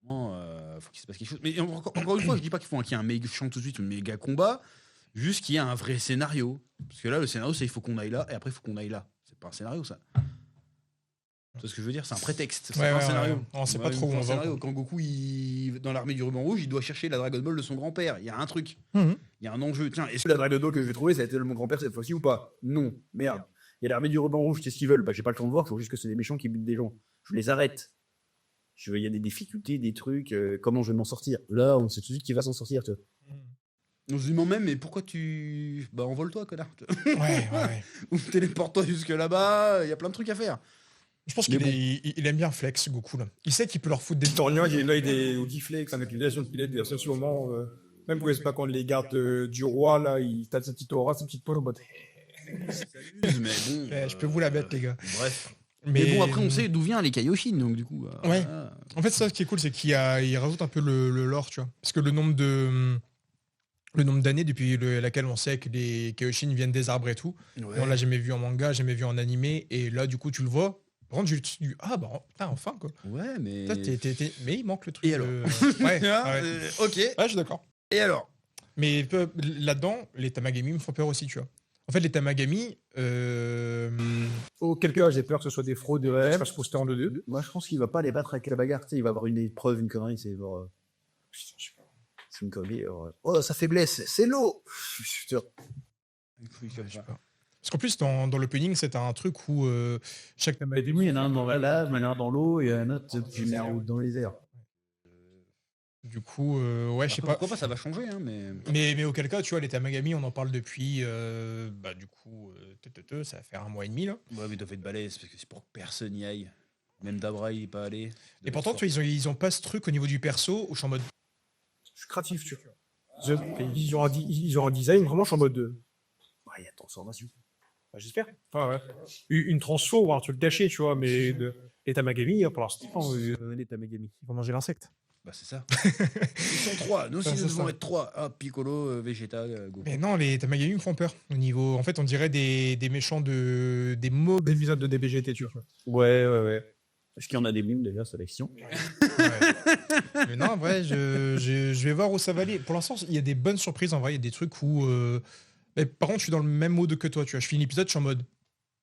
Faut qu'il se passe quelque chose. Mais encore une fois, je dis pas qu'il faut qu'il y ait un méchant tout de suite, un méga combat, juste qu'il y ait un vrai scénario. Parce que là, le scénario, c'est il faut qu'on aille là, et après, il faut qu'on aille là. C'est pas un scénario, ça. Tu vois ce que je veux dire? C'est un prétexte. C'est pas un scénario. On sait pas trop où on va. Quand Goku, dans l'armée du ruban rouge, il doit chercher la Dragon Ball de son grand-père. Il y a un truc. Il y a un enjeu. Tiens, est-ce que La Dragon Ball que je vais trouver, ça a été mon grand-père cette fois-ci ou pas? Non, merde. Il y a l'armée du ruban rouge, qu'est-ce qu'ils veulent? Bah, j'ai pas le temps de voir, il faut juste que c'est des méchants qui butent des gens. Je les arrête. Il y a des difficultés, des trucs, comment je vais m'en sortir? Là, on sait tout de suite qui va s'en sortir, tu vois. On se demande même, mais pourquoi tu. Bah, envole-toi, connard. Ouais. Ou téléporte-toi jusque là-bas, il y a plein de trucs à faire. Je pense qu'il il aime bien flex, Goku, là. Il sait qu'il peut leur foutre des Tornion, il est là, il est au Deflex, avec l'utilisation de pilote, à ce moment, même pour pas qu'on les garde du roi, là, il tape sa petite aura, sa petite poule en mode. Mais bon. Je peux vous la mettre, les gars. Bref. Mais bon, après, on sait d'où vient les Kaioshin, donc du coup. Ouais. Voilà. En fait, ça, ce qui est cool, c'est qu'il rajoute un peu le lore, tu vois. Parce que le nombre d'années depuis laquelle on sait que les Kaioshin viennent des arbres et tout, Ouais. on l'a jamais vu en manga, jamais vu en animé, et là, du coup, tu le vois. Par contre, j'ai dit, ah bah, putain, enfin, quoi. Ouais, mais. Putain, mais il manque le truc. Et alors Ouais, Ok. Ouais, je suis d'accord. Et alors? Mais là-dedans, les Tamagami me font peur aussi, tu vois. En fait, les Tamagami. Auquel cas, j'ai peur que ce soit des fraudes de RM, parce que c'était en 2-2. Moi, je pense qu'il va pas les battre avec la bagarre, tu sais, il va avoir une épreuve, une connerie, c'est genre. C'est une connerie. Oh, sa faiblesse, c'est l'eau! Je sais pas. Parce qu'en plus, dans l'opening, c'est un truc où chaque Il y en a un dans la lave, il y en a un dans l'eau, et il y en a un autre qui met en route dans les airs. Du coup, ouais, je sais pas. Pourquoi pas, ça va changer, hein, mais. Mais auquel cas, tu vois, les Tamagami, on en parle depuis, du coup, ça va faire 1 mois et demi, là. Ouais, mais ils doivent être balèzes, parce que c'est pour que personne n'y aille. Même Dabra, il est pas allé. Et pourtant, tu vois, ils ont pas ce truc au niveau du perso où je suis en mode. Je suis créatif, tu vois. Ils ont un design, vraiment, je suis en mode. Ouais, il y a transformation. Bah, j'espère. Enfin, ouais. Une transfo ou un truc caché, tu vois, mais les Tamagami, pour l'instant, Les Tamagami. ils vont manger l'insecte. Bah, c'est ça. Ils sont 3. Nous aussi, nous devons être 3. Ah, Piccolo, Vegeta, Goku. Mais non, les Tamagami me font peur. Au niveau. En fait, on dirait des méchants des mots. Des épisodes de DBGT, tu vois. Ouais. Est-ce qu'il y en a des mimes déjà, sélection? Mais non, en vrai, je vais voir où ça va aller. Pour l'instant, il y a des bonnes surprises. En vrai, il y a des trucs où. Mais par contre, je suis dans le même mode que toi. Tu vois, je finis l'épisode, je suis en mode.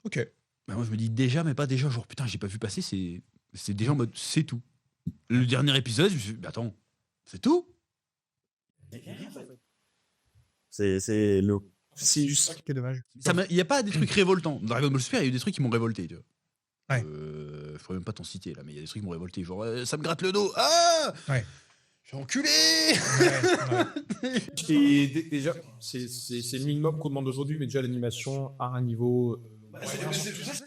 Ok. Bah, moi, je me dis déjà, mais pas déjà. Genre, putain, j'ai pas vu passer. C'est déjà en mode, c'est tout. Le dernier épisode, je me suis dit, attends, c'est tout? C'est le. C'est juste ça qui est dommage. Il n'y a pas des trucs révoltants. Dans Dragon Ball Super, il y a eu des trucs qui m'ont révolté, tu vois. Ouais. Je pourrais même pas t'en citer là, mais il y a des trucs qui m'ont révolté. Genre, ça me gratte le dos. Ah! Ouais. Je suis enculé! Et déjà, c'est le minimum qu'on demande aujourd'hui, mais déjà l'animation à un niveau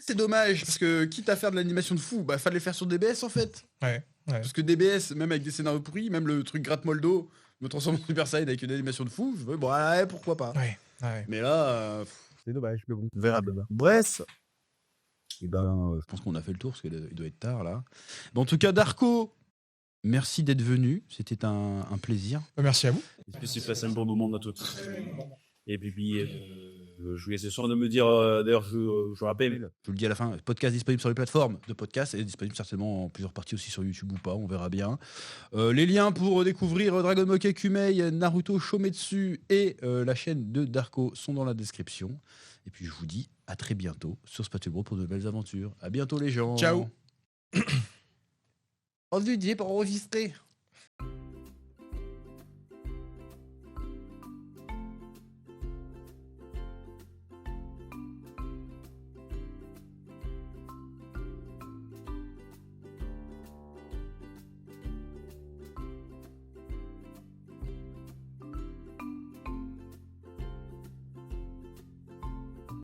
C'est dommage, parce que quitte à faire de l'animation de fou, bah fallait le faire sur DBS en fait. Ouais. Parce que DBS, même avec des scénarios pourris, même le truc gratte-moldo, me transforme en Super Saiyan avec une animation de fou, je veux, bon, ouais, pourquoi pas. Ouais. Mais là, C'est dommage, mais bon, on verra demain. Bref. Et ben, je pense qu'on a fait le tour, parce qu'il doit être tard là. Mais en tout cas, Darko, merci d'être venu, c'était un plaisir. Merci à vous. J'espère que c'est passé un bon moment à tous. Et puis, je vous laisse ce soir de me dire, d'ailleurs, je rappelle. Je vous le dis à la fin, podcast disponible sur les plateformes de podcast et disponible certainement en plusieurs parties aussi sur YouTube ou pas, on verra bien. Les liens pour découvrir Dragon Ball Kakumei, Naruto Shometsu et la chaîne de Darko sont dans la description. Et puis je vous dis à très bientôt sur Spatule Bro pour de belles aventures. À bientôt les gens. Ciao. Oh, Didier, pour enregistrer.